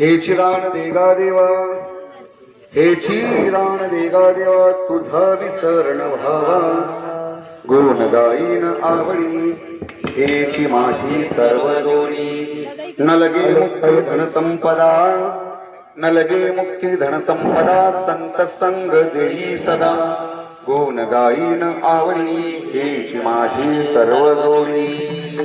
हे चिराण देगा देवा, हे चिराण देगा देवा, तुझा विसरण व्हावा. गुण गाईन आवडी हेची माझी सर्व जोडी. न लगे मुक्ती धन संपदा, न लगे मुक्ती धन संपदा, संत संग देई सदा. गुण गाईन आवडी हेची माझी सर्व जोडी.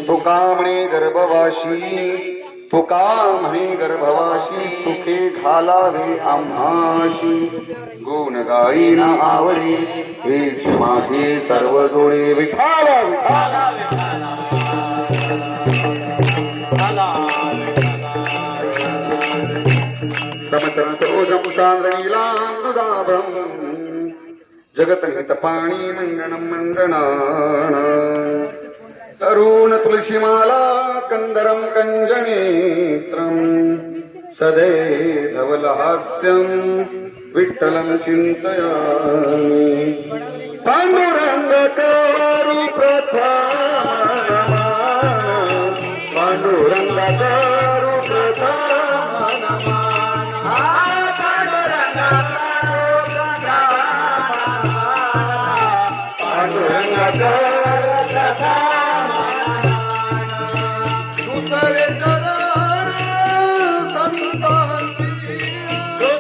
तुका म्हणे गर्भवाशी, तुका म्हणे गर्भवाशी, सुखे घालावे आम्हाशी. गुण गाईन आवडी हेची माझी सर्व जोडी. विठाल समचरण सरोजम सांद्रणीलामृदाभम, जगतहित पाणी मंगणम मंगणान. तरुण तुलसीमाला कंदरम कंजनेत्रम, सदैधवलहास्यम विठ्ठलं चिंतयामि. पांडुरंग करू प्रथम, पांडुरंग करू प्रथम, पांडुरंग विस्तारू,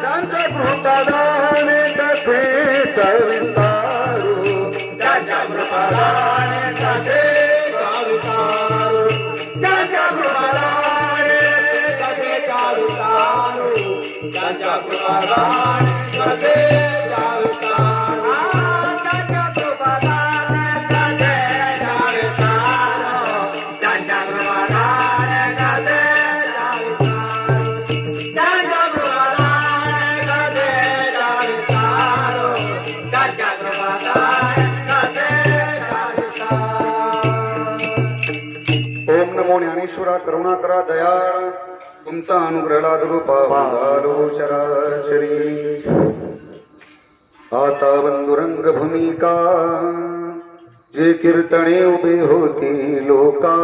ज्याच्या कृपादाने कथे चालुतारू, ज्याच्या कृपादाने कथे चालुतारू, ज्याच्या कृपादाने कथे चालुतारू, ज्याच्या कृपादाने कथे चालुतारू, ज्याच्या कृपादाने कथे चालुतारू, ज्याच्या कृपादाने कथे चालुतारू, ज्याच्या कृपादाने कथे चालुतारू. ओम नमो ज्ञानेश्वरा करुणाकरा दयाळ, तुमचा अनुग्रह लादलो पावलो चराचरी. आता बंधुरंग भूमिका, जे कीर्तने उभे होती लोका.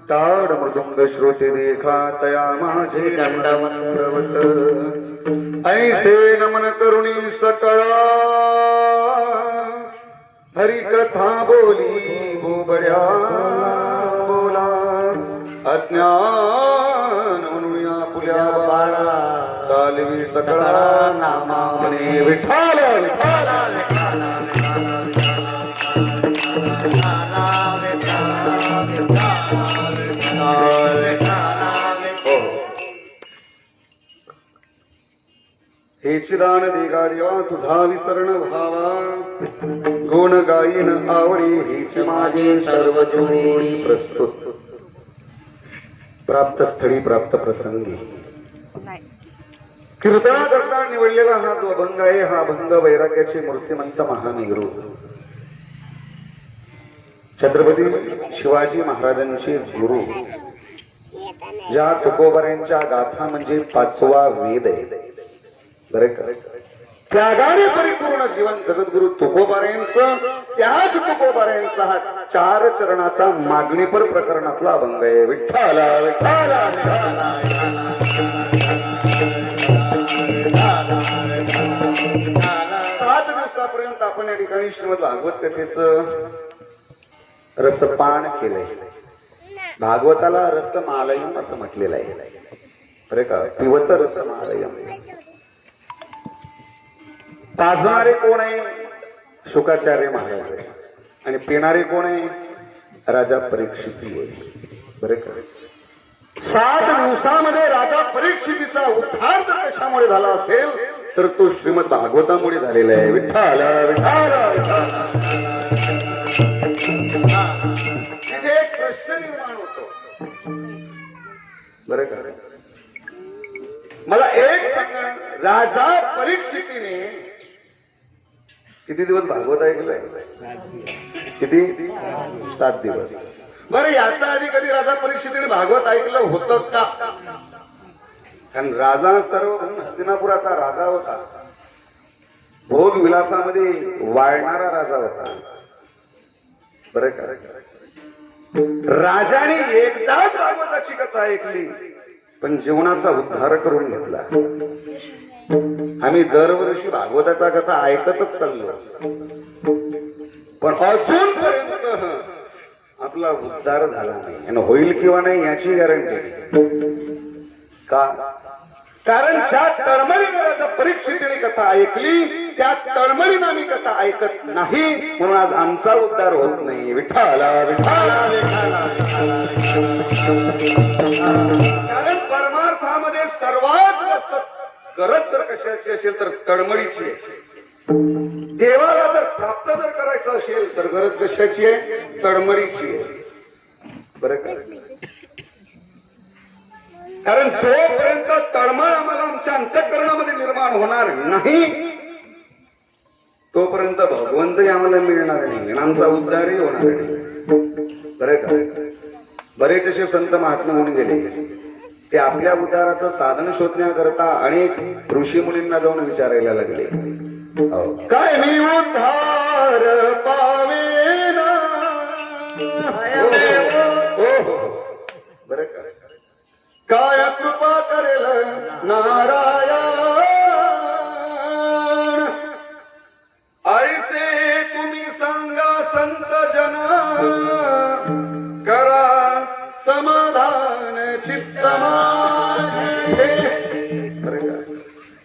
टाळ मृदुंग श्रोते देखा, तया माझे दंडवत. ऐसे नमन करुणी सकळा, हरी कथा बोली बोबड्या बोला. अज्ञान म्हणून पुल्या बाळा, चालवी सकळा नामा म्हणे विठाल विठाल विठाल. हे चिदान देगा देवा, तुझा विसरण व्हावा. गुण गाईन आवडी हेची माझी सर्व जोडी. प्रस्तुत प्राप्त स्थळी प्राप्त प्रसंगी कीर्तना करता निवडलेला हा जो अभंग आहे, हा अभंग वैराग्याचे मूर्तिमंत महामेरू छत्रपती शिवाजी महाराजांचे गुरु ज्या तुकोबारांच्या गाथा म्हणजे 5वा वेद आहे. बरे का? त्यागाने परिपूर्ण जीवन जगद्गुरु तुकोबारांचं, त्याच तुकोबारांचा हा 4 चरणाचा मागणीपर प्रकरणातला अभंग आहे. विठ्ठला विठ्ठला विठ्ठला 7 दिवसापर्यंत आपण या ठिकाणी श्रीमद भागवत कथेचं रसपान केलंय. भागवताला रसमालयम असं म्हटलेलं आहे. बरे का? पिवत रसमालयम. पाजणारे कोण आहे? शुकाचार्य महाराज आहे. आणि पिणारे कोण आहे? राजा परीक्षिती आहे. बरे का? 7 दिवसामध्ये राजा परीक्षितीचा उद्धार जर कशामुळे झाला असेल तर तो श्रीमद भागवतामुळे झालेला आहे. विठ्ठल विठ्ठल. तिथे एक प्रश्न निर्माण होतो. बरं का? मला एक सांगा, राजा परीक्षितीने किती दिवस भागवत ऐकलंय? किती? 7 दिवस. बरं, याचा आधी कधी राजा परीक्षितीने भागवत ऐकलं होतं का? कारण राजा सर्व हस्तिनापुराचा राजा होता. भोग विलासामध्ये वाढणारा राजा होता. बरं का? राजाने एकदाच भागवताची कथा ऐकली पण जीवनाचा उद्धार करून घेतला. आम्ही दरवर्षी भागवताचा कथा ऐकतच चाललो पण अजूनपर्यंत आपला उद्धार झाला नाही. आणि होईल किंवा नाही याची गॅरंटी का? कारण ज्या तळमळीने राजा परीक्षितीने कथा ऐकली त्या तळमळीने आम्ही कथा ऐकत नाही म्हणून आज आमचा उद्धार होत नाही. विठ्ठला विठ्ठला विठ्ठला. कारण परमार्थामध्ये सर्वात जास्त गरज जर कशाची असेल तर तळमळीची आहे. देवाला जर प्राप्त जर करायचं असेल तर गरज कशाची आहे? तळमळीची आहे. बरं का? कारण जोपर्यंत तळमळ आम्हाला आमच्या अंतःकरणामध्ये निर्माण होणार नाही तोपर्यंत भगवंतही आम्हाला मिळणार नाही आणि आमचा उद्धारही होणार नाही. बरं का? बरेच असे संत महात्मा होऊन गेले. ते आपल्या उद्धाराचं साधन शोधण्याकरता अनेक ऋषी मुनींना जाऊन विचारायला लागले, काय मी उद्धार पावेना? बरं का? काय कृपा करेल नारायण? ऐसे तुम्ही सांगा संत जना, करा समाधान चित्त माझे.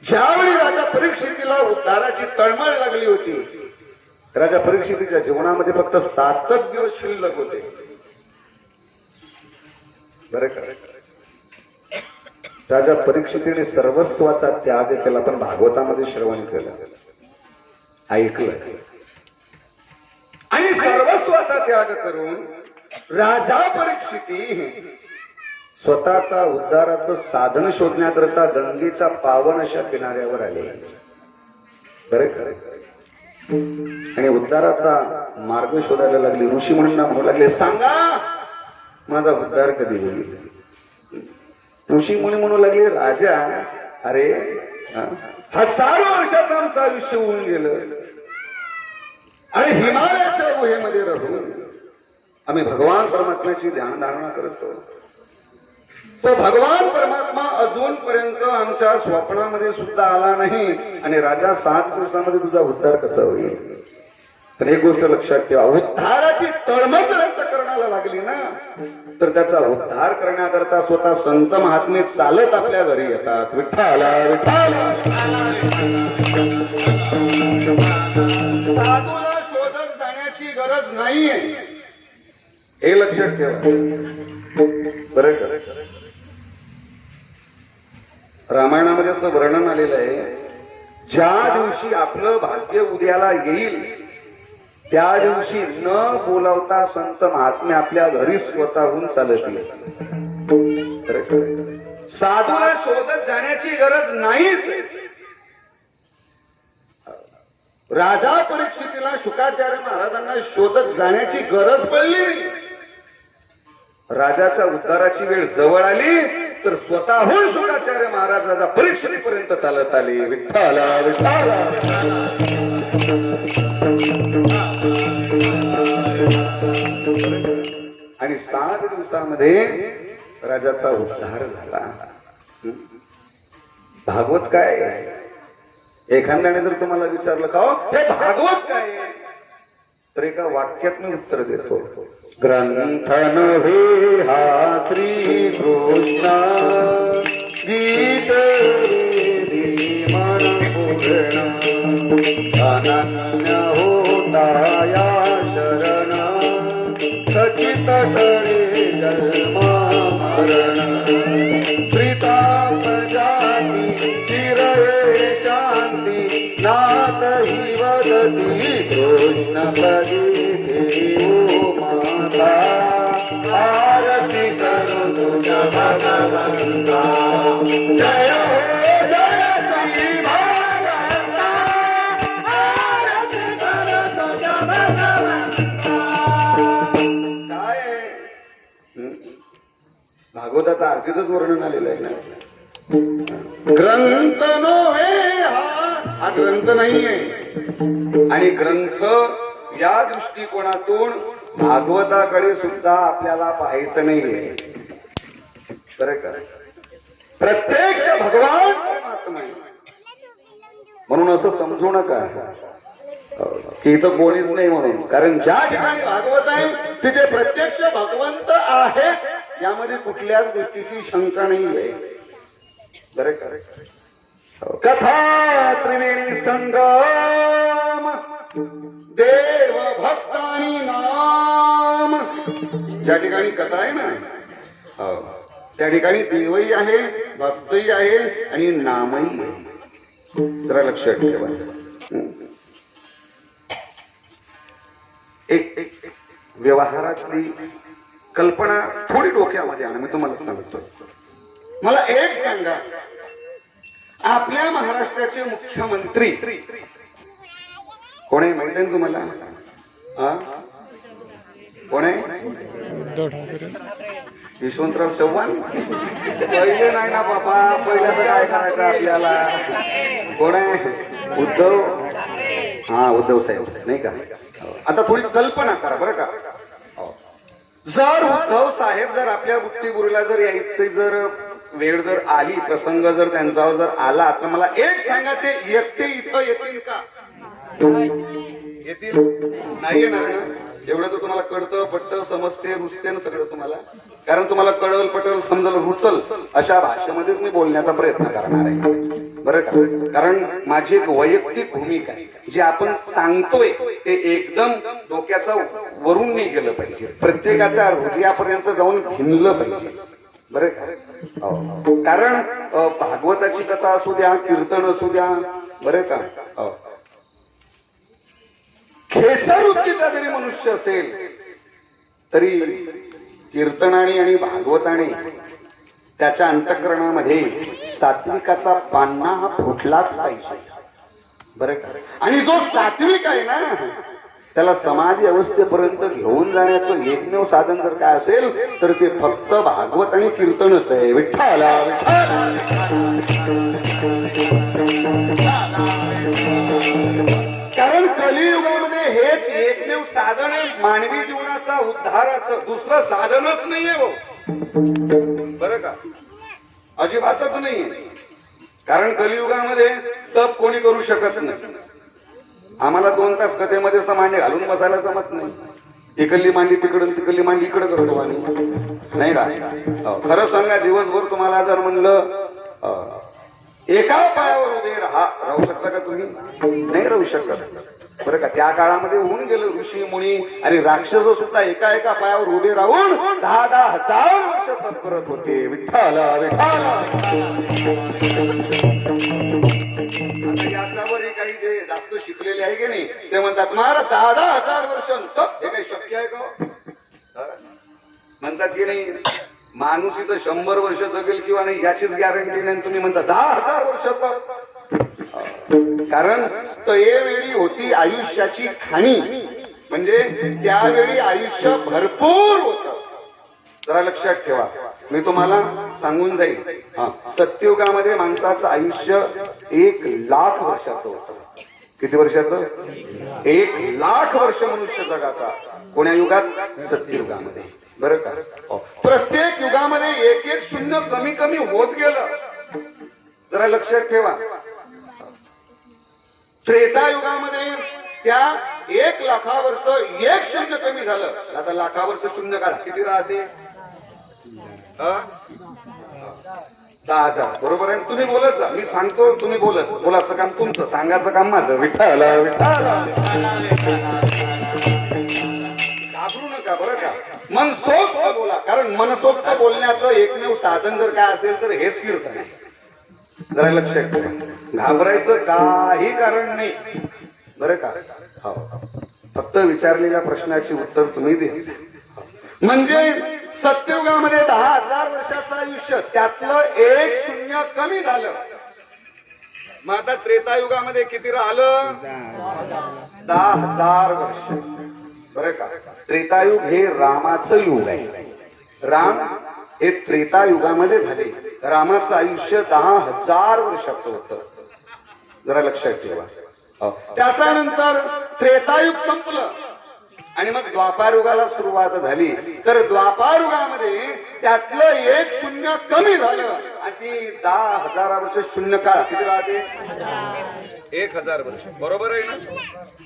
ज्यावेळी राजा परीक्षितीला उद्धाराची तळमळ लागली होती, राजा परीक्षितीच्या जीवनामध्ये फक्त 7च दिवस शिल्लक होते. बरं का? राजा परीक्षितीने सर्वस्वाचा त्याग केला पण भागवतामध्ये श्रवण केलं, ऐकलं आणि सर्वस्वाचा त्याग करून राजा परीक्षिती स्वतःचा उद्धाराचं साधन शोधण्याकरता गंगेच्या पावन अशा किनाऱ्यावर आले. बरे का? आणि उद्धाराचा मार्ग शोधायला लागले. ऋषी मुनींना म्हणू लागले, सांगा माझा उद्धार कधी होईल? ऋषी मुनी म्हणू लागले, राजा अरे 1000 वर्षाचं आमचं आयुष्य होऊन गेलं आणि हिमालयाच्या गुहेमध्ये राहून आम्ही भगवान परमात्म्याची ध्यानधारणा करतो. तो भगवान परमात्मा अजूनपर्यंत आमच्या स्वप्नामध्ये सुद्धा आला नाही आणि राजा 7 दिवसामध्ये तुझा उद्धार कसा होईल? पण एक गोष्ट लक्षात ठेवा, उद्धाराची तळमळ अंतःकरणाला लागली ना तर त्याचा उद्धार करण्याकरता स्वतः संत महात्मे चालत आपल्या घरी येतात. विठ्ठला विठ्ठला. साधूला शोधत जाण्याची गरज नाहीये हे लक्षात ठेवा. बरं का? रामायणामध्ये असं वर्णन आलेलं आहे, ज्या दिवशी आपलं भाग्य उद्याला येईल त्या दिवशी न बोलावता संत महात्मे आपल्या घरी स्वतःहून चालत येईल. साधूला शोधत जाण्याची गरज नाहीच. राजा परीक्षितीला शुकाचार्य महाराजांना शोधत जाण्याची गरज पडली नाही. राजाच्या उद्धाराची वेळ जवळ आली तर स्वतःहून शुकाचार्य महाराज राजा परीक्षितीपर्यंत चालत आले. विठ्ठला विठ्ठला. आणि 7 दिवसामध्ये राजाचा उद्धार झाला. भागवत काय? एखाद्याने जर तुम्हाला विचारलं का हे भागवत काय, तर एका वाक्यात मी उत्तर देतो. ग्रंथ नव्हे हा श्री कृष्ण गीत मन पूर्ण अनन्य होता या शरण सचित टळे जन्म मरण प्रीताप जाती चिरये शांती नाथ हि वदती कृष्ण पदी देवो माता आरती करो तुझ्या भगवंता. जय हो जय श्री भगवंता आरती करो तुझ्या भगवंता. काय भागवताचा आरतीतच वर्णन आलेलं आहे ना. ग्रंथ नव्हे हा ग्रंथ नाहीये. आणि ग्रंथ या दृष्टिकोनातून भागवताकडे सुद्धा आपल्याला पाहायचं नाहीये. बरं का? प्रत्यक्ष भगवान परमात्मा आहे. म्हणून असं समजू नका की इथं कोणीच नाही म्हणून. कारण ज्या ठिकाणी भागवत आहे तिथे प्रत्यक्ष भगवंत आहेत, यामध्ये कुठल्याच गोष्टीची शंका नाही आहे. बरे का? कथा त्रिवेणी संगम देव भक्तानी नाम. ज्या ठिकाणी कथा आहे ना त्या ठिकाणी देवही आहे, भक्तही आहे आणि नामही आहे. जरा लक्षात ठेवा. एक व्यवहारातली कल्पना थोडी डोक्यामध्ये आणा. मी तुम्हाला सांगतो. मला एक सांगा, आपल्या महाराष्ट्राचे मुख्यमंत्री कोण आहे माहिती आहे तुम्हाला? कोण आहे? यशवंतराव चव्हाण. पहिले नाही ना बाबा, पहिल्याचं काय करायचं आपल्याला. कोण आहे? उद्धव. हा, उद्धव साहेब नाही का? आता थोडी कल्पना करा बरं का. जर उद्धव साहेब जर आपल्या बुट्टीबुरीला जर यायचे जर वेळ जर आली, प्रसंग जर त्यांच्यावर जर आला, तर मला एक सांगा, ते एकटे इथं येतील का? येतील? नाही येणार ना. एवढं तर तुम्हाला कळतं, पटतं, समजते, रुचते ना सगळं तुम्हाला. कारण तुम्हाला कळल, पटल, समजल, रुचल अशा भाषेमध्येच मी बोलण्याचा प्रयत्न करणार आहे. बरं का? कारण माझी एक वैयक्तिक भूमिका आहे. जे आपण सांगतोय ते एकदम डोक्याचा वरून नाही गेलं पाहिजे, प्रत्येकाच्या हृदयापर्यंत जाऊन भिनलं पाहिजे. बरं का? कारण भागवताची कथा असू द्या, कीर्तन असू द्या, बरं का, खेचवृत्तीचा जरी मनुष्य असेल तरी कीर्तनाने आणि भागवताने त्याच्या अंतःकरणामध्ये सात्विकाचा पान्हा हा फुटलाच पाहिजे. बरं का? आणि जो सात्विक आहे ना त्याला समाज अवस्थेपर्यंत घेऊन जाण्याचं एकमेव साधन जर काय असेल तर ते फक्त भागवत आणि कीर्तनच आहे. विठ्ठला विठ्ठला. कारण कलियुगामध्ये हेच एकमेव साधन आहे मानवी जीवनाचा उद्धाराचं. दुसरं साधनच नाहीये. बरं का? अजिबातच नाहीये. कारण कलियुगामध्ये तप कोणी करू शकत नाही. आम्हाला 2 तास कथेमध्येच तर मांडी घालून बसायला जमत नाही. इकडली मांडी तिकडून, तिकडली मांडी इकडे करतो आम्ही, नाही का? खरं सांगा, दिवसभर तुम्हाला जर म्हणलं एका पायावर उभे राहू शकता का तुम्ही? नाही राहू शकत. बरं का? त्या काळामध्ये होऊन गेलं ऋषी मुनी आणि राक्षस सुद्धा एका पायावर उभे राहून 10,000 वर्ष तप करत होते. विठ्ठला विठ्ठला. याच्यावरही काही जे जास्त शिकलेले आहे की नाही ते म्हणतात महाराज 10,000 वर्ष तप हे काही शक्य आहे का? म्हणतात की नाही. माणूस इथं 100 वर्ष जगेल किंवा नाही याचीच गॅरंटी नाही. तुम्ही म्हणता 10,000 वर्षात. कारण वेळी होती आयुष्याची खाणी, म्हणजे त्यावेळी आयुष्य भरपूर होत. जरा लक्षात ठेवा, मी तुम्हाला सांगून जाईल. सत्ययुगामध्ये माणसाचं आयुष्य 1,00,000 वर्षाचं होतं. किती वर्षाचं? 1,00,000 वर्ष मनुष्य जगाचा. कोण्या युगात? सत्ययुगामध्ये. बरं का? प्रत्येक युगामध्ये एक एक शून्य कमी कमी होत गेलं. जरा लक्षात ठेवा. त्रेतायुगामध्ये त्या 1,00,000वरचं एक शून्य कमी झालं. आता लाखावरचं शून्य काढा, किती राहते? 10,000. बरोबर आहे. तुम्ही बोलत जा, मी सांगतो तुम्ही बोलत. बोलायचं काम तुमचं, सांगायचं काम माझं. विठ्ठल विठ्ठल. घाबरू नका बरं का. मनसोक्त बोला, कारण मनसोक्त बोलण्याचं एकमेव साधन जर काय असेल तर हेच कीर्तन आहे. जरा लक्षात ठेवा, घाबरायचं काही कारण नाही. बरं का? हो, फक्त विचारलेल्या प्रश्नाची उत्तर तुम्ही द्यायचं. म्हणजे सत्ययुगामध्ये 10,000 वर्षाचं आयुष्य, त्यातलं एक शून्य कमी झालं. मग आता त्रेतायुगामध्ये किती राहिलं? 10,000 वर्ष. बरं का? त्रेतायुग हे रामाचं युग आहे. राम हे त्रेतायुगामध्ये झाले. रामाचं आयुष्य 10,000 वर्षाचं होतं. जरा लक्षात ठेवा. त्याच्यानंतर त्रेतायुग संपलं आणि मग द्वापारयुगाला सुरुवात झाली. तर द्वापारयुगामध्ये त्यातलं एक शून्य कमी झालं आणि ती 10,000 वर्ष शून्य काळ किती राहते? 1,000 वर्ष. बरोबर आहे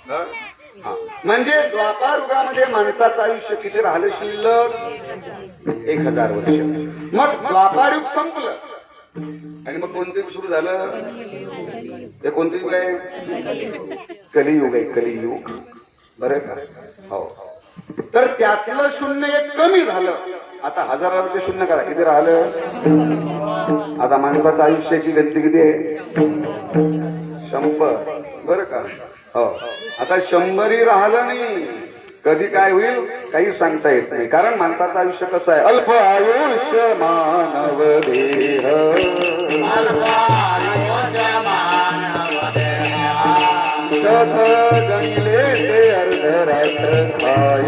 ना? म्हणजे द्वापारयुगामध्ये माणसाचं आयुष्य किती राहिलं शिल्लक? 1,000 वर्ष. मग द्वापारयुग संपलं आणि मग कोणतं युग सुरू झालं? ते कोणतं युग आहे? कलियुग आहे. कलियुग. बरं का? हो. तर त्यातलं शून्य एक कमी झालं. आता 1,000वरचे शून्य करा, किती राहिलं? आता माणसाच्या आयुष्याची गणती किती आहे? 100. बरं का? हो. आता 100ही राहिलं नाही. कधी काय होईल काही सांगता येत नाही. कारण माणसाचं आयुष्य कसं आहे? अल्प आयुष्य मानव देह, सत गणिले ते अर्धरात्र खाय,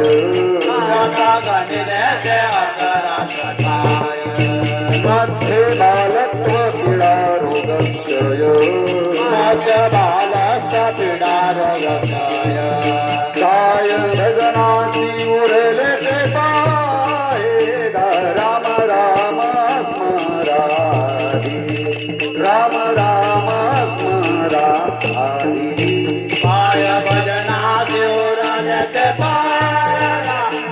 मध्ये बालत्व पीडा रोगक्षय, बालका पीडा रोगक्षय, काय भजनाची उरले ते पाहे, राम राम स्मरारी, राम राम स्मरारी, काय भजनाची उरले ते पाहे,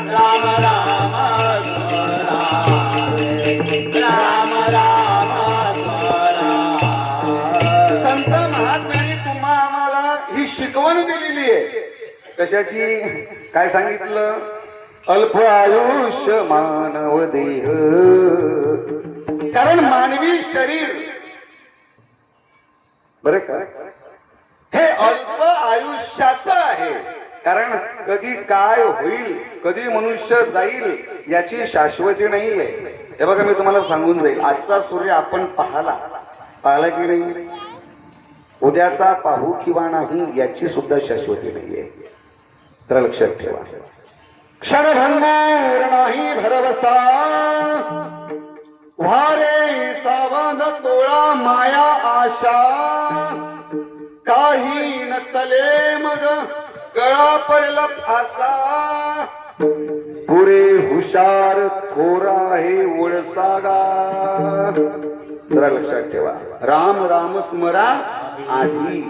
राम राम स्मरारी, राम राम स्मरारी. संत महात्म्यांनी तुम्हा आम्हाला ही शिकवण दिलेली आहे. कशाची? काय सांगितलं? अल्प आयुष्य मानव देह. कारण मानवी शरीर, बरं का, हे अल्प आयुष्याचं आहे. कारण कधी काय होईल, कधी मनुष्य जाईल याची शाश्वती नाहीये. हे बघा, मी तुम्हाला सांगून जाईल. आजचा सूर्य आपण पाहिला की नाही? उद्याचा पाहू किंवा नाही याची सुद्धा शाश्वती नाहीये. तर लक्षात ठेवा. क्षणभंगूर नाही भरवसा, वारे सावध तोळा माया आशा, काही न चले मग गळा पडला फासा, पुरे हुशार थोरा हे ओळसागा. जरा लक्षात ठेवा. राम राम स्मरा आधी.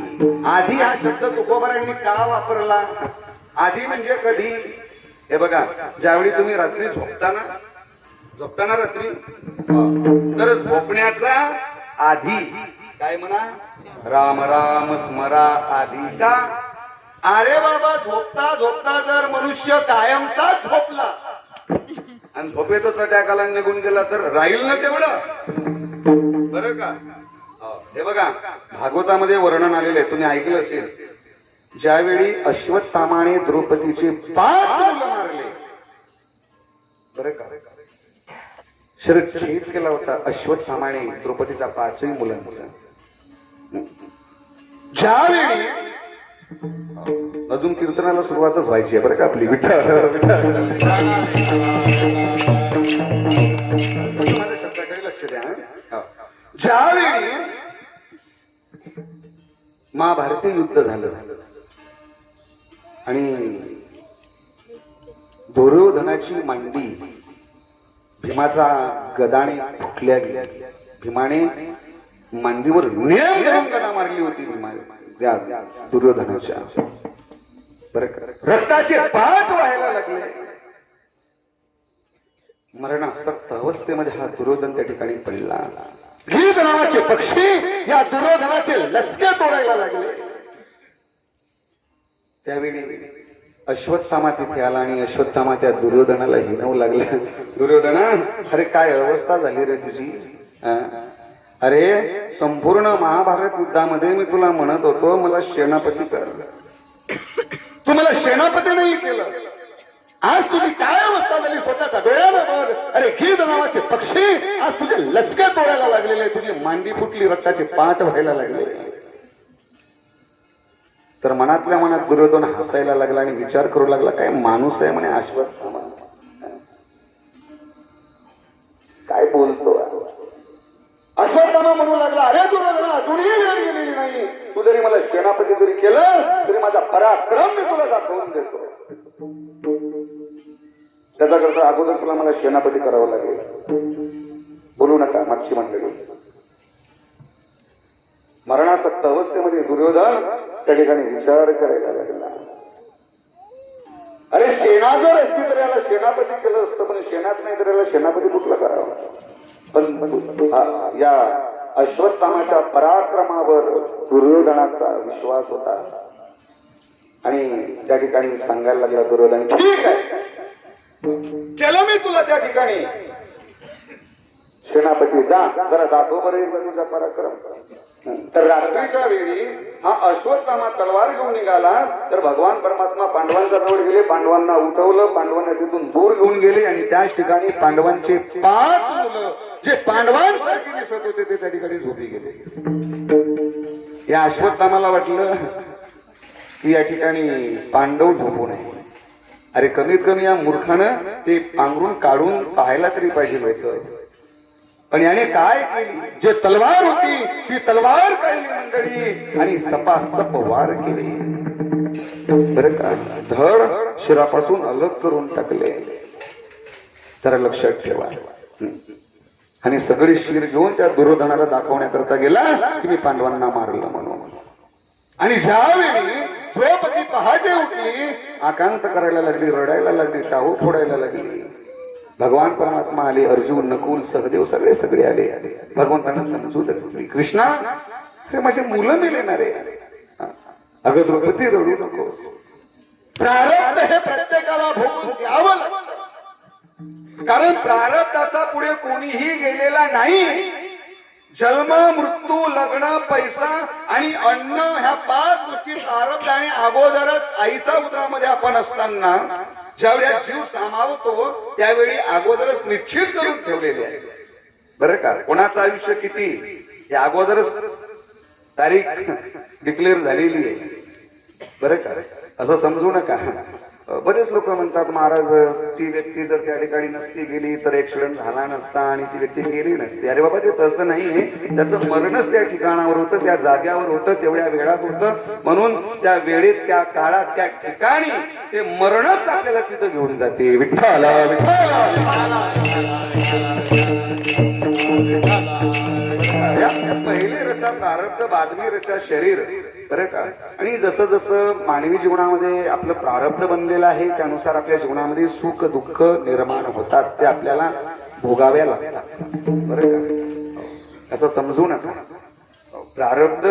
आधी हा शब्द तुकोबारांनी का वापरला? आधी म्हणजे कधी? हे बघा, ज्यावेळी तुम्ही रात्री झोपताना रात्री, तर झोपण्याचा आधी काय म्हणा? राम राम स्मरा आधी. का? अरे बाबा, झोपता झोपता जर मनुष्य कायमचाच झोपला आणि झोपेतच अटॅकाला निघून गेला तर राहील ना तेवढं? बरं का? हे बघा, भागवतामध्ये वर्णन आलेलं आहे, तुम्ही ऐकलं असेल. ज्यावेळी अश्वत्थामाने द्रौपदीचे 5 मुलं मारले, बरं का, शिरच्छेद केला होता अश्वत्थामाने द्रौपदीचा 5ही मुलांचा. ज्यावेळी अजून कीर्तनाला सुरुवातच व्हायची आहे बरं का आपली. विठ्ठल माझ्या शब्दाकडे लक्ष द्या. ज्यावेळी महाभारती युद्ध झालं आणि दुर्योधनाची मांडी भीमाचा गदाने फुटल्या गेल्या. भीमाने मांडीवर नेम करून गदा मारली होती त्या दुर्योधनाच्या. रक्ताचे पाठ व्हायला लागले. मरणासक्त अवस्थेमध्ये हा दुर्योधन त्या ठिकाणी पडला. गीत नावाचे पक्षी या दुर्योधनाचे लचके तोडायला लागले. त्यावेळी अश्वत्थामा तिथे आला आणि अश्वत्थामा त्या दुर्योधनाला हिणवू लागला. दुर्योधना, अरे काय अवस्था झाली रे तुझी. अरे संपूर्ण महाभारत युद्धामध्ये मी तुला म्हणत होतो मला सेनापती कर, तू मला सेनापती नाही केलं. आज तुझी काय अवस्था झाली स्वतःच्या डोळ्यानं बघ. अरे गीत नावाचे पक्षी आज तुझे लचके तोडायला लागलेले, तुझी मांडी फुटली, रक्ताचे पाठ व्हायला लागले. तर मनातल्या मनात दुर्योधन हसायला लागला आणि विचार करू लागला, काय माणूस आहे म्हणे अश्वत्थामा, काय बोलतो. अश्वत्थामा म्हणू लागला, अरे दुर्योधना अजूनही वेळ गेलेली नाही. तू जरी मला सेनापती जरी केलं तरी माझा पराक्रम मी तुला दाखवून देतो. त्याच्याकरता अगोदर तुला मला सेनापती करावं लागेल. बोलू नका मागची मंडळी. मरणासक्त अवस्थेमध्ये दुर्योधन त्या ठिकाणी विचार करायला लागला. अरे सेना जर असती तर याला सेनापती केलं असतं, पण सेनाच नाही तर याला सेनापती कुठला करावा. पण या अश्वत्थामाच्या पराक्रमावर दुर्योधनाचा विश्वास होता आणि त्या ठिकाणी सांगायला लागला दुर्योधन, ठीक आहे केलं मी तुला त्या ठिकाणी सेनापती, जा जरा दाखव बरं तुझा पराक्रम. तर रात्रीच्या वेळी हा अश्वत्थामा तलवार घेऊन निघाला. तर भगवान परमात्मा पांडवांच्या जवळ गेले, पांडवांना उठवलं, पांडवांना तिथून दूर घेऊन गेले आणि त्याच ठिकाणी पांडवांचे 5 मुलं जे पांडवांसारखे दिसत होते ते त्या ठिकाणी झोपी गेले. या अश्वत्थामाला वाटलं की या ठिकाणी पांडव झोपू नये. अरे कमीत कमी या मूर्खानं ते पांघरून काढून पाहायला तरी पाहिजे होतं. पण याने काय केली, जे तलवार होती ती तलवार काढली मंडळी आणि सपासप वार केले. बरं का, धड शिरापासून अलग करून टाकले. जरा लक्षात ठेवा. आणि सगळी शिर घेऊन त्या दुर्योधनाला दाखवण्याकरता गेला की मी पांडवांना मारलं म्हणून. आणि ज्यावेळी द्रौपदी पहाटे उठली, आकांत करायला लागली, रडायला लागली, टाहू फोडायला लागली. भगवान परमात्मा आले, अर्जुन, नकुल, सहदेव सगळे सगळे आले. भगवंतांना समजूत घातली, कृष्णा अरे माझे मुलं मेलेणार आहे. अगं द्रौपदी रडू नकोस, प्रारब्ध हे प्रत्येकाला भोगून द्यावं लागतं. कारण प्रारब्धाचा पुढे कोणीही गेलेला नाही. जन्म, मृत्यू, लग्न, पैसा आणि अन्न ह्या 5 गोष्टी प्रारब्ध आणि अगोदरच आईचा उदरामध्ये आपण असताना ज्यावेळी जीव सामावतो त्यावेळी अगोदरच निश्चित करून ठेवलेले आहे. बरं का, कोणाचं आयुष्य किती हे अगोदरच तारीख डिक्लेअर झालेली आहे. बरं का, असं समजू नका. बरेच लोक म्हणतात महाराज ती व्यक्ती जर त्या ठिकाणी नसती गेली तर ऍक्सिडेंट झाला नसता आणि ती व्यक्ती गेली नसती. अरे बाबा ते तसं नाही, त्याचं मरणच त्या ठिकाणावर होतं, त्या जाग्यावर होतं, तेवढ्या वेळात होतं. म्हणून त्या वेळेत, त्या काळात, त्या ठिकाणी ते मरणच आपल्याला तिथं घेऊन जाते. विठ्ठला विठ्ठला पहिले रचा प्रारब्ध, बादमी रचा शरीर. बरं का, आणि जसं जसं मानवी जीवनामध्ये आपलं प्रारब्ध बनलेलं आहे त्यानुसार आपल्या जीवनामध्ये सुख दुःख निर्माण होतात, ते आपल्याला भोगाव्या लागतात. बरं का, असं समजू नका. प्रारब्ध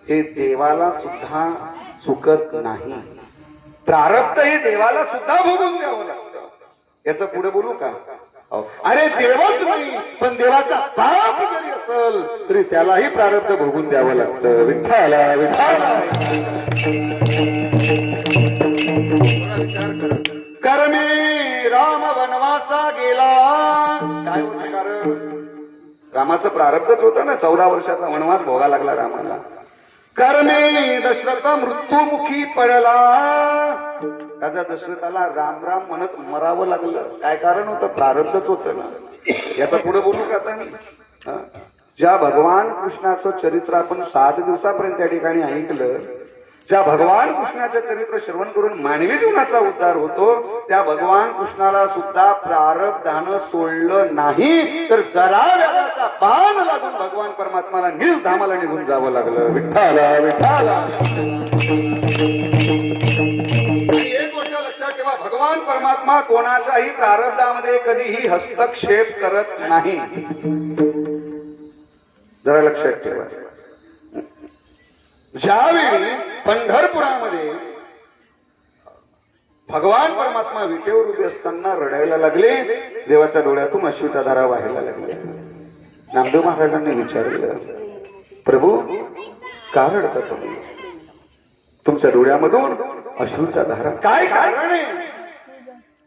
हे देवाला सुद्धा चुकत नाही. प्रारब्ध हे देवाला सुद्धा भोगून द्यावं लागतं. याचं पुढे बोलू का? अरे देवच नाही पण देवाचा बाप जरी असेल तरी त्यालाही प्रारब्ध भोगून द्यावं लागतं. विठ्ठला विठ्ठला कर्मे राम वनवासा गेला. काय रामाचं प्रारब्धच होतं ना, 14 वर्षाचा वनवास भोगा लागला रामाला. कर्मे दशरथ मृत्यूमुखी पडला. राजा दशरथाला राम राम म्हणत मरावं लागलं. काय कारण होतं? प्रारब्धच होतं ना. याचा पुढे बोलू का आता मी? ज्या भगवान कृष्णाचं चरित्र आपण 7 दिवसापर्यंत त्या ठिकाणी ऐकलं, ज्या भगवान कृष्णाचं चरित्र श्रवण करून मानवी जीवनाचा उद्धार होतो, त्या भगवान कृष्णाला सुद्धा प्रारब्धानं सोडलं नाही, तर जरा वेळाचा बाण लागून भगवान परमात्माला निज धामाला निघून जावं लागलं. विठ्ठला विठ्ठला. एक गोष्ट लक्षात ठेवा, भगवान परमात्मा कोणाच्याही प्रारब्धामध्ये कधीही हस्तक्षेप करत नाही. जरा लक्षात ठेवा. ज्यावेळी पंढरपुरामध्ये भगवान परमात्मा विटेवर उभे असताना रडायला लागले, देवाच्या डोळ्यातून अश्रूच्या धारा व्हायला लागल्या. नामदेव महाराजांनी विचारलं, प्रभू का रडता तुम्ही? तुमच्या डोळ्यामधून अश्रूच्या धारा, काय कारण आहे?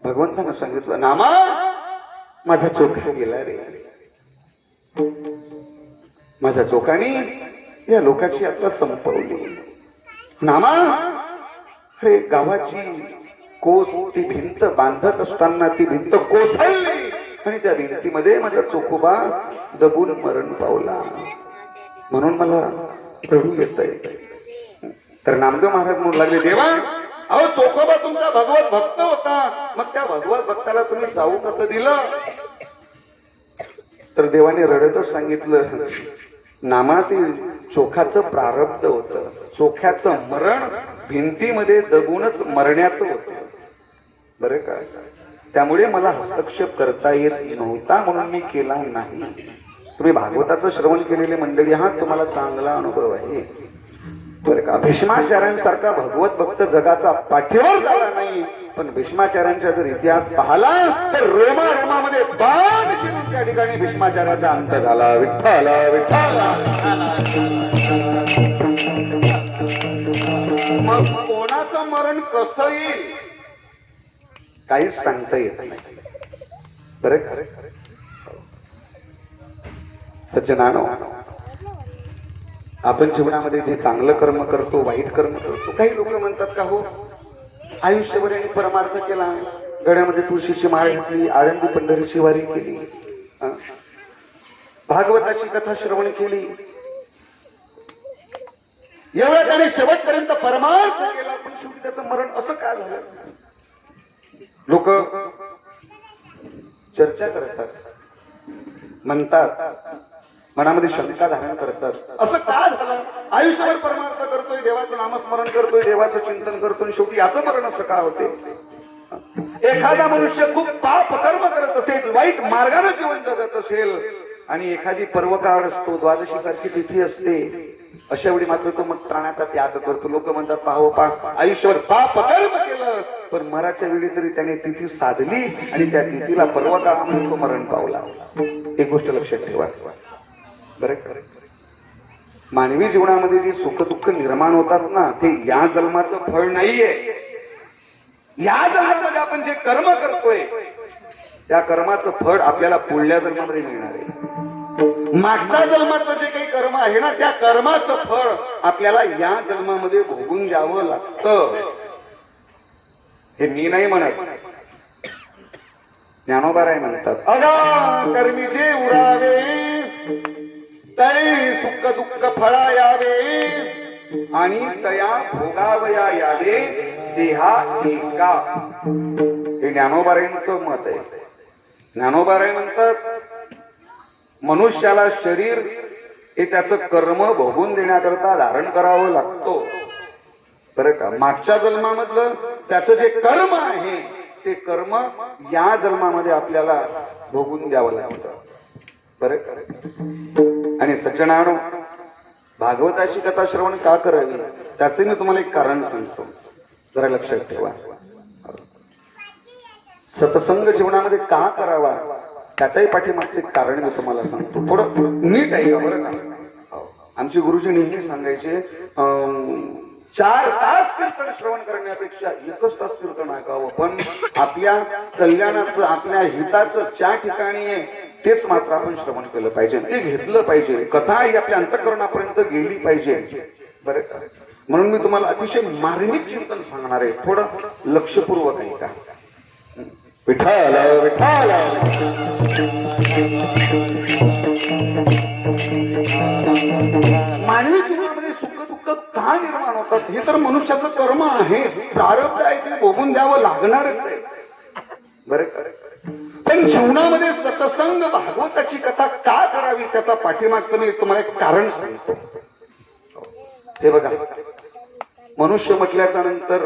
भगवंतानं सांगितलं, नामा माझा चोखा गेला रे. माझ्या चोखाने या लोकांची आता संपवली. नामा, अरे गावाची कोस ती भिंत बांधत असताना ती भिंत कोसळली आणि त्या भिंतीमध्ये माझा चोखोबा दबून मरण पावला, म्हणून मला रडू येतंय. तर नामदेव महाराज म्हणू लागले, देवा अहो चोखोबा तुमचा भगवत भक्त होता, मग त्या भगवत भक्ताला तुम्ही जाऊ कसं दिलं? तर देवाने रडतच सांगितलं, नामा ते चोखाचं प्रारब्ध होतं. चोख्याचं मरण भिंतीमध्ये दबूनच मरण्याचं होतं, बरं का? त्यामुळे मला हस्तक्षेप करता येत नव्हता, म्हणून मी केला नाही. तुम्ही भागवताचं श्रवण केलेले मंडळी आहात, तुम्हाला चांगला अनुभव आहे, बरं का? भीष्माचार्यांसारखा भगवत भक्त जगाचा पाठीवर झाला नाही, पण भीष्माचार्यांचा जर इतिहास पाहला तर रोमारोमामध्ये बाण शिरून त्या ठिकाणी भीष्माचार्याचा अंत झाला. विठ्ठला विठ्ठला. मग कोणाचं मरण कसं येईल काहीच सांगता येत नाही, बरं का? सज्जनानो, आपण जीवनामध्ये जे चांगलं कर्म करतो, वाईट कर्म करतो, काही लोक म्हणतात का हो आयुष्यभर यांनी परमार्थ केला, गळ्यामध्ये तुळशीची माळ घातली, आळंदी पंढरीची वारी केली, भागवताची कथा श्रवण केली, एवढ्या त्याने शेवटपर्यंत परमार्थ केला, पण शेवटी त्याचं मरण असं का झालं? लोक चर्चा करतात, म्हणतात, मनामध्ये शंका धारण करतात, असं का झालं? आयुष्यभर परमार्थ करतोय, देवाचं नामस्मरण करतोय, देवाचं चिंतन करतोय, शेवटी याचं मरण असं का होते? एखादा मनुष्य खूप पाप कर्म करत असेल, वाईट मार्गाने जीवन जगत असेल, आणि एखादी पर्वकाळ असतो, द्वादशी सारखी तिथी असते, अशा वेळी मात्र तो मग प्राण्याचा त्याग करतो. लोक म्हणतात, पाहो पा आयुष्यभर पाप कर्म केलं, पण मराच्या वेळी तरी त्याने तिथी साधली आणि त्या तिथीला पर्वकाळामध्ये तो मरण पावला. एक गोष्ट लक्षात ठेवा, बरं? मानवी जीवनामध्ये जे सुख दुःख निर्माण होतात ना, ते या जन्माचं फळ नाहीये. या जन्मामध्ये आपण जे कर्म करतोय त्या कर्माचं फळ आपल्याला पुढल्या जन्मामध्ये मिळणार आहे. मागच्या जन्माचं जे काही कर्म आहे ना, त्या कर्माचं फळ आपल्याला या जन्मामध्ये भोगून घ्यावं लागतं. हे मी नाही म्हणत, ज्ञानोबाराय म्हणतात, अगा कर्मीचे उरावे तै सुख दुःख फळा यावे आणि तया भोगावया यावे देहा एका. हे ज्ञानोबारायांचं मत आहे. ज्ञानोबाराय म्हणतात, मनुष्याला शरीर हे त्याचं कर्म भोगून देण्याकरता धारण करावं लागतो, बरं का? मागच्या जन्मामधलं त्याचं जे कर्म आहे ते कर्म या जन्मामध्ये आपल्याला भोगून द्यावं लागतं, बरं का? आणि सज्जनानो, भागवताची कथा श्रवण का करावी त्याचे मी तुम्हाला एक कारण सांगतो, जरा लक्षात ठेवा. सत्संग जीवनामध्ये का करावा त्याच्याही पाठीमागचे कारण मी तुम्हाला सांगतो. थोडं नीट ऐका, बरं का? आमचे गुरुजी नेहमी सांगायचे, 4 तास कीर्तन श्रवण करण्यापेक्षा 1च तास कीर्तन ऐकावं, पण आपल्या कल्याणाचं, आपल्या हिताचं ज्या ठिकाणी आहे तेच मात्र आपण श्रवण केलं पाहिजे, ते घेतलं पाहिजे. कथा ही आपल्या अंतःकरणापर्यंत गेली पाहिजे. बरं का? म्हणून मी तुम्हाला अतिशय मार्मिक चिंतन सांगणार आहे, थोडं लक्षपूर्वक ऐका. विठ्ठल विठ्ठल. मानवी जीवनामध्ये सुख दुःख का निर्माण होतात हे तर मनुष्याचं कर्म आहे, प्रारब्ध आहे, ते भोगून द्यावं लागणारच आहे. बरं का? पण जीवनामध्ये सत्संग भागवताची कथा का करावी त्याचा पाठीमागचं मी तुम्हाला एक कारण सांगतो. हे बघा, मनुष्य म्हटल्याच्या नंतर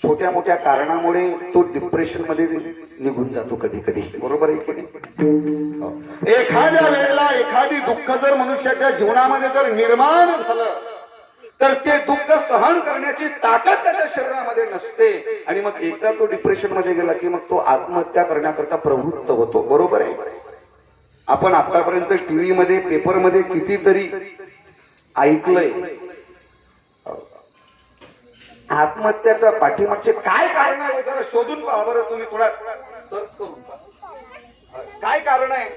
छोट्या मोठ्या कारणामुळे तो डिप्रेशन मध्ये निघून जातो कधी कधी. बरोबर आहे की नाही? एखाद्या वेळेला एखादी दुःख जर मनुष्याच्या जीवनामध्ये जर निर्माण झालं तर ते दुःख सहन करण्याची ताकद त्याच्या शरीरामध्ये नसते आणि मग एकदा तो डिप्रेशन मध्ये गेला की मग तो आत्महत्या करण्याकरता प्रवृत्त होतो. बरोबर आहे? आपण आतापर्यंत टीव्ही मध्ये पेपर मध्ये कितीतरी ऐकलंय. आत्महत्याच्या पाठीमागचे काय कारण आहे जरा शोधून पहा बरं, तुम्ही थोडा सर्च करून पहा काय कारण आहे.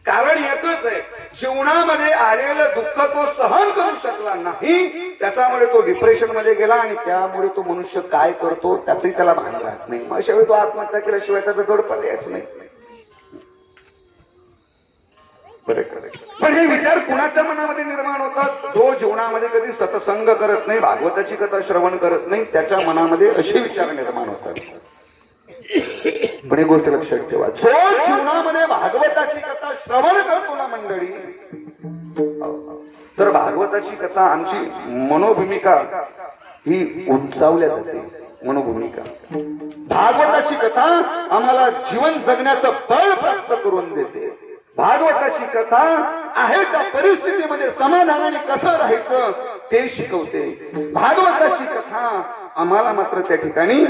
कारण एकच आहे, जीवनामध्ये आलेलं दुःख तो सहन करू शकला नाही, त्याच्यामुळे तो डिप्रेशन मध्ये गेला आणि त्यामुळे तो मनुष्य काय करतो त्याचंही त्याला भान राहत नाही. मग अशा वेळी तो आत्महत्या केल्याशिवाय त्याचा जोड पर्यायच नाही. पण हे विचार कुणाच्या मनामध्ये निर्माण होतात? जो जीवनामध्ये कधी सत्संग करत नाही, भागवताची कथा श्रवण करत नाही, त्याच्या मनामध्ये असे विचार निर्माण होतात. पण एक गोष्ट लक्षात ठेवा, जो जीवनामध्ये भागवताची कथा श्रवण करतो ना मंडळी, तर भागवताची कथा आमची मनोभूमिका ही उंचावल्या जाते. मनोभूमिका भागवताची कथा आम्हाला जीवन जगण्याचं बळ प्राप्त करून देते. भागवताची कथा आहे त्या परिस्थितीमध्ये समाधानाने कसं राहायचं ते शिकवते. भागवताची कथा आम्हाला मात्र त्या ठिकाणी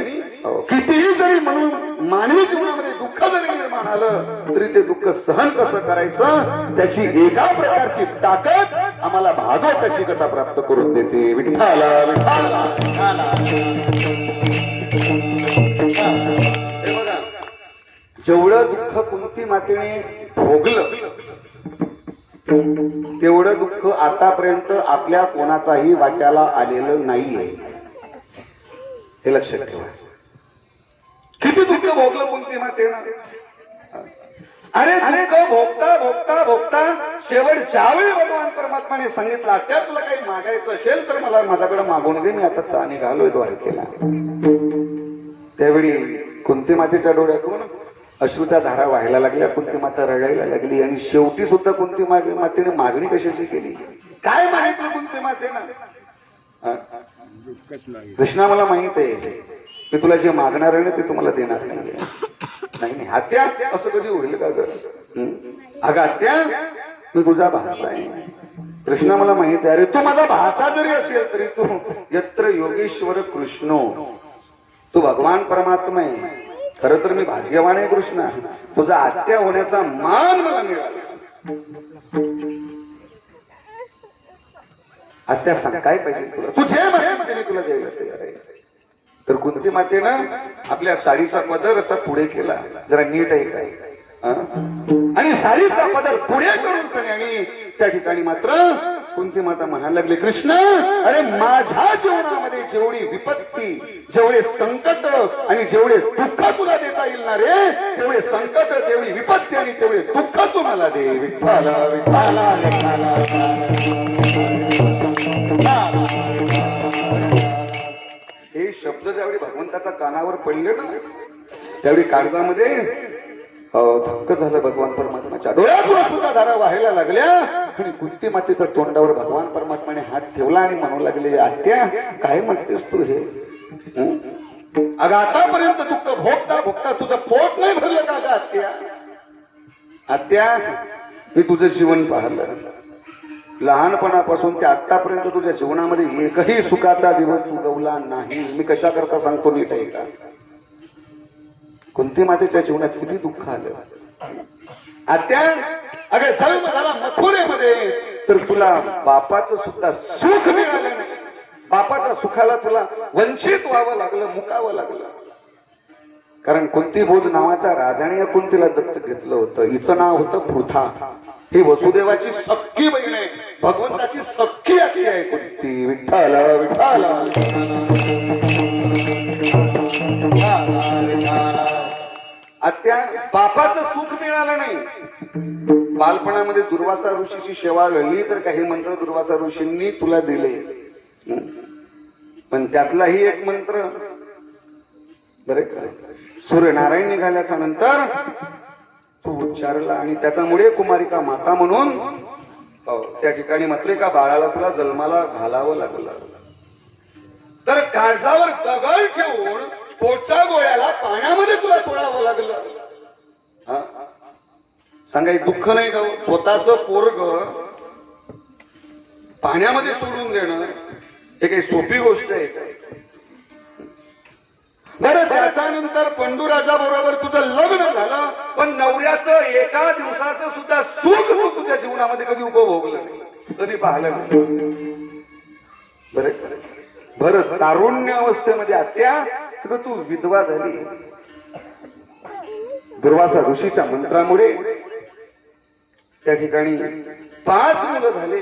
कितीही जरी म्हणून मानवी जीवनामध्ये दुःख जरी निर्माण आलं तरी ते दुःख सहन कसं करायचं त्याची एका प्रकारची ताकद आम्हाला भागवताची कथा प्राप्त करून देते. विठ्ठला विठ्ठला विठ्ठला. हे बघा, जेवढं दुःख कुंती मातेने भोगलं तेवढं दुःख आतापर्यंत आपल्या कोणाचाही वाट्याला आलेलं नाहीये. हे लक्षात ठेवा. किती दुःख भोगलं कुंती मातेनं. अरे दुःख भोगता भोगता भोगता शेवट ज्यावेळी भगवान परमात्माने सांगितलं त्या तुला काही मागायचं असेल तर मला माझ्याकडे मागून घे, मी आता निघालोय द्वारकेला. त्यावेळी कुंती मातेच्या डोळ्यातून अश्रूच्या धारा व्हायला लागल्या, कुंती माता रडायला लागली आणि शेवटी सुद्धा कुंती मातेने मागणी कशाची केली? काय मागितलं कुंती मातेनं? कृष्णा मला माहित आहे की तुला जे मागणार आहे ना ते तुम्हाला देणार नाही. नाही आत्या असं कधी होईल का ग? अगं आत्या मी तुझा भाचा आहे. कृष्णा मला माहित आहे. अरे तू माझा भाचा जरी असेल तरी तू यत्र योगेश्वर कृष्णो, तू भगवान परमात्मा आहे. खरं तर मी भाग्यवान आहे कृष्णा, तुझा आत्या होण्याचा मान मला मिळाला. आत्या सांग काय पाहिजे तुला? तुझे माते तुला द्यायला तयार आहे. तर कुंती मातेनं आपल्या साडीचा पदर असा पुढे केला, जरा नीट आहे काय, आणि साडीचा पदर पुढे करून सगळ्यांनी त्या ठिकाणी मात्र कुंती माता म्हणायला लागले, कृष्ण अरे माझ्या जीवनामध्ये जेवढी विपत्ती, जेवढे संकट आणि जेवढे दुःख तुला देता येईल ना रे, तेवढे संकट, तेवढी विपत्ती आणि तेवढे दुःख तू मला दे. विठ्ठला विठ्ठला विठ्ठला. हे शब्द ज्यावेळी भगवंताच्या कानावर पडले ना त्यावेळी काळजामध्ये धक्क झालं. भगवान परमात्माच्या डोळ्यातून सुद्धा धारा व्हायला लागल्या आणि कुंती मातेच्या तोंडावर भगवान परमात्माने हात ठेवला आणि म्हणू लागले, आत्या काय म्हणतेस तू हे? अगं आतापर्यंत दुःख भोगता भोगता तुझं पोट नाही भरलं का ग आत्या? आत्या मी तुझं जीवन पाहिलं, लहानपणापासून ते आतापर्यंत तुझ्या जीवनामध्ये एकही सुखाचा दिवस उगवला नाही. मी कशा करता सांगतो नीट आहे का? कुंती मातेच्या जीवनात किती दुःख आलं. आत्या अगं जन्म झाला मथुरेमध्ये तर तुला बापाचं सुद्धा सुख मिळालं नाही. बापाच्या सुखाला तुला वंचित व्हावं लागलं, मुकावं लागलं. कारण कुंती भोज नावाच्या राजाने या कुंतीला दत्तक घेतलं होतं. हिचं नाव होतं पृथा. ही वसुदेवाची सख्खी बहीण आहे, भगवंताची सख्खी आत्ती आहे कुंती. विठ्ठल विठ्ठल. आत्या, बापाचं सुख मिळालं नाही. बालपणामध्ये दुर्वासा ऋषीची सेवा घडली तर काही मंत्र दुर्वासा ऋषींनी तुला दिले, पण त्यातलाही एक मंत्र बरे सूर्यनारायण निघाल्याच्या नंतर तू उच्चारला आणि त्याच्यामुळे कुमारिका माता म्हणून त्या ठिकाणी म्हटले का बाळाला तुला जन्माला घालावं लागलं. तर काळजावर दगड ठेवून पोटच्या गोळ्याला पाण्यामध्ये तुला सोडावं लागलं. सांगा, दुःख नाही का? स्वतःच पोरग पाण्यामध्ये सोडून देणं हे काही सोपी गोष्ट आहे का? बरं, त्याच्यानंतर पंडूराजा बरोबर तुझं लग्न झालं, पण नवऱ्याचं एका दिवसाचं सुद्धा सुख तू तुझ्या जीवनामध्ये कधी उपभोगलं नाही, कधी पाहिलं नाही. बरं, तारुण्य अवस्थेमध्ये आत्या तू विधवा झाली. दुर्वासा ऋषीच्या मंत्रामुळे त्या ठिकाणी 5 मुलं झाले,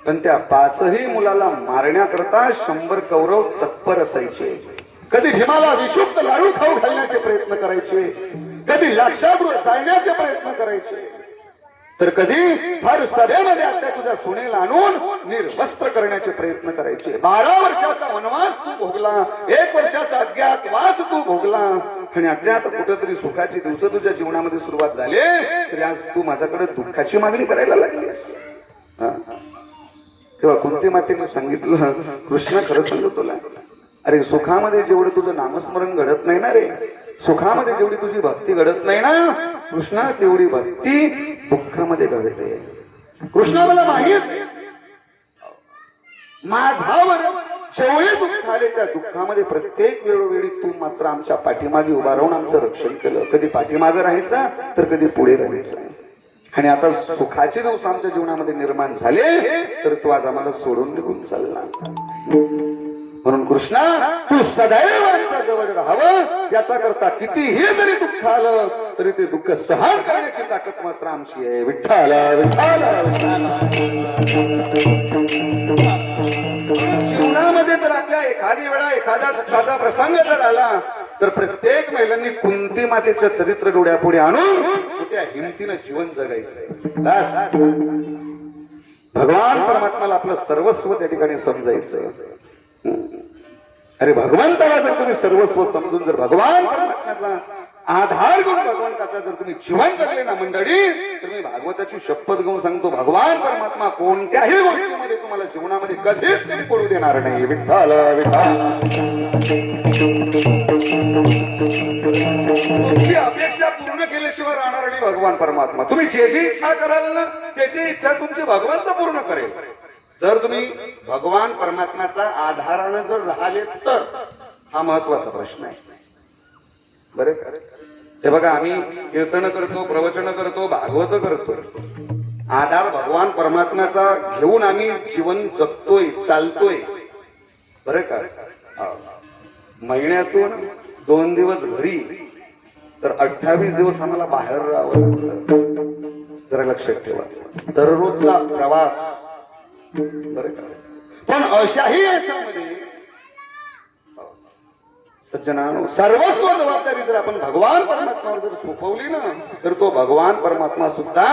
पण त्या 5ही मुलाला मारण्याकरता 100 कौरव तत्पर असायचे. कधी भीमाला विषुक्त लाडू खाऊ घालण्याचे प्रयत्न करायचे, कधी लाक्षागृह जाळण्याचे प्रयत्न करायचे, तर कधी फार सभेमध्ये आता तुझ्या सुनेला आणून निर्वस्त्र करण्याचे प्रयत्न करायचे. 12 वर्षाचा वनवास तू भोगला, 1 वर्षाचा अज्ञातवास तू भोगला, आणि अज्ञात कुठेतरी सुखाची दिवस तुझ्या जीवनामध्ये सुरुवात झाली, तरी आज तू माझ्याकडे दुःखाची मागणी करायला लागलीस. तेव्हा कुंती मातेने सांगितलं, कृष्ण खरं सांगतो तुला, अरे सुखामध्ये जेवढं तुझं नामस्मरण घडत नाही ना रे, सुखामध्ये जेवढी तुझी भक्ती घडत नाही ना कृष्णा, तेवढी भक्ती दुःखामध्ये घडते. कृष्णा, मला माहित माझ्यावर जेवढे दुःख आले त्या दुःखामध्ये प्रत्येक वेळोवेळी तू मात्र आमच्या पाठीमागे उभा राहून आमचं रक्षण केलं. कधी पाठीमागे राहायचा तर कधी पुढे राहायचा. आणि आता सुखाचे दिवस आमच्या जीवनामध्ये निर्माण झाले तर तू आज आम्हाला सोडून निघून चालला. म्हणून कृष्णा, तू सदैव आमच्या जवळ राहावं, याचा करता कितीही जरी दुःख आलं तरी ते दुःख सहन करण्याची ताकद मात्र आमची आहे. विठ्ठल विठ्ठल. जीवनामध्ये जर आपल्या एखादी वेळा एखादा दुःखाचा प्रसंग जर आला तर प्रत्येक महिलांनी कुंती मातेचं चरित्र डोळ्यापुढे आणून त्या हिमतीनं जीवन जगायचं. भगवान परमात्माला आपलं सर्वस्व त्या ठिकाणी समजायचं. अरे भगवंताला जर तुम्ही सर्वस्व समजून जर भगवान परमात्म्याचा आधार घेऊन भगवंताचा जर तुम्ही जीवन जगले ना मंडळी, तर मी भागवताची शपथ घेऊन सांगतो, भगवान परमात्मा कोणत्याही गोष्टीमध्ये तुम्हाला जीवनामध्ये कधीच कधी पडू देणार नाही. विठ्ठल विठ्ठल. तुमची अपेक्षा पूर्ण केल्याशिवाय राहणार नाही भगवान परमात्मा. तुम्ही जे जी इच्छा कराल ना त्याची इच्छा तुमची भगवंत पूर्ण करेल, जर तुम्ही भगवान परमात्म्याचा आधारानं जर राहिले तर. हा महत्वाचा प्रश्न आहे. बरे, हे बघा, आम्ही कीर्तन करतो, प्रवचन करतो, भागवत करतो, आधार भगवान परमात्म्याचा घेऊन आम्ही जीवन जगतोय, चालतोय. बरं का? महिन्यातून 2 दिवस घरी तर 28 दिवस आम्हाला बाहेर राहावं लागतं. जरा लक्षात ठेवा, दररोजचा प्रवास. बरं का? पण अशाही याच्यामध्ये सज्जनानो, सर्वस्व जबाबदारी जर आपण भगवान परमात्म्यावर जर सोपवली ना तर तो भगवान परमात्मा सुद्धा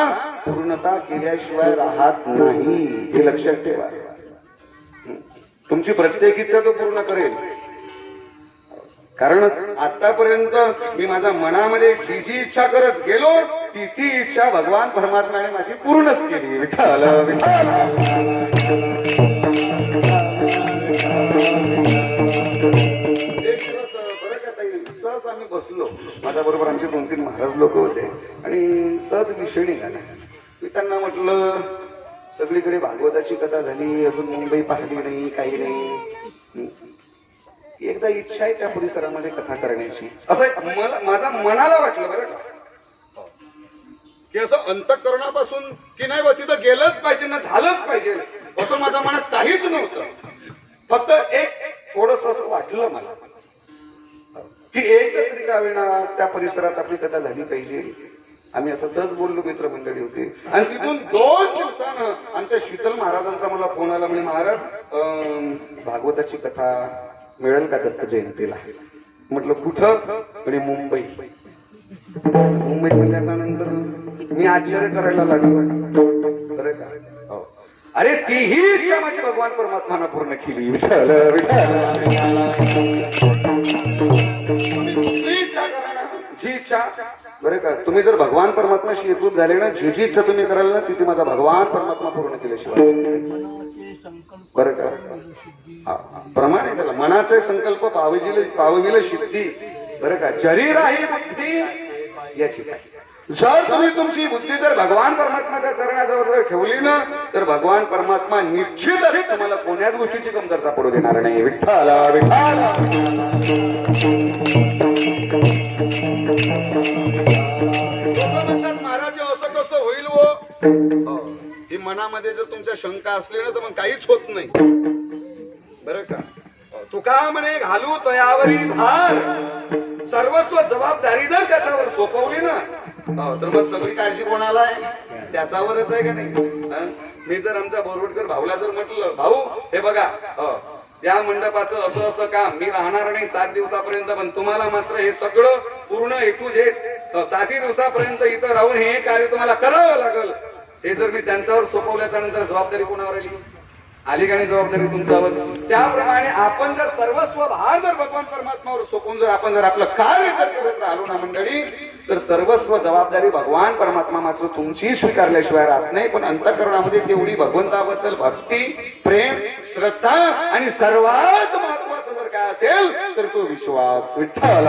पूर्णता केल्याशिवाय राहत नाही. हे लक्षात ठेवा. तुमची प्रत्येक इच्छा तो पूर्ण करेल. कारण आतापर्यंत मी माझ्या मनामध्ये जी जी इच्छा करत गेलो ती ती इच्छा भगवान परमात्म्याने माझी पूर्णच केली. विठ्ठल विठ्ठल. सहज आम्ही बसलो, माझ्या बरोबर आमचे 2-3 महाराज लोक होते आणि सहज विषय निघाला. मी त्यांना म्हटलं, सगळीकडे भागवताची कथा झाली, अजून मुंबई पाहिली नाही, काही नाही, एकदा इच्छा आहे त्या परिसरामध्ये कथा करण्याची. असं माझ्या मनाला वाटलं. बरं का? की असं अंतःकरणापासून की नाही बा तिथं गेलंच पाहिजे ना, झालंच पाहिजे असं माझ्या मनात काहीच नव्हतं. फक्त एक थोडस असं वाटलं मला की एकदा तरी का वेळा त्या परिसरात आपली कथा झाली पाहिजे. आम्ही असं सहज बोललो, मित्रमंडळी होते. आणि तिथून 2 दिवसानं आमच्या शीतल महाराजांचा मला फोन आला, म्हणजे महाराज भागवताची कथा मिळेल का दत्त जयंतीला? म्हटलं कुठं? म्हणजे मुंबई. मुंबईत म्हणल्याच्या नंतर मी आश्चर्य करायला लागलो. बरं का? हो. अरे तीही इच्छा माझी भगवान परमात्मानं पूर्ण केली. विठ्ठल जी इच्छा, बरं का, तुम्ही जर भगवान परमात्माशी एकरूप झाले ना, जी जी इच्छा तुम्ही कराल ना, ती माझा भगवान परमात्मा पूर्ण केल्याशिवाय. बरं का? प्रमाणे त्याला मनाचे संकल्प पावविल सिद्धी. बरं का? जरी राही बुद्धी याची काय. जर तुम्ही तुमची बुद्धी जर भगवान परमात्माच्या चरणाजवळ जर ठेवली ना, तर भगवान परमात्मा निश्चितच तुम्हाला कोण्याच गोष्टीची कमतरता पडू देणार नाही. विठ्ठल विठ्ठल. महाराज असं कसं होईल हो? ही मनामध्ये जर तुमच्या शंका असली ना, तर मग काहीच होत नाही. बरं का? तुका म्हणे घालू तयावरी भार, सर्वस्व जबाबदारी जर त्याच्यावर सोपवली ना, तर मग सगळी काळजी कोणाला आहे? त्याच्यावरच आहे का नाही? मी जर आमच्या बोरवटकर भाऊला जर म्हटलं, भाऊ हे बघा, त्या मंडपाचं असं असं काम मी राहणार नाही 7 दिवसापर्यंत, पण तुम्हाला मात्र हे सगळं पूर्ण A to Z 60 दिवसापर्यंत इथं राहून हे कार्य तुम्हाला करावं लागल, हे जर मी त्यांच्यावर सोपवल्याच्या नंतर जबाबदारी कोणावर आली का नाही? जबाबदारी तुमच्यावर. त्याप्रमाणे आपण जर सर्वस्व भार जर भगवान परमात्मावर सोपवून जर आपण जर आपलं कार्य जर करत राहिलो ना मंडळी, तर सर्वस्व जबाबदारी भगवान परमात्मा मात्र तुमची स्वीकारल्याशिवाय राहत नाही. पण अंतःकरणामध्ये तेवढी भगवंताबद्दल भक्ती, प्रेम, श्रद्धा आणि सर्वात महत्वाचं जर काय असेल तर तो विश्वास. विठ्ठल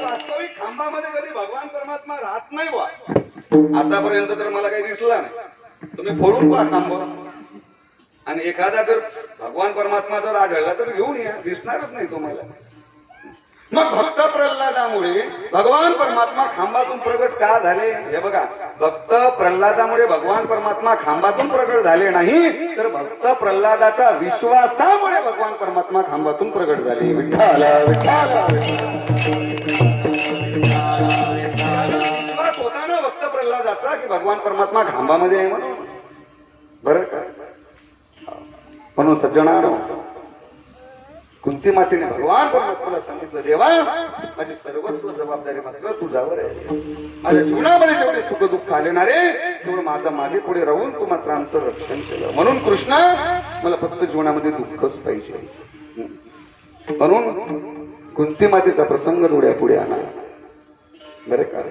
वास्तविक खांबामध्ये कधी भगवान परमात्मा राहत नाही बा. आतापर्यंत तर मला काही दिसला नाही. तुम्ही फोडून पहा खांब, आणि एखादा जर भगवान परमात्मा जर आढळला तर घेऊन या, दिसणारच नाही तुम्हाला. मग भक्त प्रल्हादामुळे भगवान परमात्मा खांबातून प्रगट का झाले? हे बघा, भक्त प्रल्हादामुळे भगवान परमात्मा खांबातून प्रगट झाले नाही, तर भक्त प्रल्हादाच्या विश्वासामुळे भगवान परमात्मा खांबातून प्रगट झाले. विठ्ठल विठ्ठल. विश्वास होता ना भक्त प्रल्हादाचा की भगवान परमात्मा खांबामध्ये आहे म्हणून. बरं का? म्हणून सज्जनानो, कुंती मातेने भगवान परमात्म्याला सांगितलं, देवा माझी सर्वस्व जबाबदारी मात्र तुझ्यावर आहे. माझ्या जीवनामध्ये जेवढे सुख दुःख आले ना रे, तेवढं माझा मागे पुढे राहून तू मात्र आमचं रक्षण केलं. म्हणून कृष्णा, मला फक्त जीवनामध्ये दुःखच पाहिजे. म्हणून कुंती मातेचा प्रसंग डोळ्या पुढे आणा. बरे का?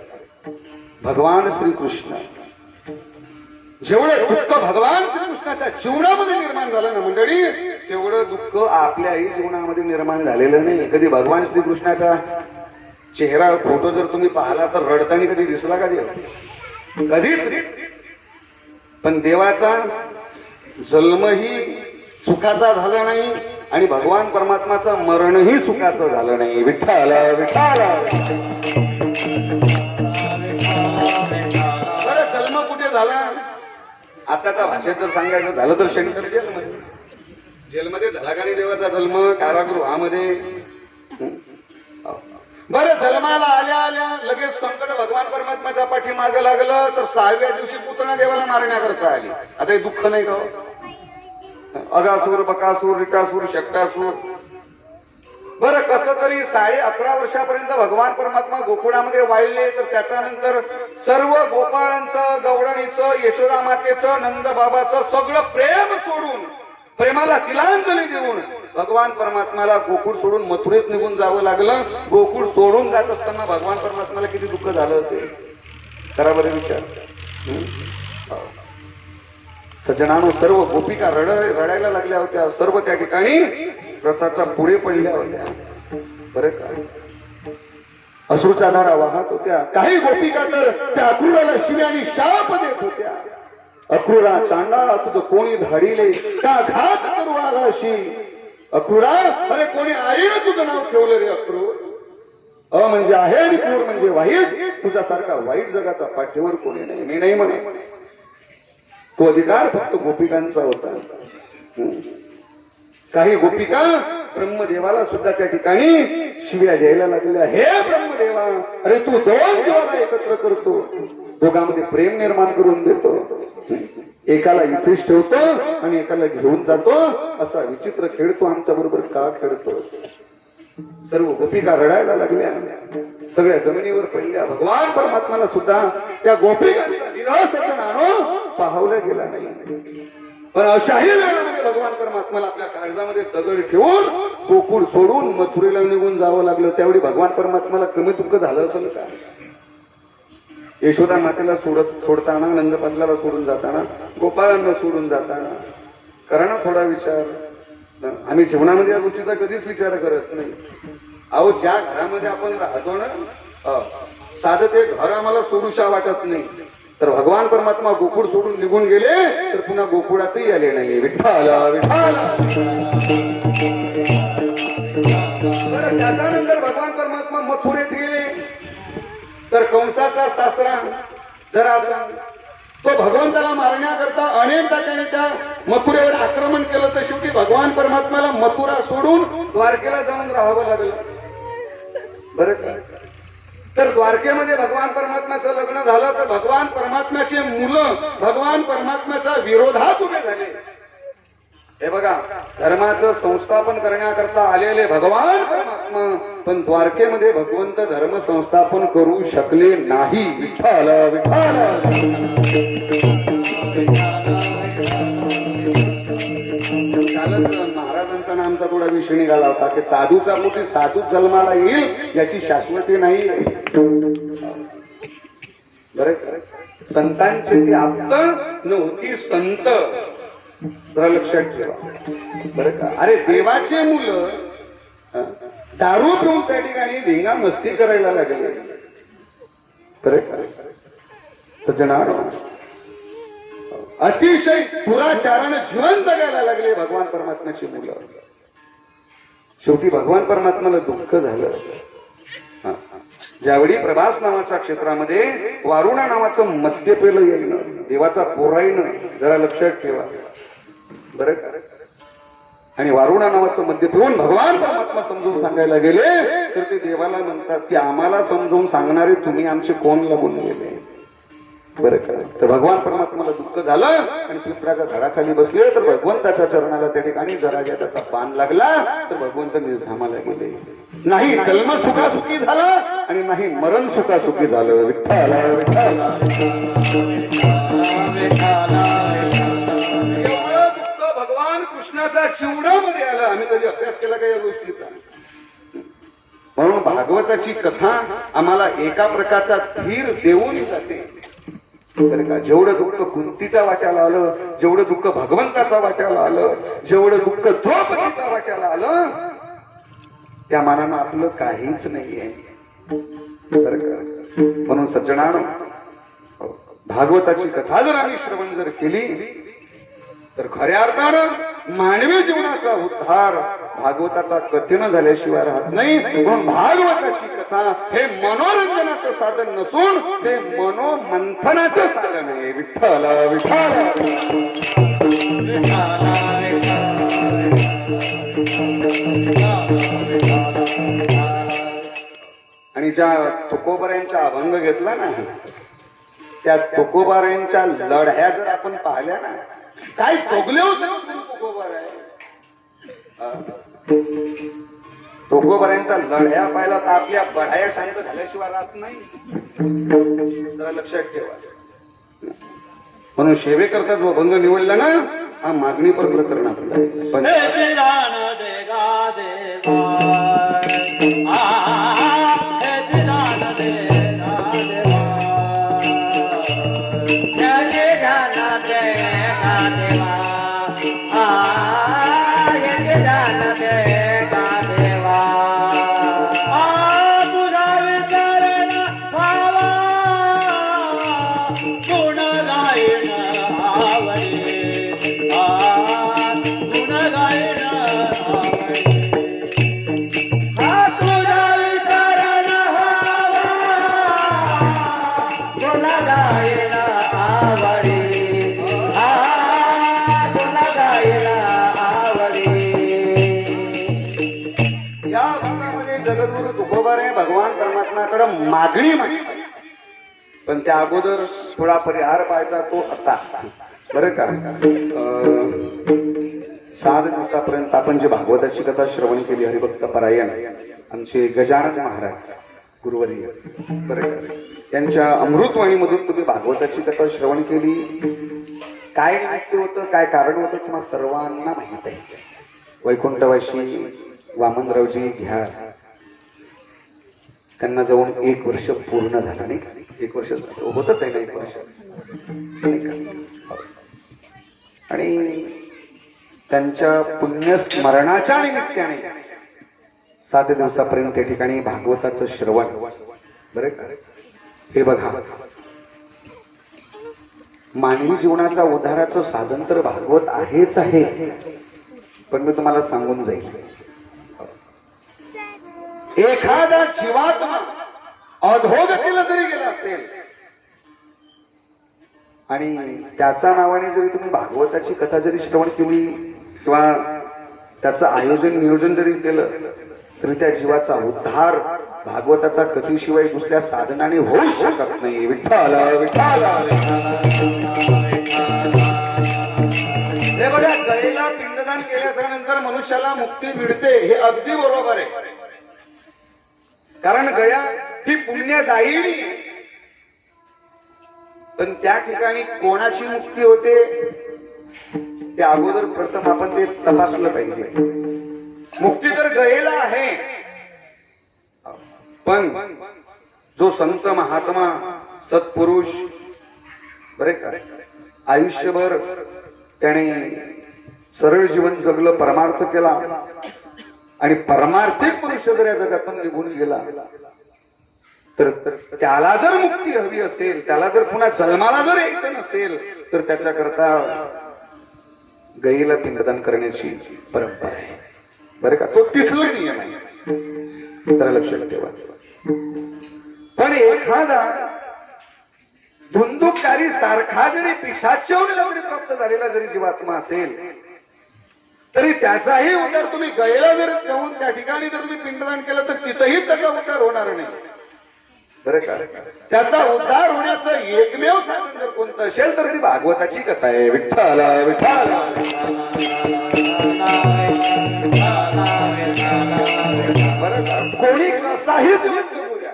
भगवान श्रीकृष्ण जेवढं दुःख भगवान श्रीकृष्णाच्या जीवनामध्ये निर्माण झालं ना मंडळी, तेवढं दुःख आपल्याही जीवनामध्ये निर्माण झालेलं नाही. कधी भगवान श्रीकृष्णाचा चेहरा फोटो जर तुम्ही पाहिला तर रडताना कधी दिसला का देव? कधीच. पण देवाचा जन्मही सुखाचा झाला नाही आणि भगवान परमात्माचं मरणही सुखाचं झालं नाही. विठ्ठल विठ्ठल. बरं, जन्म कुठे झाला? आताच्या भाषेत जर सांगायचं झालं तर शंकर जेलमध्ये झाला का नाही देवाचा जन्म? कारागृहामध्ये. बरं, जन्माला आल्या आल्या लगेच संकट भगवान परमात्माच्या पाठीमागे लागलं, तर 6व्या दिवशी पुतना देवाला मारण्याकरता आली. आता हे दुःख नाही का? अगासूर, बकासूर, रिटासूर, शकटासूर. बरं, कसं तरी 11.5 वर्षापर्यंत भगवान परमात्मा गोकुळामध्ये वाढले, तर त्याच्यानंतर सर्व गोपाळांचं, गवळणीचं, यशोदा मातेचं, नंद बाबाचं सगळं प्रेम सोडून, प्रेमाला तिलांजली देऊन भगवान परमात्माला गोकुळ सोडून मथुरेत निघून जावं लागलं. गोकुळ सोडून जात असताना भगवान परमात्माला किती दुःख झालं असेल, करा बरे विचार. सज्जनानो, सर्व गोपिका रडायला लागल्या होत्या. सर्व त्या ठिकाणी रथाचा पुढे पडल्या होत्या. बरं का? अश्रूच्या धारा वाहत होत्या. काही गोपिका तर त्या अक्रूराला शिव्याने शाप देत होत्या. अक्रूरा चांडाळा, तुझं कोणी धाडिले का घात करू आलाशी? अक्रूरा, अरे कोणी आईनं तुझं नाव ठेवलं रे अक्रूर. अ म्हणजे आहे आणि क्रूर म्हणजे वाईट. तुझ्यासारखा वाईट जगाचा पाठीवर कोणी नाही. मी नाही म्हणे, तो अधिकार फक्त गोपिकांचा होता. काही गोपिका ब्रह्मदेवाला सुद्धा त्या ठिकाणी शिव्या द्यायला लागल्या. हे ब्रह्मदेवा, अरे तू दोन जीवाला एकत्र करतो, दोघांमध्ये प्रेम निर्माण करून देतो, एकाला इथेच ठेवतो आणि एकाला घेऊन जातो, असा विचित्र खेळ तू आमच्या बरोबर का खेळतोस? सर्व गोपिका रडायला लागल्या, सगळ्या जमिनीवर पडल्या. भगवान परमात्माला सुद्धा त्या गोपिकांचा विरह सजनानो पाहावला गेला नाही. पण अशाही वेळामध्ये भगवान परमात्माला आपल्या काळजामध्ये दगड ठेवून गोकुळ सोडून मथुरेला निघून जावं लागलं. त्यावेळी भगवान परमात्माला कमी दुःख झालं असेल का? यशोदा मातेला सोडताना, नंदपाटलाला सोडून जाताना, गोपाळांना सोडून जाताना करा ना थोडा विचार. आम्ही जीवनामध्ये या गोष्टीचा कधीच विचार करत नाही. अहो, ज्या घरामध्ये आपण राहतो ना, साधं ते घर आम्हाला सोडूशा वाटत नाही, तर भगवान परमात्मा गोकुळ सोडून निघून गेले तर पुन्हा गोकुळातही आले नाही. विठ्ठल विठ्ठल. त्याच्यानंतर भगवान परमात्मा मथुरेत गेले, तर कंसाचा सासरा जरासंध तो भगवंताला मारण्याकरता अनेकदा त्याने त्या मथुरेवर आक्रमण केलं. तर शेवटी भगवान परमात्म्याला मथुरा सोडून द्वारकेला जाऊन राहावं लागलं. बरं का? तर द्वारकेमध्ये भगवान परमात्म्याचं लग्न झालं, तर भगवान परमात्म्याचे मुलं भगवान परमात्म्याच्या विरोधात उभे झाले. हे बघा, धर्माचं संस्थापन करण्याकरता आलेले भगवान परमात्मा, पण द्वारकेमध्ये भगवंत धर्म संस्थापन करू शकले नाही. विठ्ठल विठ्ठल. महाराजांचा नामचा थोडा विषय निघाला होता की साधूचा मोठी साधूच जन्माला येईल याची शाश्वती नाही. बरं, संतांची ती आप्त नव्हती संत, जरा लक्षात ठेवा. बरं का? अरे देवाचे मुलं दारू पिऊन त्या ठिकाणी धिंगा मस्ती करायला लागले. बरं का? सज्जनानो, अतिशय दुराचाराने जीवन जगायला लागले भगवान परमात्म्याची मुलं. शेवटी भगवान परमात्म्याला दुःख झालं. ज्यावेळी प्रभास नावाच्या क्षेत्रामध्ये वारुणा नावाचं मद्य पेलं येईन, देवाचा पोराईनं, जरा लक्षात ठेवा. बरं का? आणि वारुणा नावाचं मद्य पिऊन भगवान परमात्मा समजून सांगायला गेले, तर ते देवाला म्हणतात की आम्हाला समजून सांगणारे तुम्ही आमचे कोण लागून गेले? बरं का? तर भगवान परमात्माला दुःख झालं आणि पिंपळाच्या झाडाखाली बसले, तर भगवंताच्या चरणाला त्या ठिकाणी जरा त्याचा पान लागला, तर भगवंत निजधामाला गेले. नाही जन्म सुखासुखी झाला आणि नाही मरण सुखासुखी झालं. विठ्ठल विठ्ठल. एवढं दुःख भगवान कृष्णाचा चिवडामध्ये आलं. आम्ही कधी अभ्यास केला का या गोष्टीचा? म्हणून भागवताची कथा आम्हाला एका प्रकारचा धीर देऊन जाते. जेवढं दुःख कुंतीच्या वाट्याला आलं, जेवढं दुःख भगवंताचा वाट्याला आलं, जेवढं दुःख द्रौपदीच्या वाट्याला आलं, त्या मानानं आपलं काहीच नाहीये. म्हणून सज्जनानो, भागवताची कथा जर आम्ही श्रवण जर केली तर खऱ्या अर्थानं मानवी जीवनाचा उद्धार भागवताचा कथेनं झाल्याशिवाय राहत नाही. म्हणून भागवताची कथा हे मनोरंजनाचं साधन नसून ते मनोमंथनाचं साधन आहे. विठ्ठल विठ्ठल. आणि ज्या तुकोबारांचा अभंग घेतला ना, त्या तुकोबारांच्या लढ्या जर आपण पाहिल्या ना, काय चोगले होते तुकोबाराय. तुकोबारांचा लढ्या पाहिला तर आपल्या बढाया शांत झाल्याशिवाय राहत नाही. जरा लक्षात ठेवा. म्हणून सेवेकरता जो अभंग निवडला ना, हा मागणी पर प्रकरणातला आहे. पण परमात्म्याकडे मागणी मागतात, पण त्या अगोदर थोडा परिहार पाहायचा तो असा बरं का. 7 दिवसापर्यंत आपण जी भागवताची कथा श्रवण केली, हरिभक्त परायण आमचे गजानन महाराज गुरुवर्य बरं का, त्यांच्या अमृतवाणीमधून तुम्ही भागवताची कथा श्रवण केली. काय निमित्त होतं, काय कारण होतं तुम्हाला सर्वांना माहित आहे. वैकुंठवासी वामनरावजी घ्या, त्यांना जाऊन 1 वर्ष पूर्ण झालं नाही. 1 वर्ष होतच आहे ना, 1 वर्ष. आणि त्यांच्या पुण्यस्मरणाच्या निमित्ताने 7 दिवसापर्यंत त्या ठिकाणी भागवताचं श्रवण बरं का. हे बघा, मानवी जीवनाचा उद्धाराचं साधन तर भागवत आहेच आहे, पण मी तुम्हाला सांगून जाईल, एखादा जीवात्मा अधोगतीला जरी गेला असेल आणि त्याच्या नावाने जरी तुम्ही भागवताची कथा जरी श्रवण केली किंवा त्याचं आयोजन नियोजन जरी केलं, तरी त्या जीवाचा उद्धार भागवताचा कथेशिवाय दुसऱ्या साधनाने होऊ शकत नाही. विठ्ठल विठ्ठल. हे बघा, गईला पिंडदान केल्याच्या नंतर मनुष्याला मुक्ती मिळते, हे अगदी बरोबर आहे. कारण गया ही पुण्यदायिनी आहे. पण त्या ठिकाणी कोणाची मुक्ती होते ते अगोदर प्रथम आपण ते तपासलं पाहिजे. मुक्ती तर गयेला आहे, पण जो संत महात्मा सत्पुरुष बरे का, आयुष्यभर त्याने सरळ जीवन जगलं, परमार्थ केला आणि परमार्थिक मनुष्य जर या जगातून निघून गेला, तर त्याला जर मुक्ती हवी असेल, त्याला जर पुन्हा जन्माला जर यायचं नसेल, तर त्याच्याकरता गायीला पिंडदान करण्याची परंपरा आहे बरं का. तो तिथला नियम आहे, तर लक्षात ठेवा. पण एखादा धुंदुकारी सारखा जरी पिशाच्यवनीला जरी प्राप्त झालेला जरी जीवात्मा असेल, तरी त्याचाही उद्धार तुम्ही गयेला जर जाऊन त्या ठिकाणी जर तुम्ही पिंडदान केलं, तर तिथंही त्याचा उद्धार होणार नाही बरं का. त्याचा उद्धार होण्याचं एकमेव साधन जर कोणतं असेल, तर ती भागवताची कथा आहे. विठ्ठल विठ्ठल. बरं का, कोणी कसाही जीवन जगू द्या,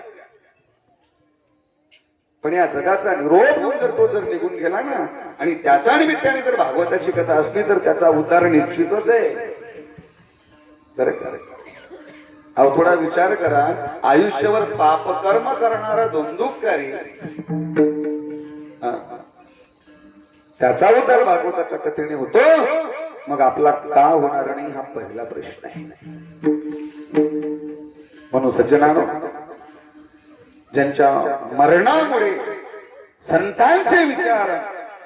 पण या जगाचा निरोप होऊन जर तो जर निघून गेला ना, आणि त्याच्या निमित्ताने जर भागवताची कथा असली, तर त्याचा उद्धार निश्चितच आहे बरं का. अहो, थोडा विचार करा, आयुष्यावर पापकर्म करणारा धुंदुकारी त्याचा उद्धार भागवताच्या कथेने होतो, मग आपला का होणार नाही हा पहिला प्रश्न आहे. म्हणून सज्जनानो, ज्यांच्या मरणामुळे संतांचे विचार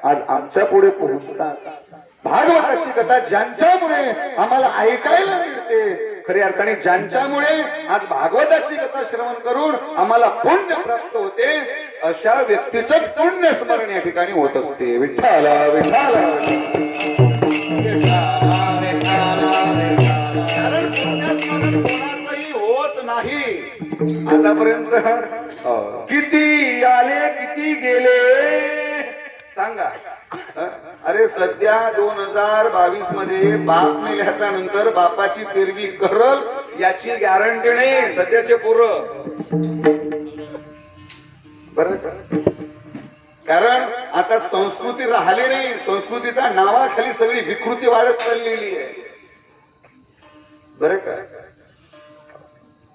आज आमच्या पुढे पोहोचतात, भागवताची कथा ज्यांच्यामुळे आम्हाला ऐकायला मिळते, खऱ्या अर्थाने ज्यांच्यामुळे आज भागवताची कथा श्रवण करून आम्हाला पुण्य प्राप्त होते, अशा व्यक्तीचंच पुण्य स्मरण या ठिकाणी होत असते. विठ्ठल विठ्ठल. कारण पुण्यस्मरण कोणाचंही होत नाही आतापर्यंत. किती आले किती गेले सांगा. अरे सध्या 2022 मध्ये बाप मेल्याच्या नंतर बापाची तेरवी करल याची गॅरंटी नाही सध्याचे पोरं बरं का. कारण आता संस्कृती राहिली नाही, संस्कृतीच्या नावाखाली सगळी विकृती वाढत चाललेली आहे बरं का.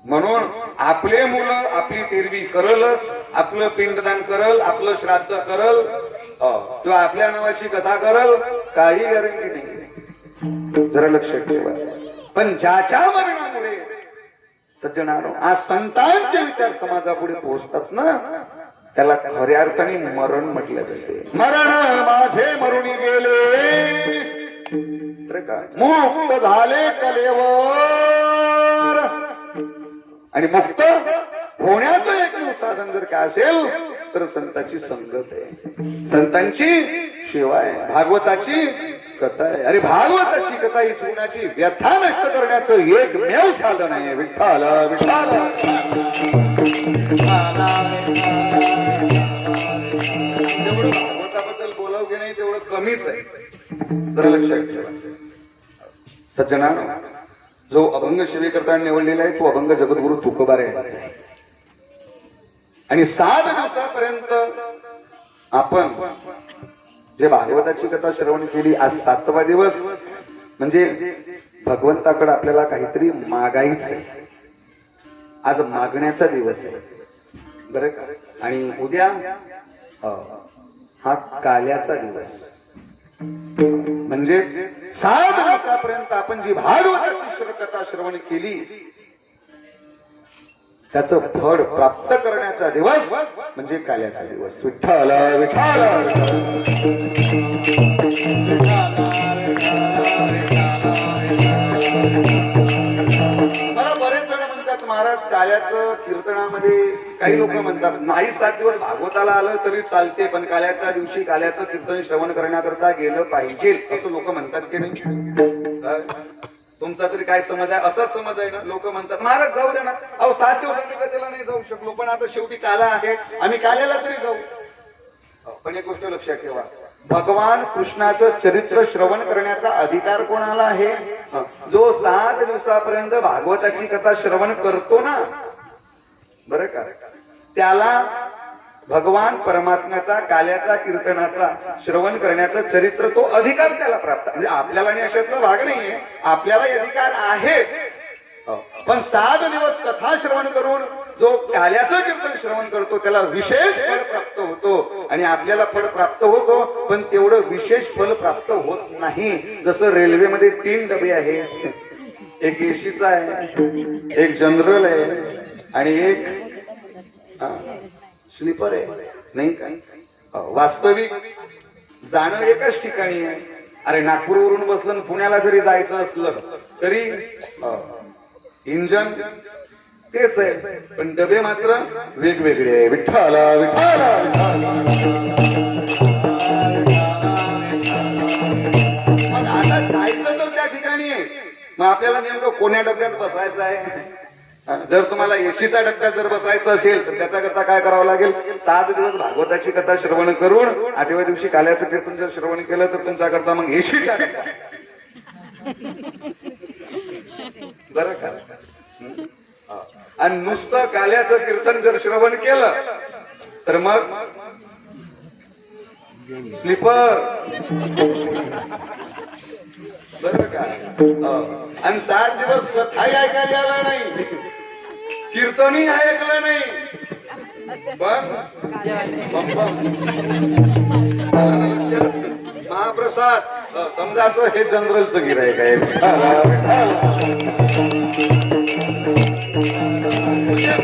म्हणून आपले मुलं आपली तेरवी करलच, आपलं पिंडदान करल, आपलं श्राद्ध करल किंवा आपल्या नावाची कथा करल, काही गॅरंटी नाही, जरा लक्षात ठेवा. पण ज्याच्या मरणामुळे सज्जनानो आज संतांचे विचार समाजापुढे पोहोचतात ना, त्याला खऱ्या अर्थाने मरण म्हटलं जाते. मरण माझे मरून गेले मुक्त झाले कलेवर. आणि मुक्त होण्याचं एकमेव साधन जर काय असेल तर संतांची संगत आहे, संतांची सेवा आहे, भागवताची कथा आहे. अरे भागवताची कथा ही जीवनाची व्यथा नष्ट करण्याचं एकमेव साधन आहे. विठ्ठल विठ्ठल. जेवढं भागवताबद्दल बोलावं की नाही तेवढं कमीच आहे. जरा लक्षात ठेवा सज्जना, जो अभंग सेवेकरता निवडलेला आहे तो अभंग जगद्गुरु तुकोबार यांचा आहे. आणि 7 दिवसापर्यंत आपण जे भागवताची कथा श्रवण केली, आज 7वा दिवस म्हणजे भगवंताकडे आपल्याला काहीतरी मागायचं आहे. आज मागण्याचा दिवस आहे बरं का. आणि उद्या हा काल्याचा दिवस. म्हणजे 7 दिवसापर्यंत आपण जी भागवताची कथा श्रवण केली त्याचं फळ प्राप्त करण्याचा दिवस म्हणजे काल्याचा दिवस. विठ्ठल विठ्ठल. मला बरेच जण म्हणतात महाराज काल्याचं कीर्तनामध्ये, काही लोक म्हणतात नाही 7 दिवस भागवताला आलं तरी चालते पण काल्याच्या दिवशी काल्याचं कीर्तन श्रवण करण्याकरता गेलं पाहिजे असं लोक म्हणतात की नाही. तुमचा तरी काय समज आहे? असाच समज आहे ना. लोक म्हणतात महाराज जाऊ द्या ना, अहो 7 दिवस आम्ही कधीला नाही जाऊ शकलो पण आता शेवटी काला आहे, आम्ही काल्याला तरी जाऊ. पण एक गोष्ट लक्षात ठेवा, भगवान कृष्णाचं चरित्र श्रवण करण्याचा अधिकार कोणाला आहे? जो 7 दिवसापर्यंत भागवताची कथा श्रवण करतो ना बरं का, त्याला भगवान परमात्म्याचा काल्याचा कीर्तनाचा श्रवण करण्याचं चरित्र तो अधिकार त्याला प्राप्त. म्हणजे आपल्याला आणि अशातला भाग नाहीये, आपल्याला अधिकार आहे. पण 7 दिवस कथा श्रवण करून जो काल्याचं कीर्तन श्रवण करतो त्याला विशेष फळ प्राप्त होतो. आणि आपल्याला फळ प्राप्त होतो पण तेवढं विशेष फळ प्राप्त होत नाही. जसं रेल्वेमध्ये 3 डबे आहेत, एक एसीचा आहे, एक जनरल आहे आणि एक स्लीपर आहे नाही काय. वास्तविक जाणं एकाच ठिकाणी आहे. अरे नागपूरवरून बसलं पुण्याला जरी जायचं असलं तरी इंजन तेच आहे पण डबे मात्र वेगवेगळे आहे. विठ्ठल विठ्ठल. मग आता जायचं तर त्या ठिकाणी आहे, मग आपल्याला नेमकं कोण्या डब्यात बसायचं आहे? जर तुम्हाला एसीचा डब्यात जर बसायचं असेल तर त्याच्याकरता काय करावं लागेल? 7 दिवस भागवताची कथा श्रवण करून 8व्या दिवशी काल्याचं कीर्तन जर श्रवण केलं तर तुमच्याकरता मग एसीचा डब्बा बरं का. आणि नुसतं काल्याचं कीर्तन जर श्रवण केलं तर मग स्लीपर बरं का. आणि 7 दिवस कथाही ऐकायला आला नाही, कीर्तनही ऐकलं नाही, पण महाप्रसाद समजायचं हे जनरलचं गिऱ्हाईक आहे.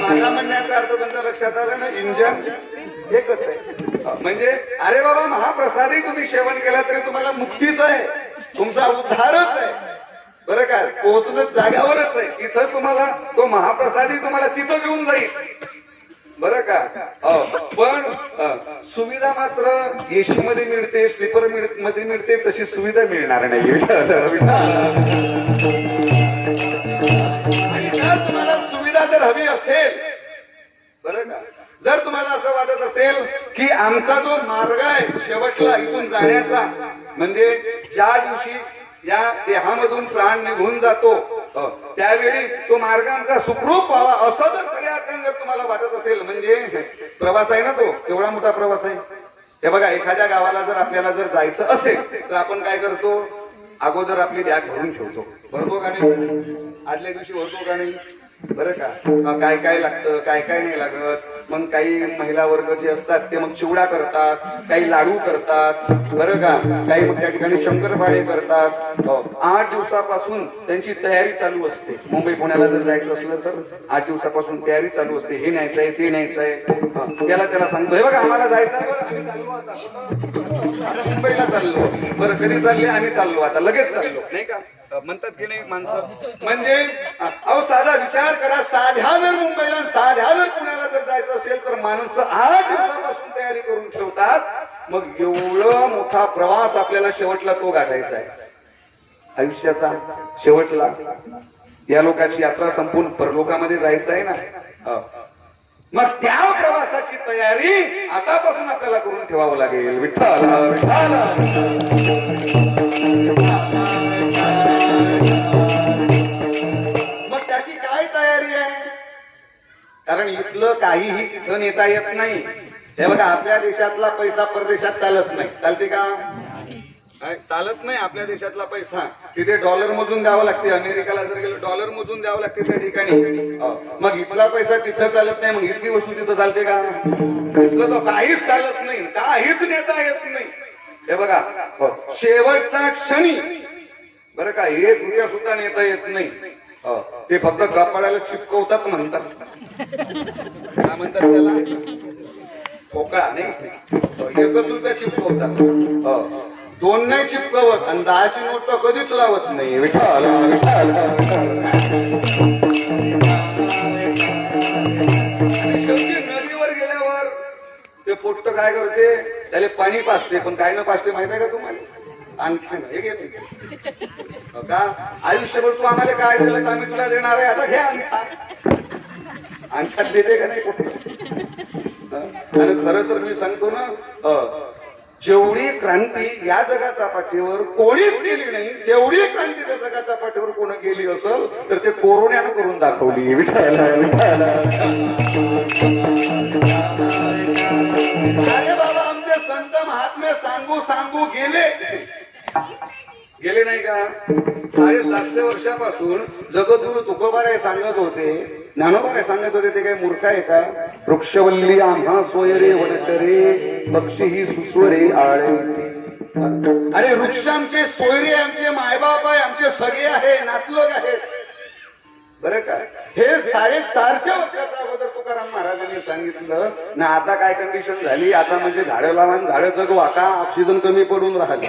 माझा म्हणण्याचा अर्थ तुमच्या लक्षात आला ना, इंजन एकच आहे. म्हणजे अरे बाबा महाप्रसादही तुम्ही सेवन केला तरी तुम्हाला मुक्तीच आहे, तुमचा उद्धारच आहे बरं का. पोहोचणं जाग्यावरच आहे, तिथं तुम्हाला तो महाप्रसादही तुम्हाला तिथं घेऊन जाईल बरं का. पण सुविधा मात्र एसी मध्ये मिळते, स्लीपर मध्ये मिळते, तशी सुविधा मिळणार नाही. आणि जर तुम्हाला सुविधा जर हवी असेल बरं का, जर तुम्हाला असं वाटत असेल की आमचा जो मार्ग आहे शेवटला इथून जाण्याचा, म्हणजे ज्या दिवशी या देहामधून प्राण निघून जातो त्यावेळी तो मार्ग आमचा सुखरूप व्हावा असं जर खऱ्या अर्थाने जर तुम्हाला वाटत असेल, म्हणजे प्रवास आहे ना तो केवढा मोठा प्रवास आहे. हे बघा, एखाद्या गावाला जर आपल्याला जर जायचं असेल तर आपण काय करतो? अगोदर आपली बॅग भरून ठेवतो, भरतो का नाही? आदल्या दिवशी भरतो का नाही? बरं का. काय काय लागतं, काय काय नाही लागत. मग काही महिला वर्ग जे असतात ते मग चिवडा करतात, काही लाडू करतात बरं का, काही मग त्या ठिकाणी शंकरपाळे करतात. 8 दिवसापासून त्यांची तयारी चालू असते. मुंबई पुण्याला जर जायचं असलं तर 8 दिवसापासून तयारी चालू असते. हे न्यायचंय ते न्यायचंय. त्याला सांगतो, हे बघा आम्हाला जायचं बरं, आम्ही चाललो आता मुंबईला चाललो. बरं कधी चालले? आम्ही चाललो आता, लगेच चाललो नाही का म्हणतात की नाही माणसं. म्हणजे अहो साधा विचार करा, साध्या जर मुंबईला साध्या जर पुण्याला जर जायचं असेल तर माणसं 8 दिवसापासून तयारी करून ठेवतात मग एवढा मोठा प्रवास आपल्याला शेवटला तो गाठायचा आहे आयुष्याचा शेवटला या लोकांची यात्रा संपून परलोकामध्ये जायचं आहे ना. मग त्या प्रवासाची तयारी आतापासून आपल्याला करून ठेवावं लागेल. विठ्ठल विठ्ठल. मग त्याची काय तयारी आहे? कारण इथलं काहीही तिथं नेता येत नाही. हे बघा, आपल्या देशातला पैसा परदेशात चालत नाही. चालते का? चालत नाही. आपल्या देशातला पैसा तिथे डॉलर मधून द्यावं लागते. अमेरिकाला जर गेलं डॉलर मधून द्यावं लागते त्या ठिकाणी. मग इथला पैसा तिथं चालत नाही. मग इथली वस्तू तिथं चालते का? इथलं तर काहीच चालत नाही, काहीच नेता येत नाही. हे बघा, शेवटचा क्षणी बरं का, 1 रुपया सुद्धा नेता येत नाही. ते फक्त कपाळाला चिपकवतात म्हणतात. काय म्हणतात त्याला? पोकळा नाही, 1 रुपया चिपकवतात. 2 नाही चिपकवत आणि 10ची नोट तर कधीच लावत नाही. विठ्ठल विठ्ठल. शेवटी नदीवर गेल्यावर ते पोट्ट काय करते? त्याला पाणी पाजते. पण काय न पाजते माहित आहे का तुम्हाला? आणखी हे घे का आयुष्यभर तू आम्हाला काय दिलं तर आम्ही तुला देणार आहे. आता घ्या आणखात देते का नाही पोट्ट? आणि खरं तर मी सांगतो ना, जेवढी क्रांती या जगाच्या पाठीवर कोणीच केली नाही तेवढी क्रांती त्या जगाच्या पाठीवर कोण केली असेल तर ते कोरोनानं करून दाखवली. विठ्ठल विठ्ठल. अरे बाबा, आमचे संत महात्मे सांगू सांगू गेले नाही का? 750 वर्षापासून जगद्गुरु तुकोबाराय सांगत होते, ज्ञानोबाराय सांगत होते. ते काही मूर्ख आहे का? वृक्षवल्ली आम्हा सोयरे वडचरे पक्षी ही सुस्वरे आळे. अरे वृक्ष आमचे सोयरे, आमचे मायबाप आहे, आमचे सगळे आहे, नातलग आहेत. बरं का? हे 450 वर्षाच्या अगोदर तुकाराम महाराजांनी सांगितलं ना. आता काय कंडिशन झाली? आता म्हणजे झाडं लावा, झाडं जगवा का? ऑक्सिजन कमी पडून राहिले.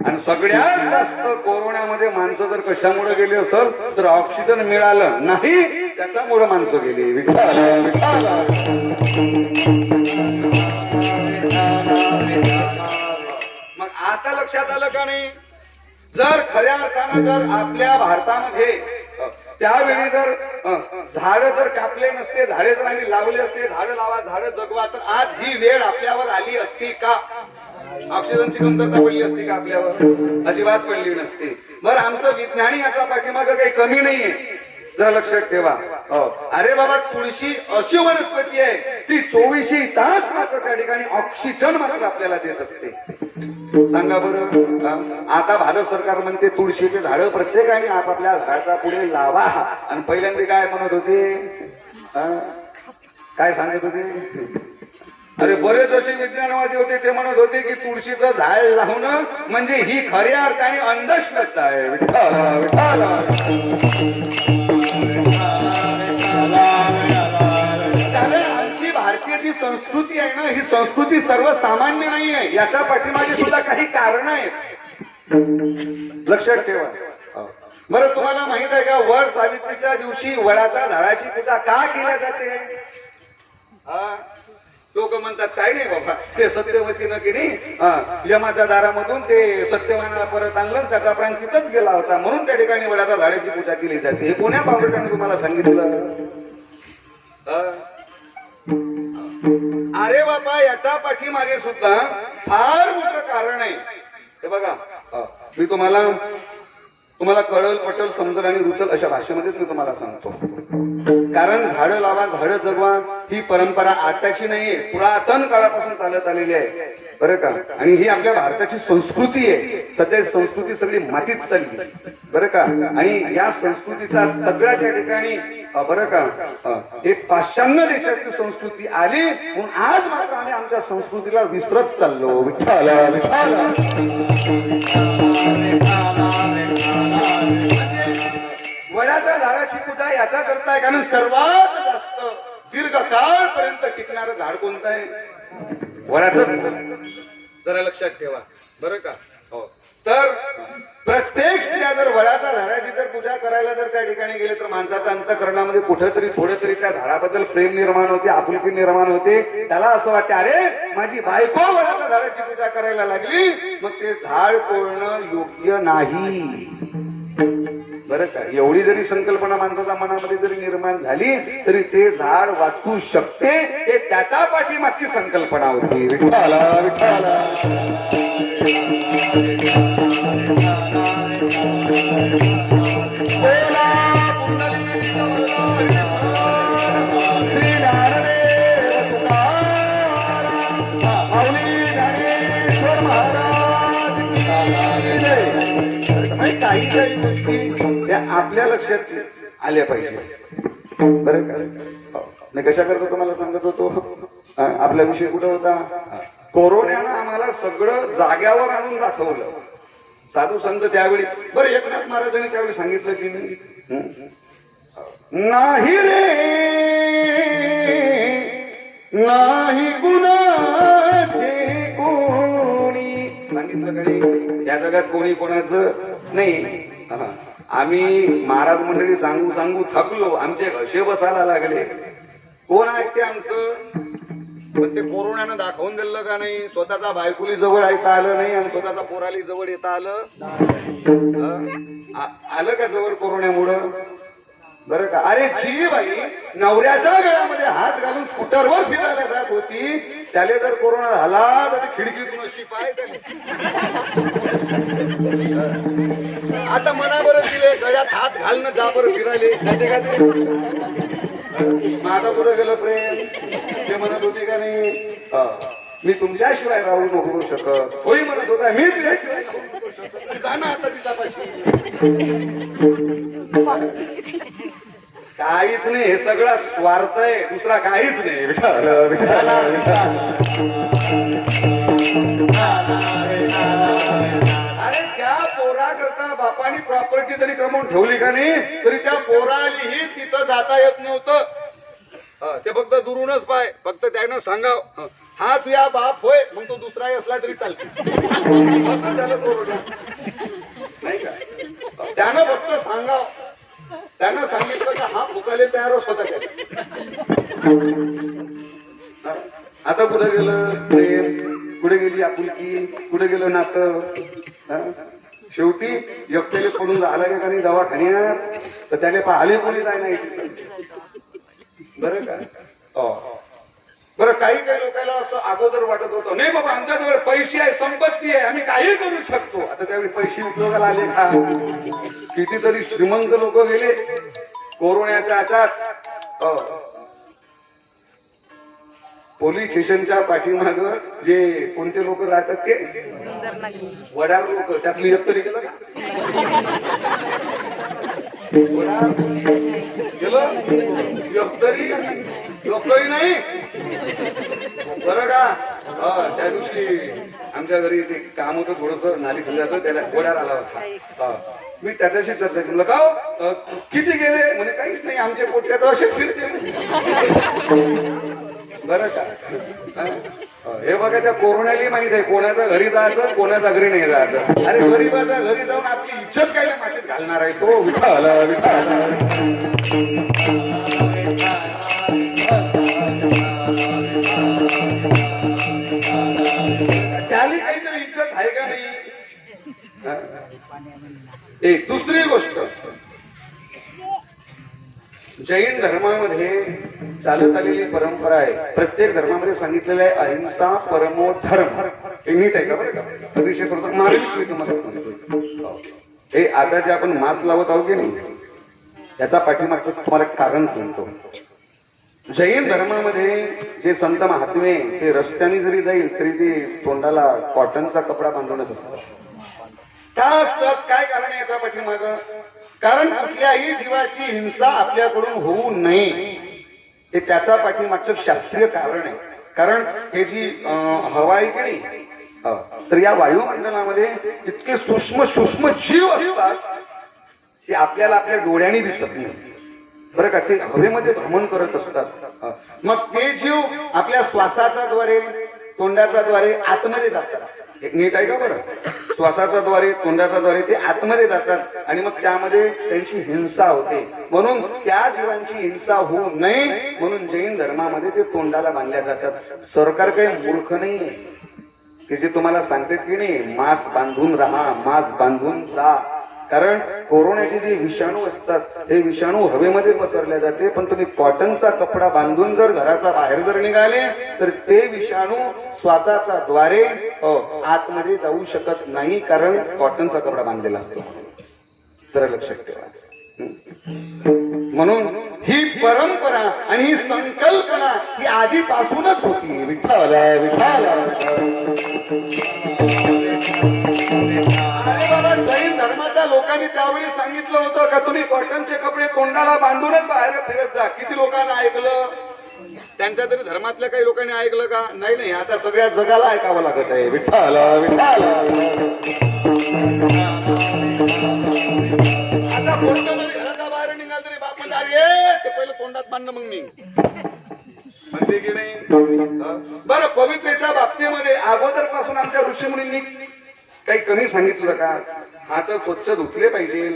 आणि सगळ्यात जास्त कोरोनामध्ये माणसं जर कशामुळे गेली असेल तर ऑक्सिजन मिळालं नाही त्याच्यामुळे माणसं गेली. विठ्ठल विठ्ठल. मग आता लक्षात आलं का नाही? जर खऱ्या अर्थानं जर आपल्या भारतामध्ये त्यावेळी जर झाड जर कापले नसते, झाडे जर आम्ही लावले असते, झाडं लावा झाडं जगवा, तर आज ही वेळ आपल्यावर आली असती का? ऑक्सिजनची कमतरता पडली असती का आपल्यावर? अजिबात पडली नसती. बरं, आमचं विज्ञान याचा पाठीमागं काही कमी नाहीये, जरा लक्षात ठेवा. अरे बाबा, तुळशी अशी वनस्पती आहे ती 24 तास मात्र त्या ठिकाणी ऑक्सिजन मात्र आपल्याला देत असते. सांगा बरं. आता भारत सरकार म्हणते तुळशीचे झाड प्रत्येकाने आपापल्या झाडाचा पुढे लावा. आणि पहिल्यांदा काय म्हणत होते? काय सांगत होते? अरे बरेच असे विज्ञानवादी होते, ते म्हणत होते की तुळशीचं झाड लावणं म्हणजे ही खऱ्या अर्थाने अंधश्रद्धा आहे. विठ्ठल विठ्ठल. आमची भारतीय संस्कृती आहे ना, ही संस्कृती सर्वसामान्य नाही आहे. याच्या पाठीमागे सुद्धा काही कारण आहेत, लक्षात ठेवा. बरं, तुम्हाला माहित आहे का वड सावित्रीच्या दिवशी वडाच्या झाडाची पूजा का केल्या जाते? लोक म्हणतात काय नाही बाबा, ते सत्यवतीनं की नाही यमाच्या दारामधून ते सत्यवानाला परत आणलं, त्याचा प्राण तिथंच गेला होता, म्हणून त्या ठिकाणी वडाच्या झाडाची पूजा केली जाते. हे कोण्या बावळटाने तुम्हाला सांगितलं? अरे बाबा, याच्या पाठीमागे सुद्धा फार मोठं कारण आहे. हे बघा, मी तुम्हाला कळल पटल समजल आणि रुचल अशा भाषेमध्येच मी तुम्हाला सांगतो. कारण झाडं लावा झाडं जगवा ही परंपरा आताची नाहीये, पुरातन काळापासून चालत आलेली आहे. बरं का? आणि ही आपल्या भारताची संस्कृती आहे. सध्या संस्कृती सगळी मातीत चालली. बरं का? आणि या संस्कृतीचा सगळ्या त्या ठिकाणी बरं का एक पाश्चात्य देशातली संस्कृती आली, म्हणून आज मात्र आम्ही आमच्या संस्कृतीला विसरत चाललो. विठ्ठल विठ्ठल. वडाच्या झाडाची पूजा याचा करताय कारण सर्वात जास्त दीर्घकाळपर्यंत टिकणारं झाड कोणतं आहे? वडाचंच. जरा लक्षात ठेवा बरं का. हो, तर प्रत्येक स्त्रिया जर वडाच्या झाडाची जर पूजा करायला जर त्या ठिकाणी गेले तर माणसाच्या अंतःकरणामध्ये कुठेतरी थोडे तरी त्या झाडाबद्दल प्रेम निर्माण होते, आपुलकी निर्माण होते. त्याला असं वाटते, अरे माझी बायको वडाच्या झाडाची पूजा करायला लागली, मग ते झाड तोडणं योग्य नाही. बरं का, एवढी जरी संकल्पना माणसाच्या मनामध्ये जरी निर्माण झाली तरी ते झाड वाचू शकते, हे त्याच्या पाठीमागची संकल्पना होती. विठ्ठला विठ्ठला काही काही गोष्टी त्या आपल्या लक्षात आल्या पाहिजे. बरं का, मी कशा करतो तुम्हाला सांगत होतो. आपला विषय कुठं होता? कोरोनानं आम्हाला सगळं जाग्यावर आणून दाखवलं. साधू संत त्यावेळी, बरं एकनाथ महाराजांनी त्यावेळी सांगितलं की नाही रे नाही गुणाचे कोणी, सांगितलं कधी या जगात कोणी कोणाचं नाही. आम्ही महाराज मंडळी सांगू सांगू थकलो, आमचे घसे बसायला लागले. कोण ऐकते आमचं? पण ते कोरोनानं दाखवून दिलं का नाही? स्वतःचा बायकुली जवळ ऐकता आलं नाही आणि स्वतःचा पोराली जवळ येता आलं आलं का जवळ कोरोनामुळं? बरं का, अरे जी बाई नवऱ्याच्या गळ्यामध्ये हात घालून स्कूटरवर फिरायला जात होती, त्याला जर कोरोना झाला तर ती खिडकीतून अशी पाय आता मना बरं दिले गळ्यात हात घालणं जा बरं फिरायले माझा पुढे गेलं प्रेम. ते म्हणत होते का नाही, मी तुमच्याशिवाय राहू नको शकत. होई म्हणत होता, मी तुझ्याशिवाय राहू नको शकत. जाणं आता तिच्यापाशी काहीच नाही, हे सगळं स्वार्थ आहे, दुसरा काहीच नाही. विठ्ठल विठ्ठल अरे त्या पोरा करता बापानी प्रॉपर्टी जरी कमवून ठेवली का नाही तरी त्या पोरालीही तिथं जाता येत नव्हतं. ते फक्त दुरूनच पाय, फक्त त्यानं सांगाव हा तुझा बाप होय, मग तो दुसराही असला तरी चालतो. असं झालं कोरोना नाही का? त्यानं फक्त सांगाव, त्यानं सांगितलं का हा फुकाले तयारच होता. आता कुठे गेलं प्रेम, कुठे गेली आपुलकी, कुठे गेलं नातं? शेवटी एकट्याला पडून राहिला का नाही दवाखान्यात तर त्याला पाहिले कोणी जाय नाही. बरं का, बरं काही काही लोकांना असं अगोदर वाटत होतं नाही बाबा आमच्याजवळ पैसे आहे, संपत्ती आहे, आम्ही काही करू शकतो. आता त्यावेळी पैसे उपयोगाला आले का? कितीतरी श्रीमंत लोक गेले कोरोनाच्या ह्याच्यात. पोलीस स्टेशनच्या पाठीमाग जे कोणते लोक राहतात ते वडार लोक, त्यातली एक तरी गेलं का? गेलं तरी लोकही नाही. बरं का, त्या दिवशी आमच्या घरी ते काम होतं थोडस नाली खाल्ल्याचं, त्याला वडार आला होता. मी त्याच्याशी चर्चा केली, का किती गेले? म्हणे काहीच नाही, आमच्या पोट्यात असेच फिरते. बरं का, हे बघा त्या कोरोनाला माहित आहे कोणाच्या घरी जायचं, कोणाच्या घरी नाही जायचं. अरे गरीबाच्या घरी जाऊन आपली इज्जत काय मातीत घालणार आहे तो? विठ्ठल विठ्ठल त्याली काहीतरी इज्जत आहे का नाही? एक दुसरी गोष्ट, जैन धर्मामध्ये चालत आलेली परंपरा आहे. प्रत्येक धर्मामध्ये सांगितलेलं आहे अहिंसा परमो धर्म. हे नीट आहे का? बरं का, अतिशय करतो मी तुम्हाला सांगतो. हे आता जे आपण मास्क लावत आहोत की नाही त्याचा पाठीमागचं तुम्हाला कारण सांगतो. जैन धर्मामध्ये जे संत महात्मे ते रस्त्याने जरी जाईल तरी ते तोंडाला कॉटनचा कपडा बांधूनच असतात. का असतात? काय कारण आहे याच्या पाठीमाग? कारण कुठल्याही जीवाची हिंसा आपल्याकडून होऊ नये हे त्याचा पाठीमागचं शास्त्रीय कारण आहे. कारण हे जी हवा आहे की नाही, तर या वायुमंडलामध्ये इतके सूक्ष्म सूक्ष्म जीव असतात ते आपल्याला आपल्या डोळ्यांनी दिसत नाही. बरं का, ते हवेमध्ये भ्रमण करत असतात. मग ते जीव आपल्या श्वासाच्या द्वारे तोंडाच्या द्वारे आतमध्ये जातात. एक नीट आहे का? बरं श्वासाच्या द्वारे तोंडाच्या द्वारे ते आतमध्ये जातात आणि मग त्यामध्ये त्यांची हिंसा होते. म्हणून त्या जीवांची हिंसा होऊ नये म्हणून जैन धर्मामध्ये ते तोंडाला बांधल्या जातात. सरकार काही मूर्ख नाही की जे तुम्हाला सांगतात की नाही मास्क बांधून राहा, मास्क बांधून जा. कारण कोरोनाचे जे विषाणू असतात ते विषाणू हवेमध्ये पसरले जाते. पण तुम्ही कॉटनचा कपडा बांधून जर घराच्या बाहेर जर निघाले तर ते विषाणू श्वासाच्या द्वारे आतमध्ये जाऊ शकत नाही, कारण कॉटनचा कपडा बांधलेला असतो. तर लक्षात ठेवा. म्हणून ही परंपरा आणि ही संकल्पना ही आधीपासूनच होती. विठ्ठल विठ्ठल. जैन धर्माच्या लोकांनी त्यावेळी सांगितलं होतं का तुम्ही कॉटनचे कपडे तोंडाला बांधूनच बाहेर फिरत जा. किती लोकांना ऐकलं? त्यांच्या तरी धर्मातल्या काही लोकांनी ऐकलं का? नाही नाही, आता सगळ्या जगाला ऐकावं लागत आहे. विठ्ठल विठ्ठल. आता कोणत्या जरी घराच्या बाहेर निघाल तरी बाप म्हणतात अरे ते पहिलं तोंडात बांधणं मग मी म्हणते की नाही. बरं, पवित्रेच्या बाबतीमध्ये अगोदर पासून आमच्या ऋषीमुनींनी काही कमी सांगितलं का? हात स्वच्छ धुतले पाहिजे.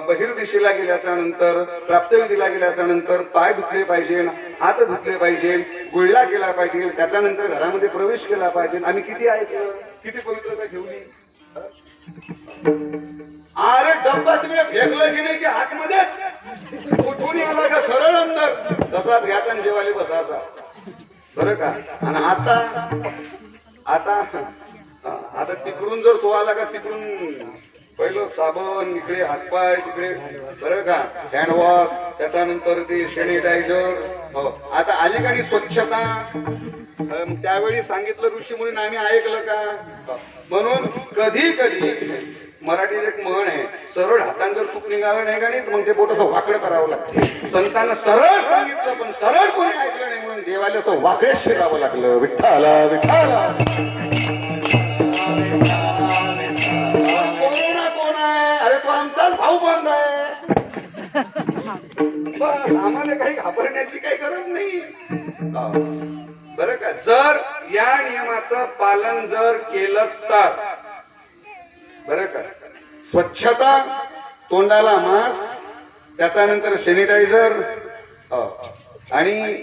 बहिर्दिशेला गेल्याच्या नंतर, प्राप्तविधीला गेल्याच्या नंतर पाय धुतले पाहिजे, हात धुतले पाहिजे, गुळला केला पाहिजे, त्याच्यानंतर घरामध्ये प्रवेश केला पाहिजे. आम्ही किती ऐकलं, किती पवित्रता घेऊन. अरे डब्बा तिकडे फेकलं की नाही की आतमध्ये कुठून आला का सरळ अंदर तसाच घ्यायचा आणि जेवायला बसायचा. बरं का? आणि आता तिकडून जर तो आला का तिकडून पहिलं साबण, इकडे हातपाय, तिकडे बरं का हँडवॉश, त्याच्यानंतर ते सॅनिटायझर. आता अलीकडे स्वच्छता. त्यावेळी सांगितलं ऋषी मुनींनी, आम्ही ऐकलं का? म्हणून कधी कधी मराठीत एक म्हण आहे, सरळ हातांना जर तूप निघालं नाही का नाही मग ते बोट असं वाकडं करावं लागतं. संतांना सरळ सांगितलं पण सरळ कोणी ऐकलं नाही म्हणून देवाला असं वाकडेच शिरावं लागलं. विठ्ठल विठ्ठल. कोरोना कोण आहे? अरे तो आमचाच भाऊ बंद आहे. आम्हाला काही घाबरण्याची काही गरज नाही. बरं का? जर या नियमाचं पालन जर केलं तर, बरं का, स्वच्छता, तोंडाला मास्क, त्याच्यानंतर सॅनिटायझर आणि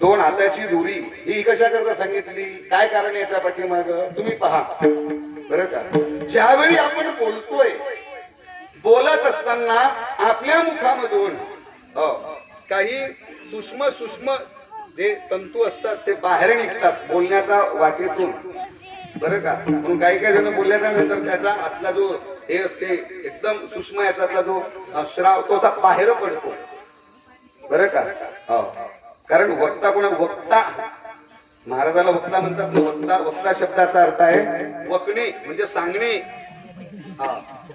2 हाताची दुरी, ही कशा करता सांगितली? काय कारण याच्या पाठीमाग तुम्ही पहा. बरं का? ज्यावेळी आपण बोलतोय, बोलत असताना आपल्या मुखामधून काही सूक्ष्म जे तंतू असतात ते बाहेर निघतात बोलण्याच्या वाटेतून. बरं का? म्हणून काही जण बोलल्याच्या नंतर त्याचा आतला जो हे असते एकदम सूक्ष्म याच्यातला जो श्राव तो बाहेर पडतो. बरं का? कारण वक्ता महाराजाला वक्ता म्हणतात. वक्ता शब्दाचा अर्थ आहे वकणे, म्हणजे सांगणे.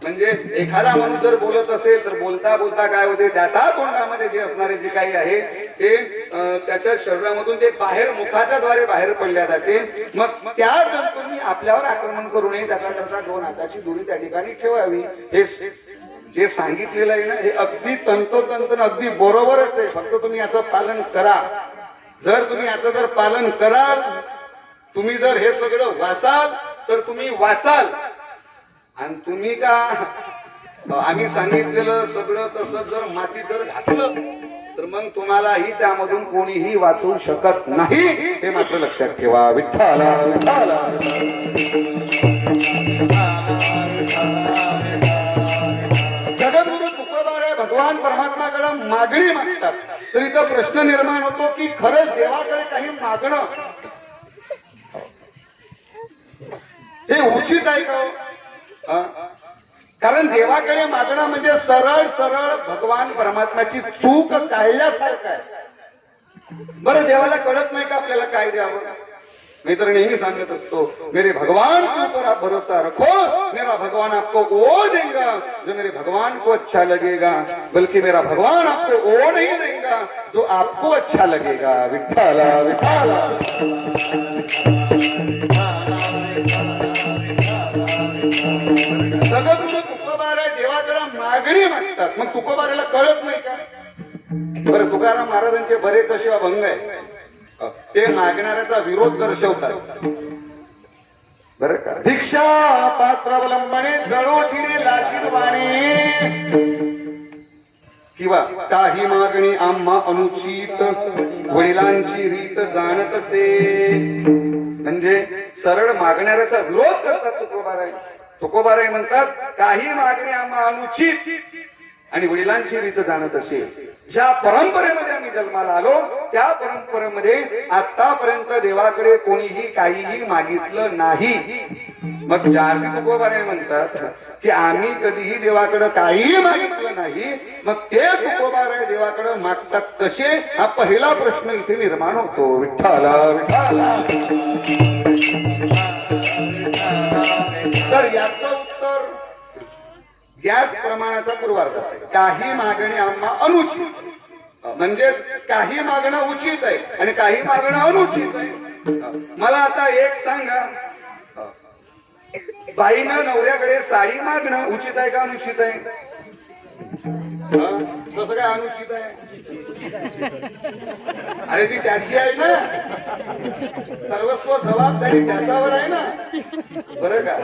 म्हणजे एखादा माणूस जर बोलत असेल तर बोलता बोलता काय होते, त्याच्या तोंडामध्ये जे असणारे जे काही आहे ते त्याच्या शरीरामधून ते बाहेर मुखाच्या द्वारे बाहेर पडल्या जाते. मग त्या जंतूंनी आपल्यावर आक्रमण करू नये त्याच्याकरता 2 हाताची दुरी त्या ठिकाणी ठेवावी. हे जे सांगितलेलं आहे ना हे अगदी तंतोतंत अगदी बरोबरच आहे. फक्त तुम्ही याचं पालन करा. जर तुम्ही याचं जर पालन कराल, तुम्ही जर हे सगळं वाचाल तर तुम्ही वाचाल. आणि तुम्ही का आम्ही सांगितलेलं सगळं तसं जर माती जर घातलं तर मग तुम्हालाही त्यामधून कोणीही वाचवू शकत नाही. हे मात्र लक्षात ठेवा. विठ्ठल विठ्ठल. जगद्गुरु तुकोबाराय भगवान परमात्माकडे मागणी मागतात. तर इथं प्रश्न निर्माण होतो की खरंच देवाकडे काही मागणं हे उचित आहे का? कारण देवाकडे मागणं म्हणजे सरळ सरळ भगवान परमात्म्याची चूक टाळल्यासारखं आहे. बरं, देवाला कळत नाही का आपल्याला काय द्यावं? मी तर नेहमी सांगत असतो, मेरे भगवान के ऊपर आप भरोसा रखो, मेरा भगवान आपको वो देगा जो मेरे भगवान को अच्छा लगेगा, बल्कि मेरा भगवान आपको वो नहीं देगा जो आपको अच्छा लगेगा. विठ्ठल विठ्ठल. जगद्गुरु तुकोबाराय देवाकडे मागणी मागतात. मग तुकोबारायला कळत नाही का? बरं, तुकाराम महाराजांचे बरेच असे अभंग आहे, ते मागणाऱ्याचा विरोध दर्शवतात. बरं का. भिक्षा पात्रावलंबने जळोचिरे लाजीरवाणे किंवा काही मागणी आम्हा अनुचित वडिलांची रीत जाणत असे. म्हणजे सरळ मागणाऱ्याचा विरोध करतात तुकोबाराय. तुकोबाराय म्हणतात काही मागणी आम्हा अनुचित आणि वडिलांची रीत जाणत असे. ज्या परंपरेमध्ये आम्ही जन्माला आलो त्या परंपरेमध्ये आतापर्यंत देवाकडे कोणीही काहीही मागितलं नाही. मग जारती तुकोबाराय म्हणतात की आम्ही कधीही देवाकडे काहीही मागितलं नाही, मग ते तुकोबाराय देवाकडे मागतात कसे, हा पहिला प्रश्न इथे निर्माण होतो. विठ्ठला विठ्ठला. तर याचं उत्तर याच प्रमाणाचा पूर्वार्थ आहे. काही मागणी आम्हा अनुचित, म्हणजे काही मागणं उचित आहे आणि काही मागणं अनुचित आहे. मला आता एक सांगा, बाईनं नवऱ्याकडे साडी मागणं उचित आहे का अनुचित आहे? कसं काय अनुचित आहे? अरे ती त्याची आहे ना, सर्वस्व जबाबदारी त्याच्यावर आहे ना. बरं का.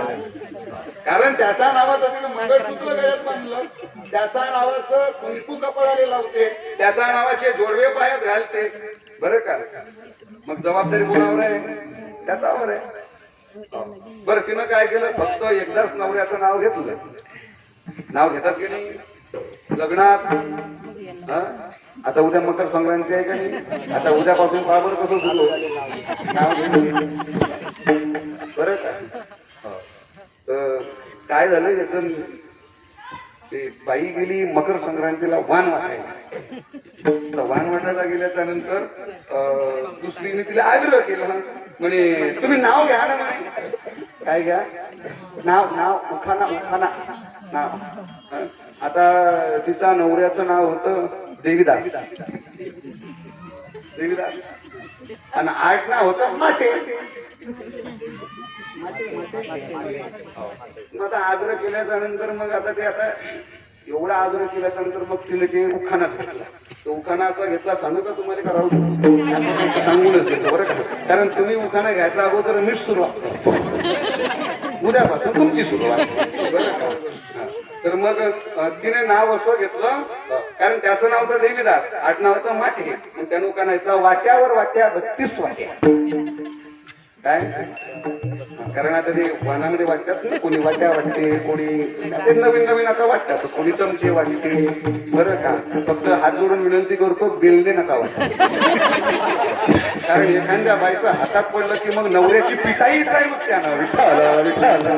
कारण त्याच्या नावाचं तिने मंगळसूत्र गळ्यात बांधलं, त्याच्या नावाचं कुंकू कपाळाला लावते, त्याच्या नावाचे जोडवे पायात घालते. बरं का. मग जबाबदारी कोणावर आहे? त्याच्यावर आहे. बरं तिनं काय केलं, फक्त एकदाच नवऱ्याचं नाव घेतलं. नाव घेतात की नाही लग्नात? आता उद्या मकर संक्रांती आहे का नाही, आता उद्यापासून पाबर कसं सुरू नाव घेतलं. बरं का. काय झालं याचं, ते बाई गेली मकर संक्रांतीला वाण वाटायला. वाण वाटायला गेल्याच्या नंतर दुसरीने तिला आग्रह केला, म्हणे तुम्ही नाव घ्या ना. म्हणे काय घ्या? नाव नाव उखाना उखाना नाव. आता तिचा नवऱ्याचं नाव होतं देवीदास. देवीदास आणि आठ नाव होतं माटे. मग आता आग्रह केल्याच्या नंतर मग आता ते आता एवढा आग्रह केल्याच्या नंतर मग तिने ते उखानाच घेतला. तो उखाना असा घेतला, सांगू का तुम्हाला का राहू शकतो? सांगूनच देतो बरं का. कारण तुम्ही उखाना घ्यायचा अगोदर मीच सुरुवात करतो, उद्यापासून तुमची सुरुवात. बरं का. तर मग तिने नाव असं घेतलं, कारण त्याचं नाव होतं देवीदास, आडनाव होतं माटे. आणि त्यानं उखाना घेतला वाट्यावर वाट्या 32 वाट्या. काय? कारण आता ते वाहनामध्ये वाटतात ना, कोणी वाट्या वाटते, कोणी ते नवीन नवीन आता वाटतात, कोणी चमचे वाटते. बरं का. फक्त हात जोडून विनंती करतो, बेलने नका वाटत. कारण एखाद्या बाईचं हातात पडलं की मग नवऱ्याची पिटाईच आहे मग त्यानं. विठ्ठला विठ्ठला.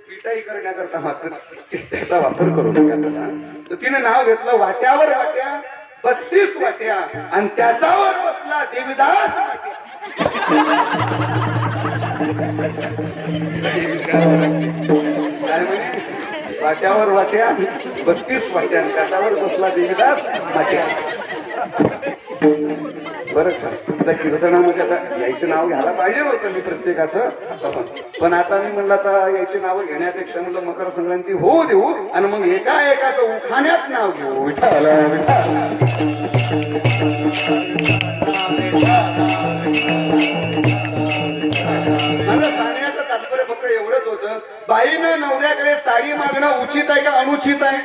पिटाई करण्याकरता मात्र त्याचा वापर करू नका. तर तिने नाव घेतलं वाट्यावर वाट्या 32 वाट्या आणि त्याच्यावर बसला देवीदास वाट्या. काय म्हणे? वाट्यावर वाट्या 32 वाट्या आणि त्याच्यावर बसला देवीदास वाट्या. बरं का. आता कीर्तनामध्ये आता यायचं नाव घ्यायला पाहिजे होतं मी प्रत्येकाचं, पण आता मी म्हणलं आता याची नावं घेण्यापेक्षा म्हणलं मकर संक्रांती होऊ देऊ आणि मग एका एकाचं उखाण्यात नाव घेऊ. विठ्ठला विठ्ठला. मला सांगण्याचं तात्पर्य फक्त एवढंच होतं, बाईनं नवऱ्याकडे साडी मागणं उचित आहे का अनुचित आहे?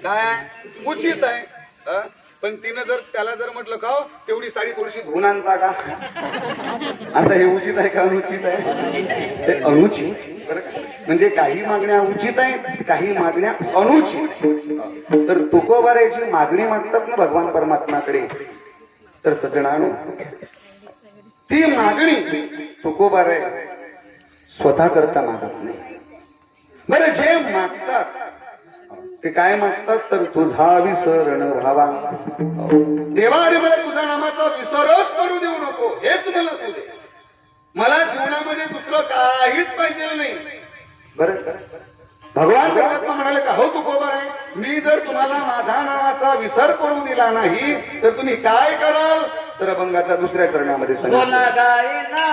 काय उचित आहे. पण तिनं जर त्याला जर म्हटलं का तेवढी साडी थोडीशी धुवून आणता का, आता हे उचित आहे का अनुचित आहे? ते अनुचित. म्हणजे काही मागण्या उचित आहे, काही मागण्या अनुचित. तर तुकोबारायची मागणी मागतात ना भगवान परमात्माकडे, तर सज्जनानो ती मागणी तुकोबाराय स्वतः करता मागत नाही. बरं जे मागतात ते काय मागतात, तर तुझा विसरण व्हावा. देवा रे मला तुझ्या नामाचा विसरच पडू देऊ नको, हेच मला तू दे. मला जीवनामध्ये दुसरं काहीच पाहिजे नाही. बरं भगवान परमात्मा म्हणाले का हो तुकोबाराय, मी जर तुम्हाला माझ्या नावाचा विसर पडू दिला नाही तर तुम्ही काय कराल? तर अभंगाच्या दुसऱ्या चरणामध्ये सांगितलं. गायना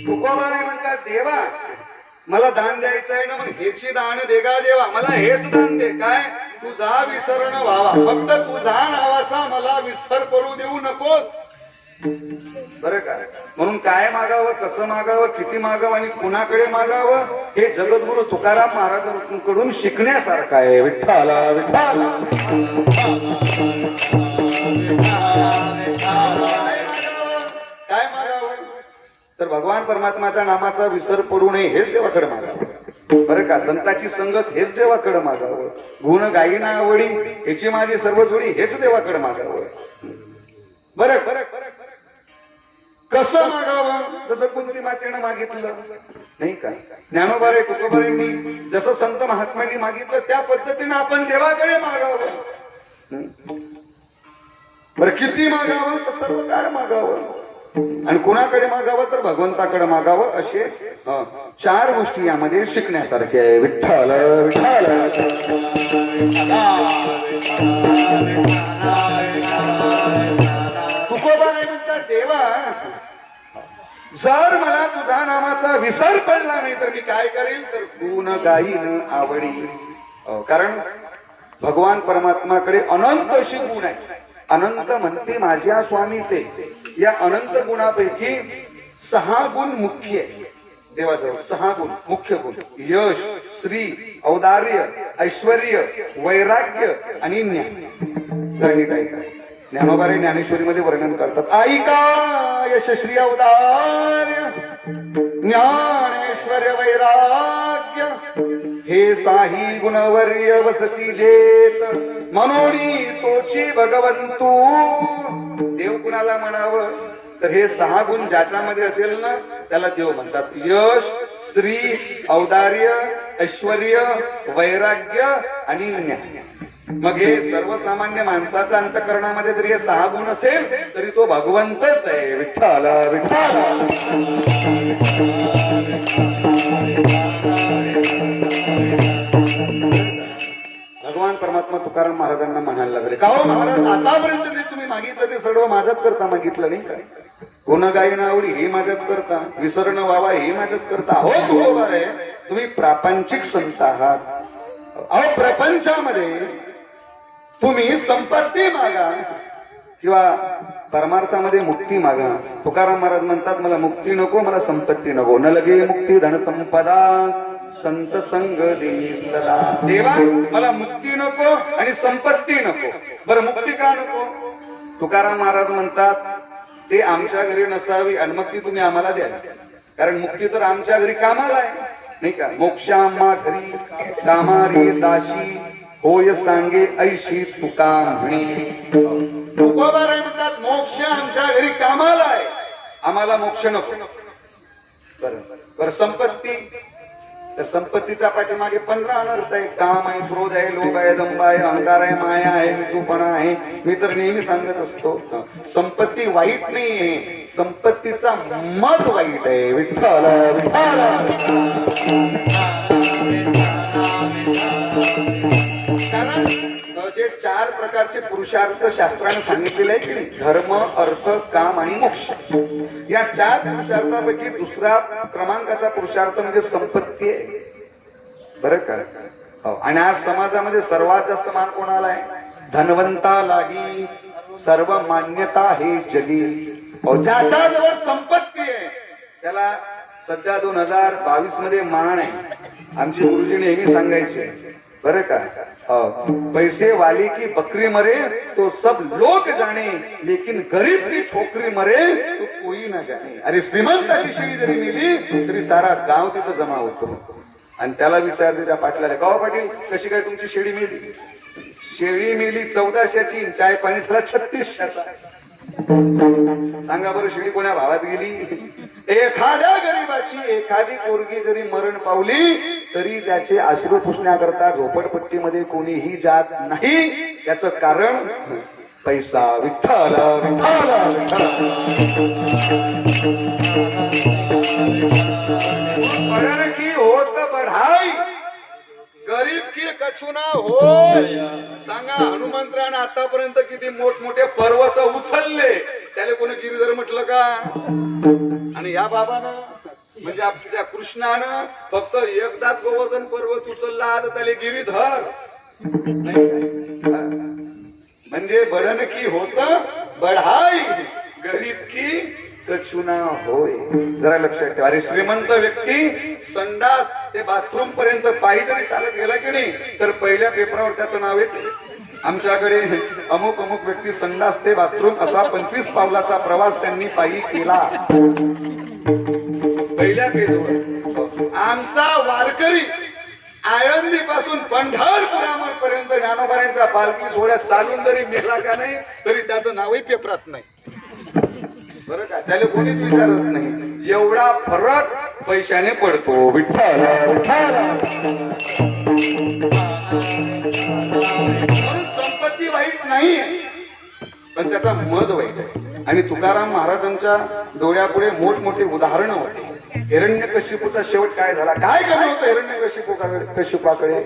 तुकोबाराय म्हणतात देवा मला दान द्यायचं आहे ना, मग हेची दान दे गा देवा, मला हेच दान दे. काय तुझा विसर न व्हावा, फक्त तुझा नावाचा मला विसर पडू देऊ नकोस. बरं का? म्हणून काय मागावं, कसं मागावं, किती मागावं आणि कुणाकडे मागावं हे जगद्गुरु तुकाराम महाराजांकडून शिकण्यासारखं आहे. विठ्ठला विठ्ठला काय मागावं तर भगवान परमात्माच्या नामाचा विसर पडू नये हेच देवाकडे मागावं. बरं का? संताची संगत हेच देवाकडे मागावं. गुण गायीना आवडी ह्याची माझी सर्व जोडी हेच देवाकडे मागावं. बरं कसं मागावं? जसं कुंती मातेनं मागितलं नाही का? ज्ञानोबारे तुकोबारांनी जसं संत महात्म्यांनी मागितलं त्या पद्धतीने आपण देवाकडे मागावं. बरं किती मागावं तर सर्व काळ मागावं. आणि कुणाकडे मागावं तर भगवंताकडे मागावं. असे 4 गोष्टी यामध्ये शिकण्यासारखे आहे. विठ्ठल विठ्ठल तुकोबाराय म्हणतात देवा जर मला तुझ्या नामाचा विसर पडला नाही तर मी काय करेल तर गुण गाईन आवडी. कारण भगवान परमात्माकडे अनंत अशी गुण आहे. अनंत म्हणते माझ्या स्वामी ते. या अनंत गुणापैकी 6 गुण मुख्य आहे देवाजवळ. 6 गुण मुख्य गुण: यश, श्री, औदार्य, ऐश्वर्य, वैराग्य आणि ज्ञान. जणी काय काय ज्ञानोबारे ज्ञानेश्वरीमध्ये वर्णन करतात. ऐका यश, श्री, औदार्य, ज्ञानेश्वर, वैराग्य हे 6 गुणवर्य वसती जेत मनोनी तोची भगवंतू. देव कुणाला म्हणावं तर हे 6 गुण ज्याच्यामध्ये असेल ना त्याला देव म्हणतात. यश, श्री, औदार्य, ऐश्वर्य, वैराग्य आणि ज्ञान. मग हे सर्वसामान्य माणसाच्या अंतःकरणामध्ये जरी हे 6 गुण असेल तरी तो भगवंतच आहे. विठ्ठल विठ्ठल भगवान परमात्मा तुकाराम महाराजांना म्हणायला लागले का हो महाराज आतापर्यंत जे तुम्ही मागितलं ते सर्व माझ्याच करता मागितलं नाही का? गुण गायन आवडी हे माझ्याच करता, विसरण व्हावा हे माझ्याच करता. हो बरोबर आहे, तुम्ही प्रापंचिक संत आहात. अहो प्रपंचामध्ये तुम्ही संपत्ती मागा किंवा परमार्थामध्ये मुक्ती मागा. तुकाराम महाराज म्हणतात मला मुक्ती नको, मला संपत्ती नको. न लगे मुक्ती धन संपदा संत संग देई सदा. देवा मला मुक्ती नको आणि संपत्ती नको. बरं मुक्ती का नको? तुकाराम महाराज म्हणतात ते आमच्या घरी नसावी आणि मग ती तुम्ही आम्हाला द्या. कारण मुक्ती तर आमच्या घरी कामाला आहे नाही का? मोक्षाम्हा घरी कामारी दाशी होय सांगे ऐशी तुका म्हणे. तुकोबाराय म्हणतात मोक्ष आमच्या घरी कामाला आहे, आम्हाला मोक्ष नको. बरं संपत्ती, तर संपत्तीच्या पाठीमागे 15 अनर्थ आहे. काम आहे, क्रोध आहे, लोभ आहे, दंभ आहे, अहंकार आहे, माया आहे, मिठूपणा आहे. मी तर नेहमी सांगत असतो संपत्ती वाईट नाही आहे, संपत्तीचा मत वाईट आहे. विठ्ठल विठ्ठल जे 4 प्रकारचे पुरुषार्थ शास्त्राने सांगितलेले आहे की धर्म, अर्थ, काम आणि मोक्ष. या 4 पुरुषार्थापैकी दुसरा क्रमांकाचा पुरुषार्थ म्हणजे संपत्ती आहे. बरं का? आणि आज समाजामध्ये सर्वात जास्त मान कोणाला आहे? धनवंता लागी सर्व मान्यता हे जगी. ज्याच्या जवळ संपत्ती आहे त्याला सध्या 2022 मध्ये मान आहे. आमचे गुरुजी नेहमी सांगायचे बरं का, पैसे वाली की बकरी मरे तो सब लोक जाणे, लेकिन गरीब की छोकरी मरे तो कोई ना जाणे. अरे श्रीमंताची शेळी जरी नेली तरी सारा गाव तिथं जमा होतो. आणि त्याला विचारते त्या पाटलाला, गाव पाटील कशी काय तुमची शेळी मेली? शेळी मेली 1400ची, चाय पाणी झाला 3600चा. सांगा बरं शेळी कोण्या भावात गेली? एखाद्या गरीबाची एखादी पोरगी जरी मरण पावली तरी त्याचे अश्रू पुसण्याकरता झोपडपट्टीमध्ये कोणीही जात नाही. त्याचं कारण पैसा. विठ्ठल विठ्ठल विठ्ठल की होत बढाई, गरीब की कछुना हो. सांगा हनुमंतरानं आतापर्यंत किती मोठमोठे पर्वत उचलले, त्याला कोणी गिरीधर म्हटलं का? आणि या बाबानं म्हणजे आमच्या कृष्णानं फक्त एकदाच गोवर्धन पर्वत उचलला तर त्याला गिरीधर. म्हणजे बडन की होत बढाई, गरीब की कछुना होय. जरा लक्षात ठेवा. अरे श्रीमंत व्यक्ती संडास ते बाथरूम पर्यंत पायी जरी चालत गेला की नाही तर पहिल्या पेपरावर त्याचं नाव येते. आमच्याकडे अमुक अमुक व्यक्ती संडास ते बाथरूम असा 25 पावलाचा प्रवास त्यांनी पायी केला. पहिल्या पेजवर आमचा वारकरी आळंदी पासून पंढरपुरापर्यंत ज्ञानोबाऱ्यांच्या पालखी सोहळ्यात चालून जरी मेला का नाही तरी त्याचं नावही पेपरात नाही. बरं का, त्याला कोणीच विचारत नाही. एवढा फरक पैशाने पडतो. विठ्ठल संपत्ती वाईट नाही पण त्याचा मद वाईट आहे. आणि तुकाराम महाराजांच्या डोळ्यापुढे मोठमोठे उदाहरणं होते. हिरण्यकशिपूचा शेवट काय झाला? काय कमी होतं हिरण्यकशिपूकडे?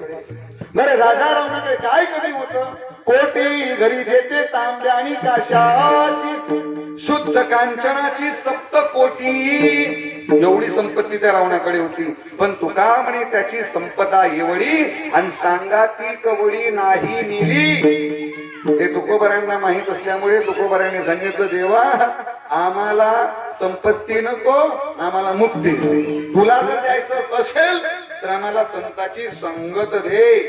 बरं राजा रावणाकडे काय कमी होतं? कोटी घरी जेते तांब्या आणि काशाची, शुद्ध कांचनाची 7 कोटी एवढी संपत्ती त्या रावणाकडे होती. पण तुका म्हणे त्याची संपदा एवढी आणि सांगा ती कवडी नाही नेली. हे तुकोबाऱ्यांना माहित असल्यामुळे तुकोबाऱ्यांनी सांगितलं, देवा आम्हाला संपत्ती नको, आम्हाला मुक्ती. तुला जर द्यायचं असेल तर आम्हाला संताची संगत दे.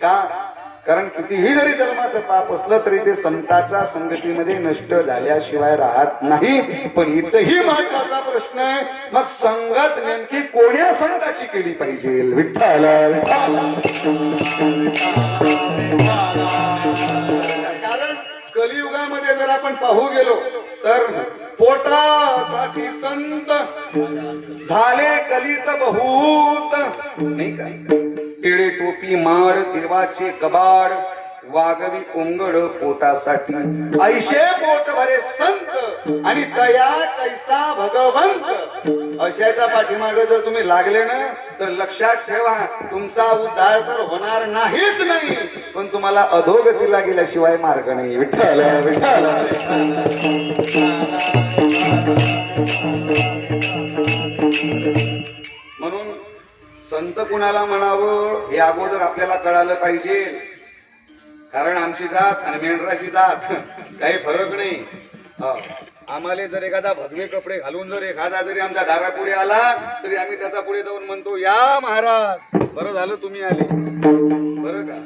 का? कारण कितीही जरी जन्माचं पाप असलं तरी ते संतांच्या संगतीमध्ये नष्ट झाल्याशिवाय राहत नाही. पण इथंही महत्वाचा प्रश्न आहे, मग संगत नेमकी कोण्या संताची केली पाहिजे? विठ्ठल कारण कलियुगामध्ये जर आपण पाहू गेलो तर पोटासाठी संत झाले कलित बहुत, नाही का? टिळे टोपी माड देवाचे कबाड, वागवी कोंगड पोटासाठी. ऐशे पोट भरे संत आणि कया कैसा भगवंत. अशाच्या पाठीमागे जर तुम्ही लागले ना तर लक्षात ठेवा तुमचा उद्धार तर होणार नाहीच नाही पण तुम्हाला अधोगतीला गेल्याशिवाय मार्ग नाही. विठ्ठल विठ्ठल म्हणून संत कुणाला म्हणावं हे अगोदर आपल्याला कळालं पाहिजे. कारण आमची जात आणि मेंढराची जात काही फरक नाही. आम्हाला जर एखादा भगवे कपडे घालून जर एखादा जरी आमच्या दारापुढे आला तरी आम्ही त्याचा पुढे जाऊन म्हणतो, या महाराज बरं झालं तुम्ही आले. बरं का?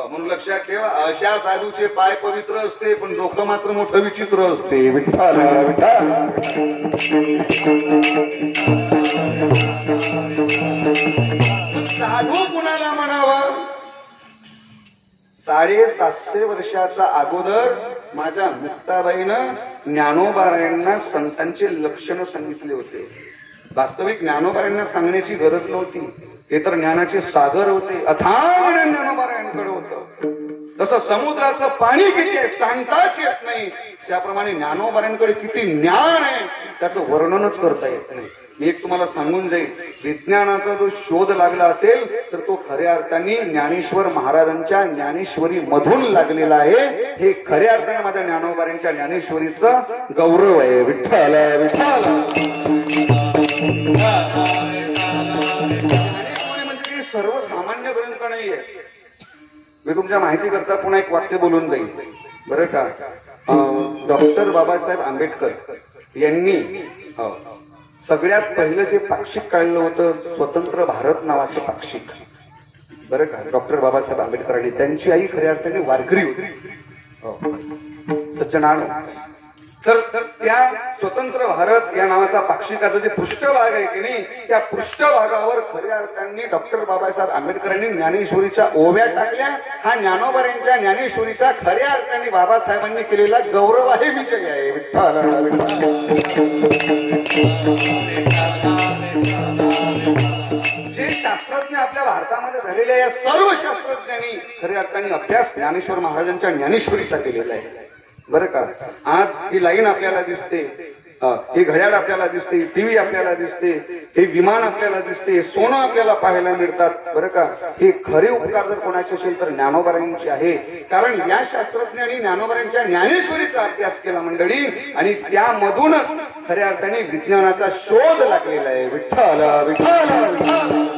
म्हणून लक्षात ठेवा, अशा साधूचे पाय पवित्र असते पण डोकं मात्र मोठं विचित्र असते. विठ्ठल विठ्ठल साधू कुणाला म्हणावा? 750 वर्षाचा अगोदर माझ्या मुक्ताबाईनं ज्ञानोबारायांना संतांचे लक्षण सांगितले होते. वास्तविक ज्ञानोबारायांना सांगण्याची गरज नव्हती, ते तर ज्ञानाचे सागर होते. अथांग ज्ञानोबारायांकडे होतं. तसं समुद्राचं पाणी किती आहे सांगताच येत नाही, त्याप्रमाणे ज्ञानोबारायांकडे किती ज्ञान आहे त्याचं वर्णनच करता येत नाही. मी एक तुम्हाला सांगून जाईल, विज्ञानाचा जो शोध लागला असेल तर तो खऱ्या अर्थाने ज्ञानेश्वर महाराजांच्या ज्ञानेश्वरी मधून लागलेला आहे. हे खऱ्या अर्थाने माझ्या ज्ञानोबाऱ्यांच्या ज्ञानेश्वरीचा गौरव आहे. विठ्ठल विठ्ठल म्हणजे सर्वसामान्य ग्रंथ नाहीये. मी तुमच्या माहिती करता पुन्हा एक वाक्य बोलून जाईल बरं का. डॉक्टर बाबासाहेब आंबेडकर यांनी सगळ्यात पहिलं जे पाक्षिक काढलं होतं स्वतंत्र भारत नावाचं पाक्षिक, बरं का, डॉक्टर बाबासाहेब आंबेडकरांनी. त्यांची आई खऱ्या अर्थाने वारकरी होती, सज्जनानो. तर त्या स्वतंत्र भारत या नावाचा पाक्षिकाचा जे पृष्ठभाग आहे की नाही, त्या पृष्ठभागावर खऱ्या अर्थाने डॉक्टर बाबासाहेब आंबेडकरांनी ज्ञानेश्वरीच्या ओव्या टाकल्या. हा ज्ञानोबा ज्ञानेश्वरीचा खऱ्या अर्थाने बाबासाहेबांनी केलेला गौरव विषय आहे. विठ्ठल जे शास्त्रज्ञ आपल्या भारतामध्ये झालेले या सर्व शास्त्रज्ञांनी खऱ्या अर्थाने अभ्यास ज्ञानेश्वर महाराजांच्या ज्ञानेश्वरीचा केलेला आहे. बरं का. आज ही लाईन आपल्याला दिसते, हे घड्याळ आपल्याला दिसते, टीव्ही आपल्याला दिसते, हे विमान आपल्याला दिसते, सोनं आपल्याला पाहायला मिळतात. बरं का. हे खरे उपकार जर कोणाचे असेल तर ज्ञानोबारायांचे आहे. कारण या शास्त्रज्ञांनी ज्ञानोबारायांच्या ज्ञानेश्वरीचा अभ्यास केला मंडळी, आणि त्यामधूनच खऱ्या अर्थाने विज्ञानाचा शोध लागलेला आहे. विठ्ठल विठ्ठल विठ्ठल.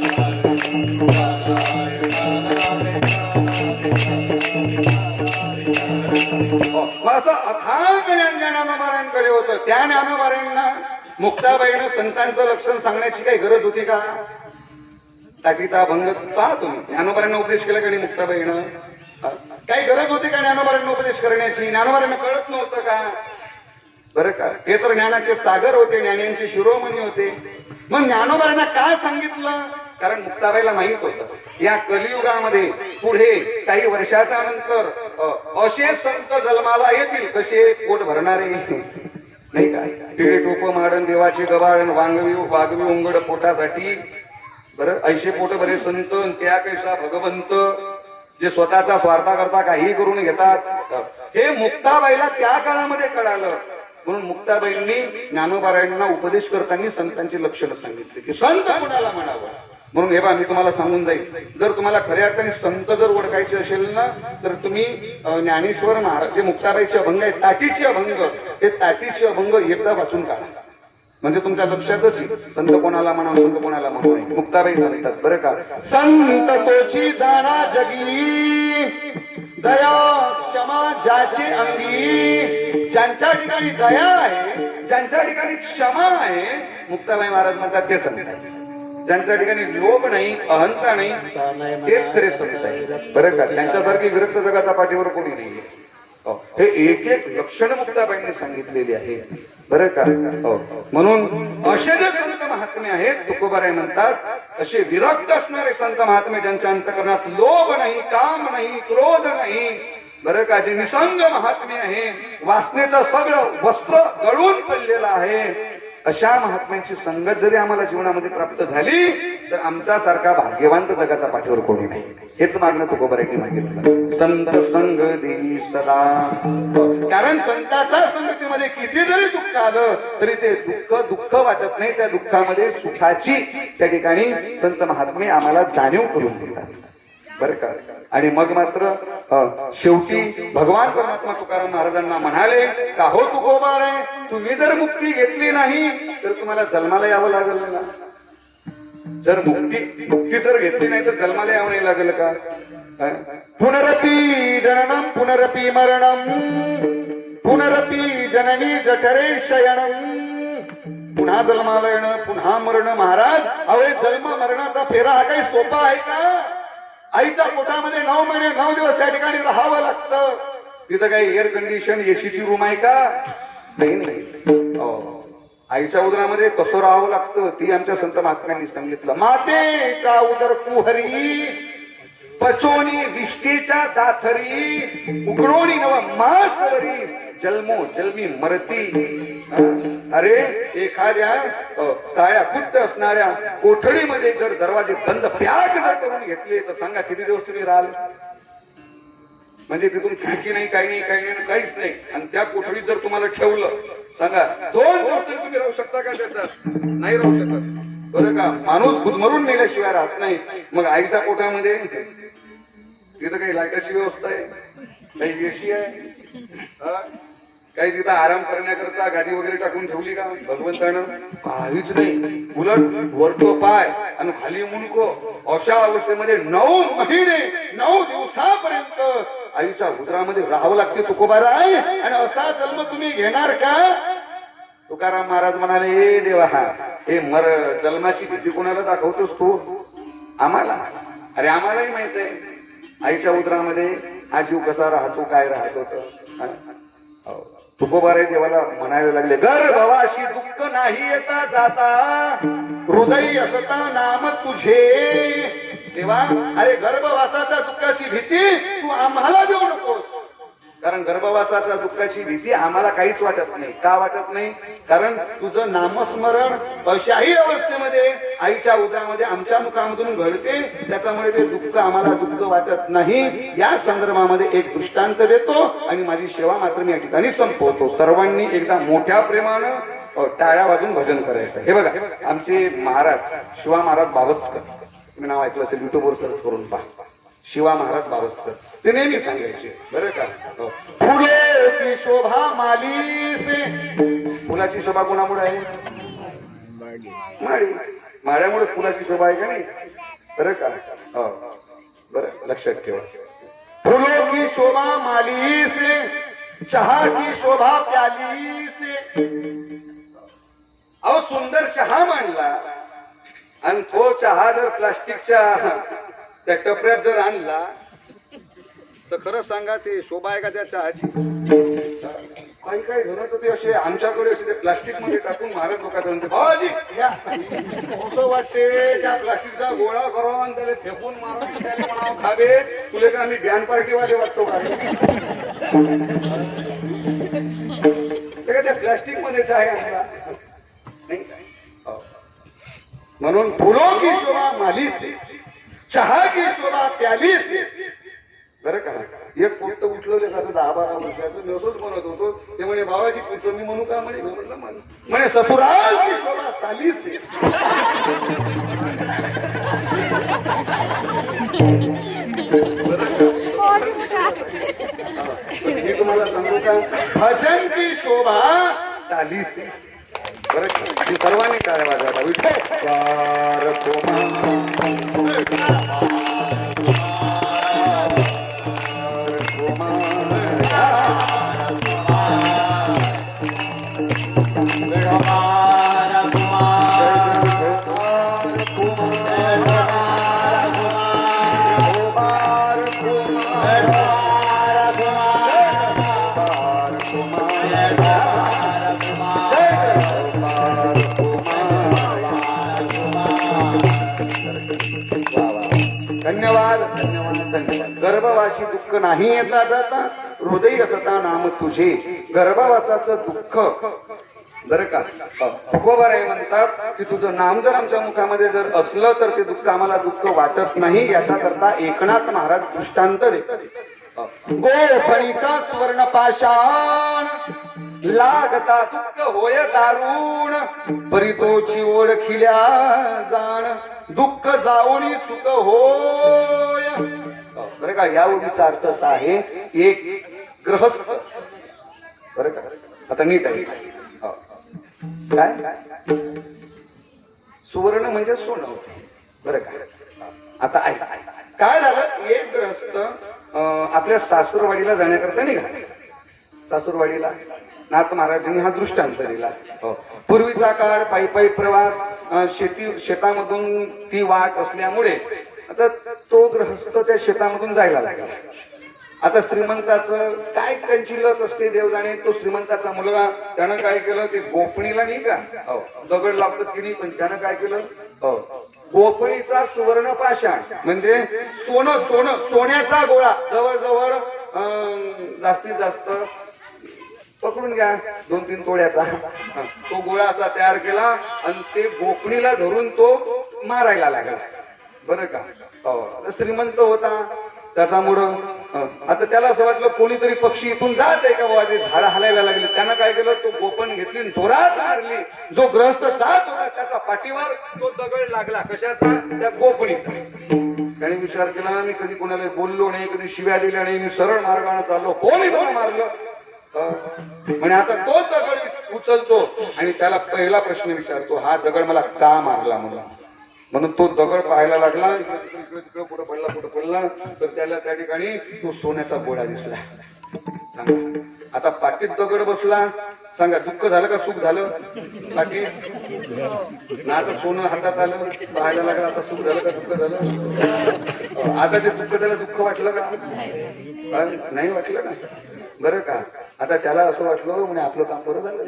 असं अथांग ज्ञान ज्ञानोबारायांकडे होतं. त्या ज्ञानोबारायांना मुक्ताबाईनं संतांचं लक्षण सांगण्याची काही गरज होती का? टाकीचा अभंग पहा तुम्ही, ज्ञानोबारायांना उपदेश केला का नाही मुक्ताबाईनं? काही गरज होती का ज्ञानोबारायांना उपदेश करण्याची? ज्ञानोबारायांना कळत नव्हतं का? बरं का. ते तर ज्ञानाचे सागर होते, ज्ञानांचे शिरोमणी होते. मग ज्ञानोबारायांना काय सांगितलं? कारण मुक्ताबाईला माहित होतं या कलियुगामध्ये पुढे काही वर्षाच्या नंतर असे संत जन्माला येतील, कसे पोट भरणारे नाही का. टिळे टोप माडन देवाचे गबाळन वांगवी वागवी उंगड पोटासाठी. बरं, ऐशे पोट बरे संत त्या कैसा भगवंत, जे स्वतःचा स्वार्थाकरता काही करून घेतात. हे मुक्ताबाईला त्या काळामध्ये कळालं. म्हणून मुक्ताबाईंनी ज्ञानोबारायांना उपदेश करताना संतांची लक्षणं सांगितली की संत कोणाला म्हणावं. म्हणून हे बा मी तुम्हाला सांगून जाईल, जर तुम्हाला खऱ्या अर्थाने संत जर ओळखायचे असेल ना, तर तुम्ही ज्ञानेश्वर महाराज जे मुक्ताबाईचे अभंग आहे, ताटीचे अभंग, हे ताटीचे अभंग एकदा वाचून काढा, म्हणजे तुमच्या लक्षातच संत कोणाला म्हणावं, संत कोणाला म्हणू नये. मुक्ताबाई सांगतात बरं का, संत तोची जाणा जगी, दया क्षमा ज्याचे अंगी. ज्यांच्या ठिकाणी दया आहे, ज्यांच्या ठिकाणी क्षमा आहे, मुक्ताबाई महाराज म्हणतात ते संत आहे. ज्यांच्या ठिकाणी लोभ नाही, अहंता नाही, तेच खरे संत आहे. बरं का. त्यांच्यासारखी विरक्त जगाचा पाठीवर कोणी नाहीये. हे एक एक लक्षण मुक्ताबाईंनी सांगितलेली आहे. बरं का. म्हणून असे जे संत महात्मे आहेत, तुकोबाराय म्हणतात असे विरक्त असणारे संत महात्मे, ज्यांच्या अंतकरणात लोभ नाही, काम नाही, क्रोध नाही. बरं का. जे निसंग महात्मे आहे, वासनेचं सगळं वस्त्र गळून पडलेलं आहे, अशा महात्म्यांची संगत जरी आम्हाला जीवनामध्ये प्राप्त झाली तर आमच्या सारखा भाग्यवान जगाच्या पाठीवर कोणी नाही. हेच मागणं तुकोबारायांनी मागितलं. संत संग देई सदा. कारण संताचा संगतीमध्ये किती जरी दुःख आलं तरी ते दुःख वाटत नाही. त्या दुःखामध्ये सुखाची त्या ठिकाणी संत महात्मे आम्हाला जाणीव करून देतात. बरं का. आणि मग मात्र शेवटी भगवान परमात्मा तुकाराम महाराजांना म्हणाले का हो तुकोबाराय, तुम्ही जर मुक्ती घेतली नाही तर तुम्हाला जन्माला यावं लागेल ना. जर मुक्ती जर घेतली नाही तर जन्माला यावं नाही लागेल का? पुनरपी जननम पुनरपी मरणम पुनरपी जननी जठरे शयनम. पुन्हा जन्माला येणं, पुन्हा मरण. महाराज अवळे जन्म मरणाचा फेरा हा काही सोपा आहे का? आईच्या पोटामध्ये 9 महिने 9 दिवस त्या ठिकाणी राहावं लागतं. तिथं काही एअर कंडिशन एसीची रूम आहे का? नाही. आईच्या उदरामध्ये कसं राहावं लागतं ती आमच्या संत महात्म्यांनी सांगितलं. मातेचा उदर कुहरी, पचोनी विष्टेच्या दाथरी, उघडोनी नव मासवरी, जन्मो जन्मी मरती. अरे एखाद्या काळ्या कुट्ट असणाऱ्या कोठडीमध्ये जर दरवाजे बंद पॅक जर करून घेतले तर सांगा किती दिवस तुम्ही राहाल? म्हणजे तिथून खिडकी नाही, काही नाही, काही नाही, काहीच नाही. आणि त्या कोठडीत जर तुम्हाला ठेवलं सांगा 2 दिवस तरी तुम्ही राहू शकता का? त्याच्यात नाही राहू शकत. बरं का. माणूस गुदमरून नेल्याशिवाय राहत नाही. मग आईच्या पोटामध्ये तिथं काही लाईटाची व्यवस्था आहे, काही एसी आहे, काही तिथं आराम करण्याकरता गादी वगैरे टाकून ठेवली का भगवंतानं? काहीच नाही. उलट वरतो पाय आणि खाली मुंडको. अशा अवस्थेमध्ये 9 महिने 9 दिवसापर्यंत आईच्या उदरामध्ये राहावं लागते तुकोबाराय. आणि असा जन्म तुम्ही घेणार का? तुकाराम महाराज म्हणाले, ए देवा, हे जन्माची भीती कोणाला दाखवतोस तू? आम्हाला. अरे आम्हालाही माहित आहे आईच्या उदरामध्ये हा जीव कसा राहतो, काय राहतो. तुकोबाराय देवाला म्हणायला लागले, गर्भवाशी दुःख नाही येता जाता, हृदय असता नाम तुझे. देवा, अरे गर्भवासाच्या दुःखाची भीती तू आम्हाला देऊ नकोस. कारण गर्भवासाच्या दुःखाची भीती आम्हाला काहीच वाटत नाही. का वाटत नाही? कारण तुझं नामस्मरण अशाही अवस्थेमध्ये आईच्या उदरामध्ये आमच्या मुखामधून घडते, त्याच्यामुळे ते दुःख आम्हाला दुःख वाटत नाही. या संदर्भामध्ये एक दृष्टांत देतो आणि माझी सेवा मात्र मी या ठिकाणी संपवतो. सर्वांनी एकदा मोठ्या प्रेमानं टाळ्या वाजून भजन करायचं. हे बघा, आमचे महाराज शिवा महाराज बावस्कर, तुम्ही नाव ऐकलं असेल, युट्यूबवर सर्च करून पहा, शिवा महाराज बावस्कर. ते नेहमी सांगायचे बरं का, फुले की शोभा माली से. फुलाची शोभा कोणामुळे आहे? माळी. माळ्यामुळे फुलाची शोभा आहे का नाही? बरं का, हो बरं, लक्षात ठेवा. फुलों की शोभा माली से, चहा की शोभा प्याली से. अहो सुंदर चहा मांडला आणि तो चहा जर प्लास्टिकच्या त्या टपऱ्यात जर आणला तर खरं सांगा ते शोभा आहे का त्या चहाची? काही काही जण तर ते असे आमच्याकडे असे ते प्लास्टिक मध्ये टाकून महाराज लोकांचं म्हणते, भावाजी या, असं वाटते त्या प्लास्टिकचा गोळा करून त्याला फेकून मारून त्याला म्हणावं खावे, तुले का आम्ही बॅन पार्टीवाले वाटतो का? ते त्या प्लास्टिक मध्येच आहे आम्हाला नाही. म्हणून फुलों की शोभा माली से, चहा की शोभा प्याली से. बरं का, एक पोट उठलं जातं 10-12 वर्षाचं, मी असंच म्हणत होतो. ते म्हणे, बाबाजी पुढचं मी म्हणू का? म्हणे म्हटलं म्हणे ससुराल की शोभा साली से. मी तुम्हाला सांगू का, भजन की शोभा ताली से. बरं का, सर्वांनी टाळ्या वाजवायला. धन्यवाद धन्यवाद धन्यवाद. गर्भवासी दुःख नाही येता जाता, हृदय असता नाम तुझे. गर्भवासाचं दुःख बरं का, तुकोबाराय म्हणतात की तुझं नाम जर आमच्या मुखामध्ये जर असलं तर ते दुःख आम्हाला दुःख वाटत नाही. याच्या करता एकनाथ महाराज दृष्टांत देतात. गोफणीचा सुवर्ण पाषाण लागता दुःख होय दारुण, परितोची ओळखिल्या जाण, दुःख जाऊनी सुख होय. बरं का, या ओळीचा अर्थ असा आहे, एक गृहस्थ, बरं का, आता नीट आहे काय, सुवर्ण म्हणजे सोनं, बरं का. आता काय झालं, एक गृहस्थ आपल्या सासूरवाडीला जाण्याकरता निघाला. सासूरवाडीला नाथ महाराजांनी हा दृष्टांत दिला. पूर्वीचा काळ पायी पायी प्रवास, शेतामधून ती वाट असल्यामुळे आता तो गृहस्थ त्या शेतामधून जायला लागला. आता श्रीमंताचं काय त्यांची लत असते देव जाणे. तो श्रीमंताचा मुलगा, त्यानं काय केलं, ते गोपणीला नाही का दगड लागतात की नाही, पण त्यानं काय केलं, गोपणीचा सुवर्ण पाषाण म्हणजे सोन्याचा गोळा, जवळजवळ जास्तीत जास्त पकडून घ्या 2-3 तोळ्याचा, तो गोळा असा तयार केला आणि ते गोपणीला धरून तो मारायला लागला. बरं का, श्रीमंत होता त्याच्यामुळं आता त्याला असं वाटलं कोणीतरी पक्षी इथून जात आहे का बाबा, ते झाड हलायला लागले. त्यानं काय केलं, तो गोपन घेतली, जोरात मारली. जो ग्रस्त जात होता त्याचा पाठीवर तो दगड लागला. कशाचा? त्या गोपणीचा. त्याने विचार केला, मी कधी कोणाला बोललो नाही, कधी शिव्या दिल्या नाही, मी सरळ मार्गाने चाललो, कोणी मला मारलं म्हणे. आता तो दगड उचलतो आणि त्याला पहिला प्रश्न विचारतो, हा दगड मला का मारला म्हणून तो दगड पाहायला लागला. इकडे कुठं पडला तर त्याला त्या ठिकाणी तो सोन्याचा गोळा दिसला. आता पाठीत दगड बसला, सांगा, दुःख झालं का सुख झालं? बाकी ना आता सोनं हातात आलं, पाहायला लागलं, आता सुख झालं का दुःख झालं? आता ते दुःख त्याला दुःख वाटलं का? नाही वाटलं ना, बरं का? आता त्याला असं वाटलं म्हणजे आपलं काम बरं झालं.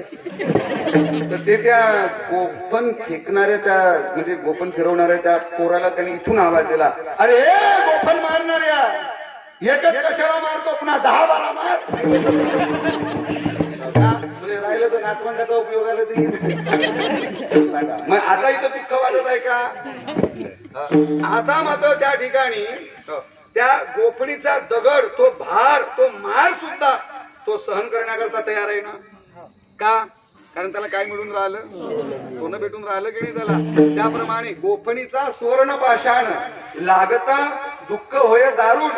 तर ते त्या गोपन फेकणाऱ्या त्या म्हणजे गोपन फिरवणाऱ्या त्या पोराला त्यांनी इथून आवाज दिला, अरे गोपन मारणाऱ्या, एकच कशाला मारतो, पुन्हा 10-12 मार. म्हणजे राहिलं तर नातवंडाचा उपयोग आला ते. मग आता इथं दुःख वाटत आहे का? आता मात्र त्या ठिकाणी त्या गोफणीचा दगड, तो भार, तो मार सुद्धा तो सहन करण्याकरता तयार आहे ना. का? कारण त्याला काय मिळून राहिलं? सोनं भेटून राहिलं की नाही त्याला. त्याप्रमाणे गोफणीचा सुवर्ण पाषाण लागता दुःख होय दारुण,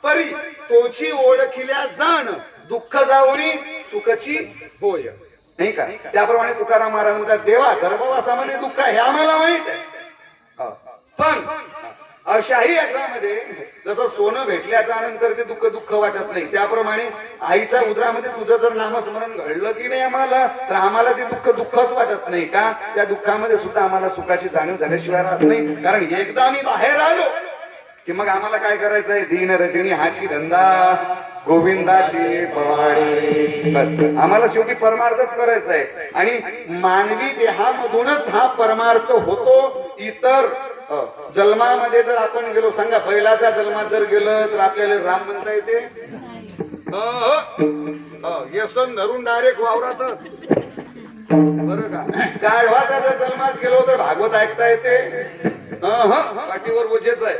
परी तोची ओळखिल्या जाण, दुःख जाऊनी सुखची होय. नाही का? त्याप्रमाणे तुकाराम महाराज म्हणतात, देवा गर्भवासामध्ये दुःख हे आम्हाला माहित आहे, पण अशाही याच्यामध्ये जसं सोनं भेटल्याच्या नंतर ते दुःख वाटत नाही, त्याप्रमाणे आईच्या उदरामध्ये तुझं जर नामस्मरण घडलं की नाही आम्हाला, तर आम्हाला ते दुःखच वाटत नाही. का? त्या दुःखामध्ये सुद्धा आम्हाला सुखाची जाणीव झाल्याशिवाय राहत नाही. कारण एकदा आम्ही बाहेर आलो की मग आम्हाला काय करायचंय? दीन रजनी हाची धंदा, गोविंदाची पवाडी, बस आम्हाला शेवटी परमार्थच करायचा आहे. आणि मानवी देहामधूनच हा परमार्थ होतो. इतर जन्मामध्ये जर आपण गेलो, सांगा बैलाच्या जन्मात जर गेलं तर आपल्याला राम म्हणता येते? व्यसन धरून डायरेक्ट वावरातच, बरं का? गाढवाचा जर जन्मात गेलो तर भागवत ऐकता येते? पाठीवर बोजेच आहे,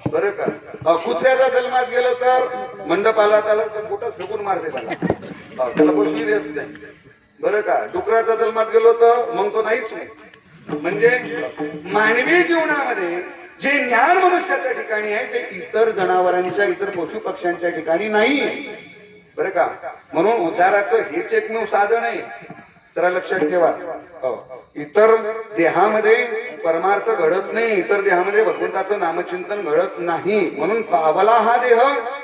बरं का? कुत्र्याच्या जन्मात गेलं तर मंडपाला त्याला बोटच फेकून मारते, त्याला बसू देत नाही, बरं का? डुकराच्या जन्मात गेलो तर मग तो नाहीच नाही. म्हणजे मानवी जीवनामध्ये जे ज्ञान मनुष्याच्या ठिकाणी आहे ते इतर जनावरांच्या, इतर पशु पक्ष्यांच्या ठिकाणी नाही, बरं का? म्हणून उद्धाराचं हेच एकमेव साधन आहे. जरा लक्षात ठेवा, इतर देहामध्ये परमार्थ घडत नाही, इतर देहामध्ये भगवंताचं नामचिंतन घडत नाही. म्हणून पावला हा देह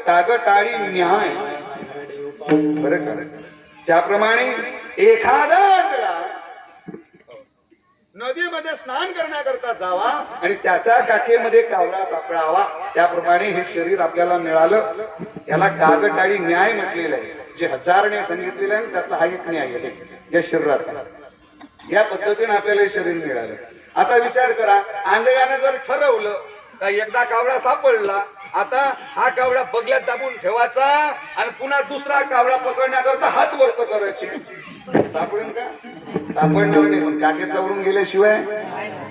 ताग टाळी न्याय, बरं का? ज्याप्रमाणे एखादा नदीमध्ये स्नान करण्याकरता जावा आणि त्याच्या काठेमध्ये कावळा सापडावा, त्याप्रमाणे हे शरीर आपल्याला मिळालं. याला कागटाळी न्याय म्हटलेलं आहे. जे हजारने सांगितलेलं आहे त्यातला हा एक न्याय आहे या शरीराचा. या पद्धतीने आपल्याला हे शरीर मिळालं. आता विचार करा, आंधळ्याने जर ठरवलं का एकदा कावळा सापडला, आता हा कावळा बगल्यात दाबून ठेवायचा आणि पुन्हा दुसरा कावळा पकडण्याकरता हात वरत करायचे, सापडेल का? सापडणार नाही. पण काखेत दवरून गेल्याशिवाय,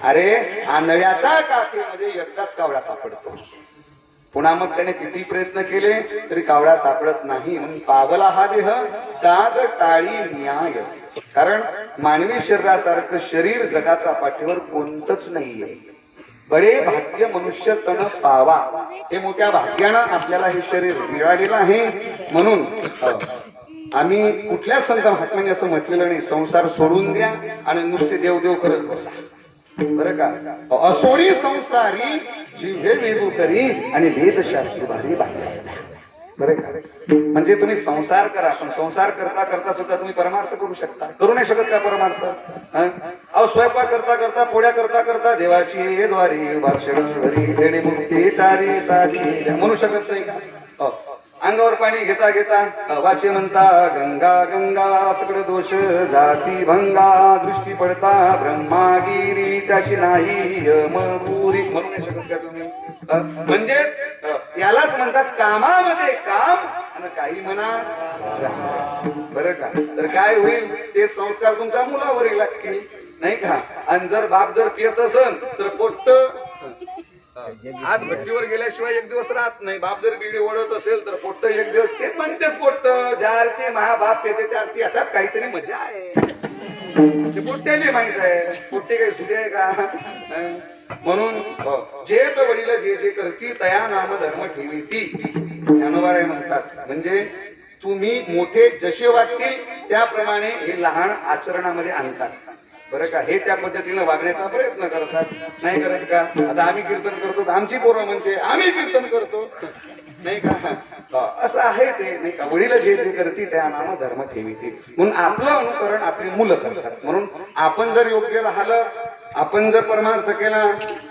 अरे आंधळ्याचा काखेमध्ये एकदाच कावळा सापडतो, पुन्हा मग त्याने किती प्रयत्न केले तरी कावळा सापडत नाही. म्हणून पावला हा देह ताग टाळी न्याय. कारण मानवी शरीरासारखं शरीर जगाचा पाठीवर कोणतंच नाहीये. बडे भाग्य मनुष्य तन पावा, हे मोठ्या भाग्यानं आपल्याला हे शरीर मिळालेलं आहे. म्हणून आम्ही कुठल्या संत महात्म्याने असं म्हटलेलं नाही, संसार सोडून द्या आणि नुसते देवदेव करत बसा, बरं का? असोडी संसारी जीव हे वेगू करी आणि वेदशास्त्री भारी बाह्य सदा, बरं का? म्हणजे तुम्ही संसार करा, पण संसार करता करता सुद्धा तुम्ही परमार्थ करू शकता. करू नाही शकत का परमार्थ? अहो स्वयंपाक करता करता, पोळ्या करता करता देवाची द्वारी भाषण घरी देणे मुक्ती चारी साधी म्हणू शकत नाही का? अंगावर पाणी घेता घेता वाचे म्हणता गंगा गंगा, सगळं दोष जाती भंगा, दृष्टी पडता ब्रह्मागिरी त्याशी नाही यमपुरी म्हणू नाही शकत का तुम्ही? म्हणजेच यालाच म्हणतात कामामध्ये काम आणि काही म्हणा, बरं का? तर काय होईल? ते संस्कार तुमच्या मुलावरही लागतील, नाही का? आणि जर बाप जर पियत असेल तर पोट्ट हात भट्टीवर गेल्याशिवाय एक दिवस राहत नाही. बाप जर बिडी ओढत असेल तर पोट्ट एक दिवस, ते म्हणतेच पोट्ट, ज्या अर्थी महाबाप येते त्या अर्थी याच्यात काहीतरी मजा आहे. ते पोट्ट्याने माहित आहे, पोट्टे काही सुधे आहे का? म्हणून जे तर वडील जे जे करती तया नाम धर्म ठेवी ती, ज्ञानोबाराय म्हणतात. म्हणजे तुम्ही मोठे जसे वाटतील त्याप्रमाणे हे लहान आचरणामध्ये आणतात, बरं का, हे त्या पद्धतीने वागण्याचा प्रयत्न करतात. नाही करत का? आता आम्ही कीर्तन करतो तर आमची पोरं म्हणते आम्ही कीर्तन करतो, नाही का? असं आहे ते, नाही का? वडील जे जे करते त्या नाम धर्म ठेवीते, म्हणून आपलं अनुकरण आपली मुलं करतात. म्हणून आपण जर योग्य राहिलं, आपण जर परमार्थ केला,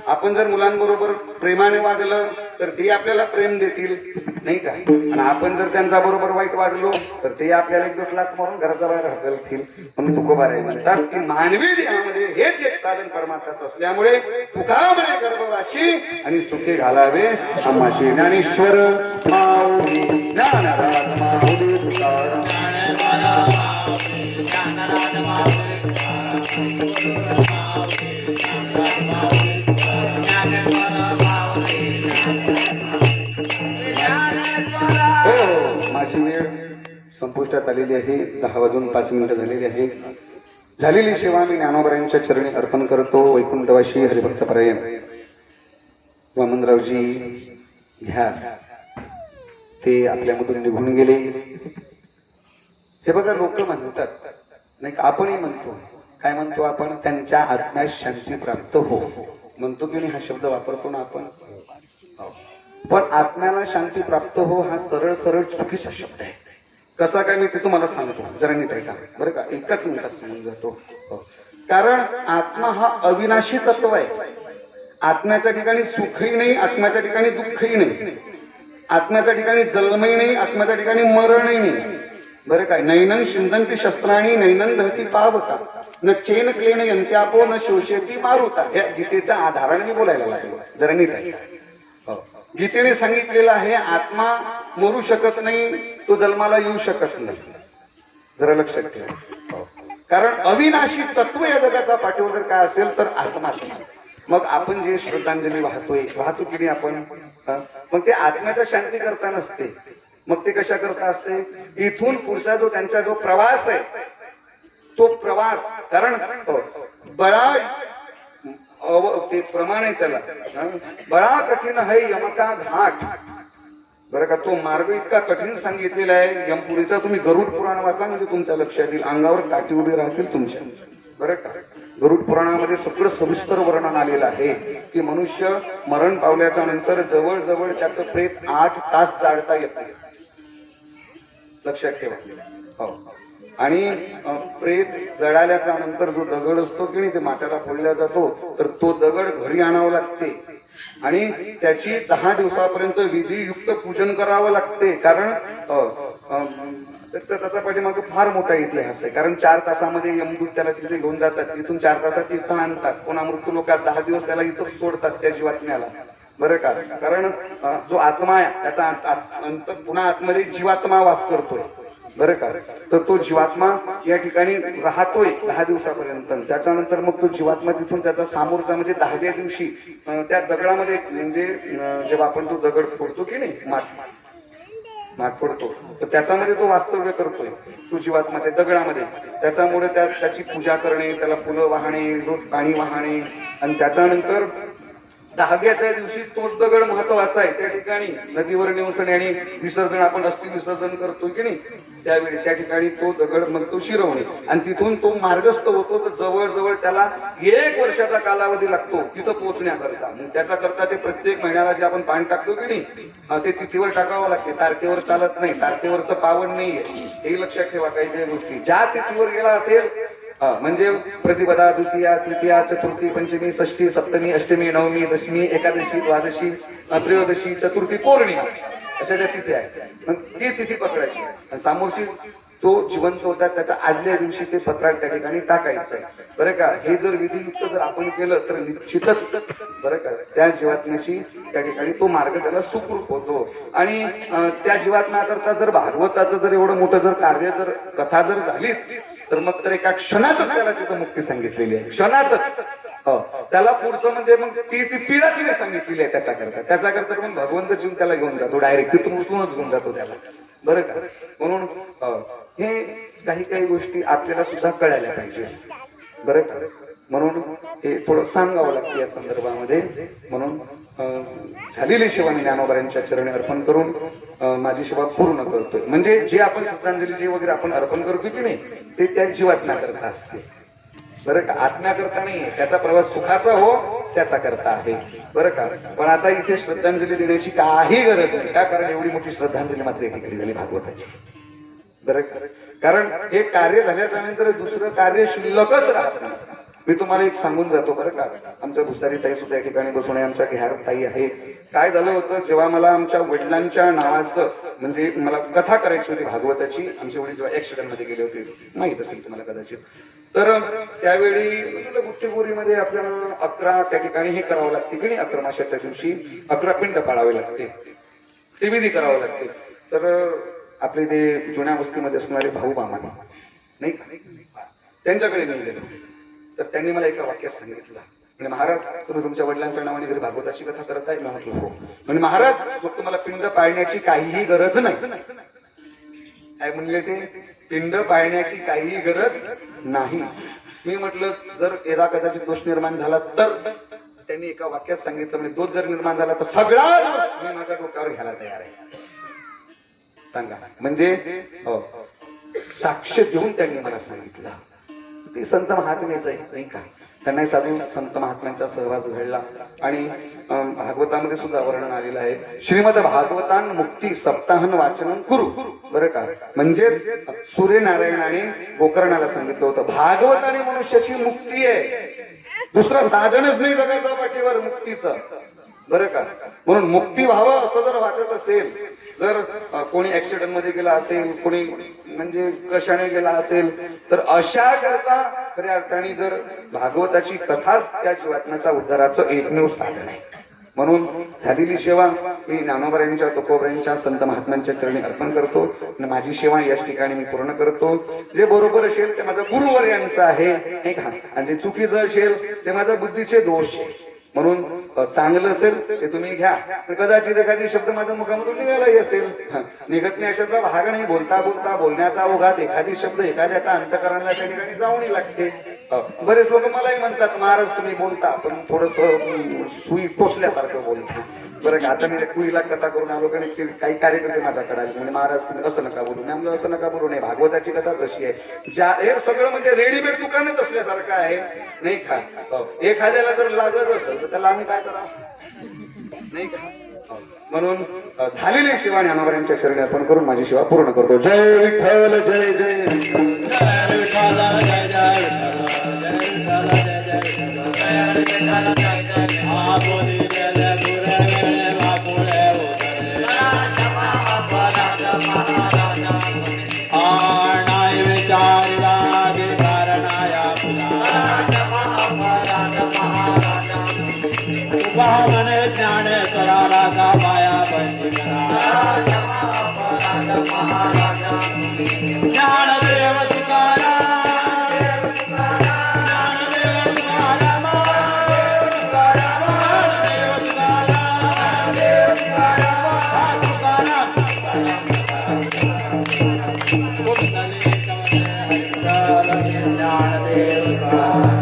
आपण जर मुलांबरोबर प्रेमाने वागलं तर ते आपल्याला प्रेम देतील, नाही का? आणि आपण जर त्यांच्या बरोबर वाईट वागलो तर ते आपल्याला एक दिवस लाथ मारून घराच्या बाहेर हकलतील. म्हणून तुकोबाराय म्हणतात की मानवी देहामध्ये हेच एक साधन परमार्थाचं असल्यामुळे तुका म्हणे गर्भवाशी आणि सुखे घालावे आम्हाशी. ज्ञानेश्वर माऊली ज्ञानराज माऊली तुकाराम. माझी वेळ संपुष्टात आलेली आहे. 10:05 झालेली आहे. झालेली सेवा मी ज्ञानोबरायांच्या चरणी अर्पण करतो. वैकुंठवासी हरिभक्तपरायण वामनरावजी घ्या, ते आपल्यामधून निघून गेले. हे बघा, लोक म्हणतात, नाही का? आपणही म्हणतो. काय म्हणतो आपण? त्यांच्या आत्म्यास शांती प्राप्त हो म्हणतो की नाही? हा शब्द वापरतो ना आपण. पण आत्म्याला शांती प्राप्त हो हा सरळ सरळ चुकीचा शब्द आहे. कसा काय मी ते तुम्हाला सांगतो, जरा नीट ऐका बरं का. एकाच मिनिटात समजून जातो. कारण आत्मा हा अविनाशी तत्व आहे. आत्म्याच्या ठिकाणी सुखही नाही, आत्म्याच्या ठिकाणी दुःखही नाही, आत्म्याच्या ठिकाणी जन्मही नाही, आत्म्याच्या ठिकाणी मरणही नाही. बरं काय? नैनन शिंदंती शस्त्राणी नैनन दहती पावता न चेन क्लेन यंत्यापो न शोषेती मारुता. या गीतेच्या आधाराने मी बोलायला लागलो, जरा नीट ऐका. गीतेने सांगितलेलं आहे आत्मा मरू शकत नाही, तो जन्माला येऊ शकत नाही. जरा लक्षात ठेवा. कारण अविनाशी तत्व या जगाच्या पाठीवर जर काय असेल तर आत्माच. मग आपण जे श्रद्धांजली वाहतो की नाही आपण, मग ते आत्म्याच्या शांती करता नसते. मग ते कशा करता असते? इथून पुढचा जो त्यांचा जो प्रवास आहे तो प्रवास, कारण बळा ते प्रमाण आहे त्याला, बळा कठीण है यमका घाट. बरं का? तो मार्ग इतका कठीण सांगितलेला आहे. यमपुरीचा तुम्ही गरुड पुराण वाचा, म्हणजे तुमच्या लक्षात येईल, अंगावर काठी उभी राहतील तुमच्या. बरं का? गरुड पुराणामध्ये सगळं सविस्तर वर्णन आलेलं आहे की मनुष्य मरण पावल्याच्या नंतर जवळजवळ त्याचं प्रेत 8 तास जाळता येते. लक्षात ठेवा. हो. आणि प्रेत जळाल्याच्या नंतर जो दगड असतो की नाही, ते माठाला फोडला जातो, तर तो दगड घरी आणावा लागते आणि त्याची 10 दिवसापर्यंत विधियुक्त पूजन करावं लागते. कारण त्याचा पाठीमागे फार मोठा इतिहास आहे. कारण 4 तासामध्ये यमदूत त्याला तिथे घेऊन जातात, तिथून 4 तासात इथं आणतात. पुन्हा मृत्यू लोकात 10 दिवस त्याला इथं सोडतात त्या जीवात्म्याला. बरं का? कारण जो आत्मा आहे त्याचा पुन्हा आतमध्ये जीवात्मा वास करतोय. बरं का? तर तो जीवात्मा या ठिकाणी राहतोय 10 दिवसापर्यंत. त्याच्यानंतर मग तो जीवात्मा तिथून त्याचा सामोरचा म्हणजे 10व्या दिवशी त्या दगडामध्ये, म्हणजे जेव्हा आपण तो दगड फोडतो की नाही, माठ फोडतो, तर त्याच्यामध्ये तो वास्तव्य करतोय तो जीवात्मा त्या दगडामध्ये. त्याच्यामुळे त्याची पूजा करणे, त्याला फुलं वाहणे, रोज पाणी वाहणे, आणि त्याच्यानंतर 10व्याच्या दिवशी तोच दगड महत्वाचा आहे. त्या ठिकाणी नदीवर नेऊन आणि विसर्जन, आपण अस्थि विसर्जन करतो की नाही, त्यावेळी त्या ठिकाणी तो दगड मग तो शिरवणे, आणि तिथून तो मार्गस्थ होतो. तर जवळजवळ त्याला 1 वर्षाचा कालावधी लागतो तिथं पोहोचण्याकरता. मग त्याचा करता ते प्रत्येक महिन्याला जे आपण पाणी टाकतो की नाही, ते तिथीवर टाकावं लागते. तारखेवर चालत नाही, तारखेवरचं पावन नाहीये, हे लक्षात ठेवा. काही गोष्टी ज्या तिथीवर गेला असेल, म्हणजे प्रतिपदा, द्वितीया, तृतीया, चतुर्थी, पंचमी, षष्ठी, सप्तमी, अष्टमी, नवमी, दशमी, एकादशी, द्वादशी, त्रयोदशी, चतुर्थी, पौर्णिमा, अशा ज्या तिथी आहेत, मग ती तिथी पकडायची. आणि समोरची तो जिवंत होता त्याच्या आदल्या दिवशी ते पत्रात त्या ठिकाणी टाकायचं आहे. बरं का? हे जर विधियुक्त जर आपण केलं तर निश्चितच बरं का त्या जीवात्म्याची त्या ठिकाणी तो मार्ग त्याला सुखरूप होतो. आणि त्या जीवात्म्याकरता जर भागवताचं जर एवढं मोठं जर कार्य, जर कथा जर झालीच, तर मग तर एका क्षणातच त्याला तिथं मुक्ती सांगितलेली आहे. क्षणातच. त्याला पुढचं म्हणजे मग ती पिढाच नाही सांगितलेली आहे त्याच्याकरता मग भगवंत जीवन त्याला घेऊन जातो, डायरेक्ट तिथून उचलूनच घेऊन जातो त्याला. बरं का? म्हणून हे काही गोष्टी आपल्याला सुद्धा कळायला पाहिजे. बरं का? म्हणून हे थोडं सांगावं लागतं या संदर्भामध्ये. म्हणून झालेली सेवा मी ज्ञानोबरायांच्या चरणी अर्पण करून माझी सेवा पूर्ण करतोय. म्हणजे जे आपण श्रद्धांजली जे वगैरे आपण अर्पण करतो की नाही, ते त्या जीवात्म्या करता असते. बरं का, आत्म्या करता नाहीये, त्याचा प्रवास सुखाचा हो त्याचा करता आहे, बरं का. पण आता इथे श्रद्धांजली देण्याची काही गरज नाही का, कारण एवढी मोठी श्रद्धांजली मात्र या ठिकाणी झाली भागवताची, बरं का. कारण हे कार्य झाल्याच्या नंतर दुसरं कार्य शिल्लकच राहत नाही. मी तुम्हाला एक सांगून जातो बरं का, आमच्या भुसारी ताई सुद्धा या ठिकाणी बसून आहे, आमच्या घ्यार ताई आहे. काय झालं होतं, जेव्हा मला आमच्या वडिलांच्या नावाचं म्हणजे मला कथा करायची होती भागवताची, आमचे वडील जेव्हा ऍक्सिडेंट मध्ये गेले होते, माहित असेल तुम्हाला कदाचित, तर त्यावेळी बुट्टीपुरीमध्ये आपल्याला 11 त्या ठिकाणी हे करावं लागते की नाही, अक्रमाशाच्या दिवशी 11 पिंड पाळावे लागते, ते विधी करावं लागते. तर आपले ते जुन्या वस्तीमध्ये असणारे भाऊ मामा नाही का, त्यांच्याकडे मी गेलो. तर त्यांनी मला एका वाक्यात सांगितलं, म्हणजे महाराज तुम्ही तुमच्या वडिलांच्या नावाने घरी भागवताची कथा करताय. मी म्हटलं हो. म्हणजे महाराज मग तुम्हाला पिंड पाळण्याची काहीही गरज नाही. काय म्हणले ते, पिंड पाळण्याची काहीही गरज नाही. मी म्हटलं जर एका कदाचित दोष निर्माण झाला तर, त्यांनी एका वाक्यात सांगितलं, म्हणजे दोष जर निर्माण झाला तर सगळा दोष मी माझ्या डोक्यावर घ्यायला तयार आहे. सांगा, म्हणजे हो, साक्ष देऊन त्यांनी मला सांगितलं. ती संत महात्म्याच आहे नाही का, त्यांनाही साधू संत महात्म्यांचा सहवास घडला. आणि भागवतामध्ये सुद्धा वर्णन आलेलं आहे, श्रीमद भागवतान मुक्ती सप्ताहन वाचन कुरु, बरं का. म्हणजेच सूर्यनारायणाने गोकर्णाला सांगितलं होतं भागवताने मनुष्याची मुक्ती आहे, दुसरं साधनच नाही जगाच्या पाठीवर मुक्तीचं, बरं का. म्हणून मुक्ती व्हावं असं जर वाटत असेल, जर कोणी ऍक्सिडेंट मध्ये गेला असेल, कोणी म्हणजे कशाने गेला असेल, तर अशा करता खऱ्या अर्थाने जर भागवताची कथाच त्या जीवात्म्याचा उद्धाराचं एकमेव साधन आहे. म्हणून झालेली सेवा मी ज्ञानोबरायांच्या, तुकोबरायांच्या, संत महात्म्यांच्या चरणी अर्पण करतो. आणि माझी सेवा याच ठिकाणी मी पूर्ण करतो. जे बरोबर असेल ते माझ्या गुरुवर्यांचं आहे नाही का, आणि जे चुकीचं असेल ते माझ्या बुद्धीचे दोष आहे. म्हणून चांगलं असेल ते तुम्ही घ्या, कदाचित एखादी शब्द माझ्या मुखामधून निघालाही असेल, निघत नाही अशा भाग नाही. बोलता बोलता बोलण्याचा ओघात एखादी शब्द एखाद्याचा अंतकरणाला त्या ठिकाणी जाऊन लागते. बरेच लोक मलाही म्हणतात महाराज तुम्ही बोलता पण थोडस सुई टोचल्यासारखं बोलता, बरं का. आता मी कुईला कथा करून आलो का नाही, काही कार्यकर्ते माझ्याकडे आले म्हणजे महाराज तुम्ही असं नका बोलू. मी असं नका बोलू नाही, भागवताची कथा तशी आहे, हे सगळं म्हणजे रेडीमेड दुकानच असल्यासारखं आहे नाही का. एखाद्याला जर लागत असेल तर त्याला आम्ही काय करा नाही का. म्हणून झालेली सेवा ज्ञानोबरायांच्या चरणी अर्पण करून माझी सेवा पूर्ण करतो. जय विठ्ठल, जय जय विठ्ठल, जय विठ्ठल, जय जय विठ्ठल, जय जय विठ्ठल, जय ज्ञानेश्वराला पाया ज्ञानदेव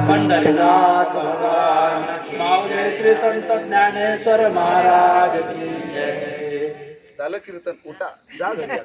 पंढरीनाथ भगवान माऊली श्री संत ज्ञानेश्वर महाराज की जय. झालं कीर्तन, उठा जा घरी.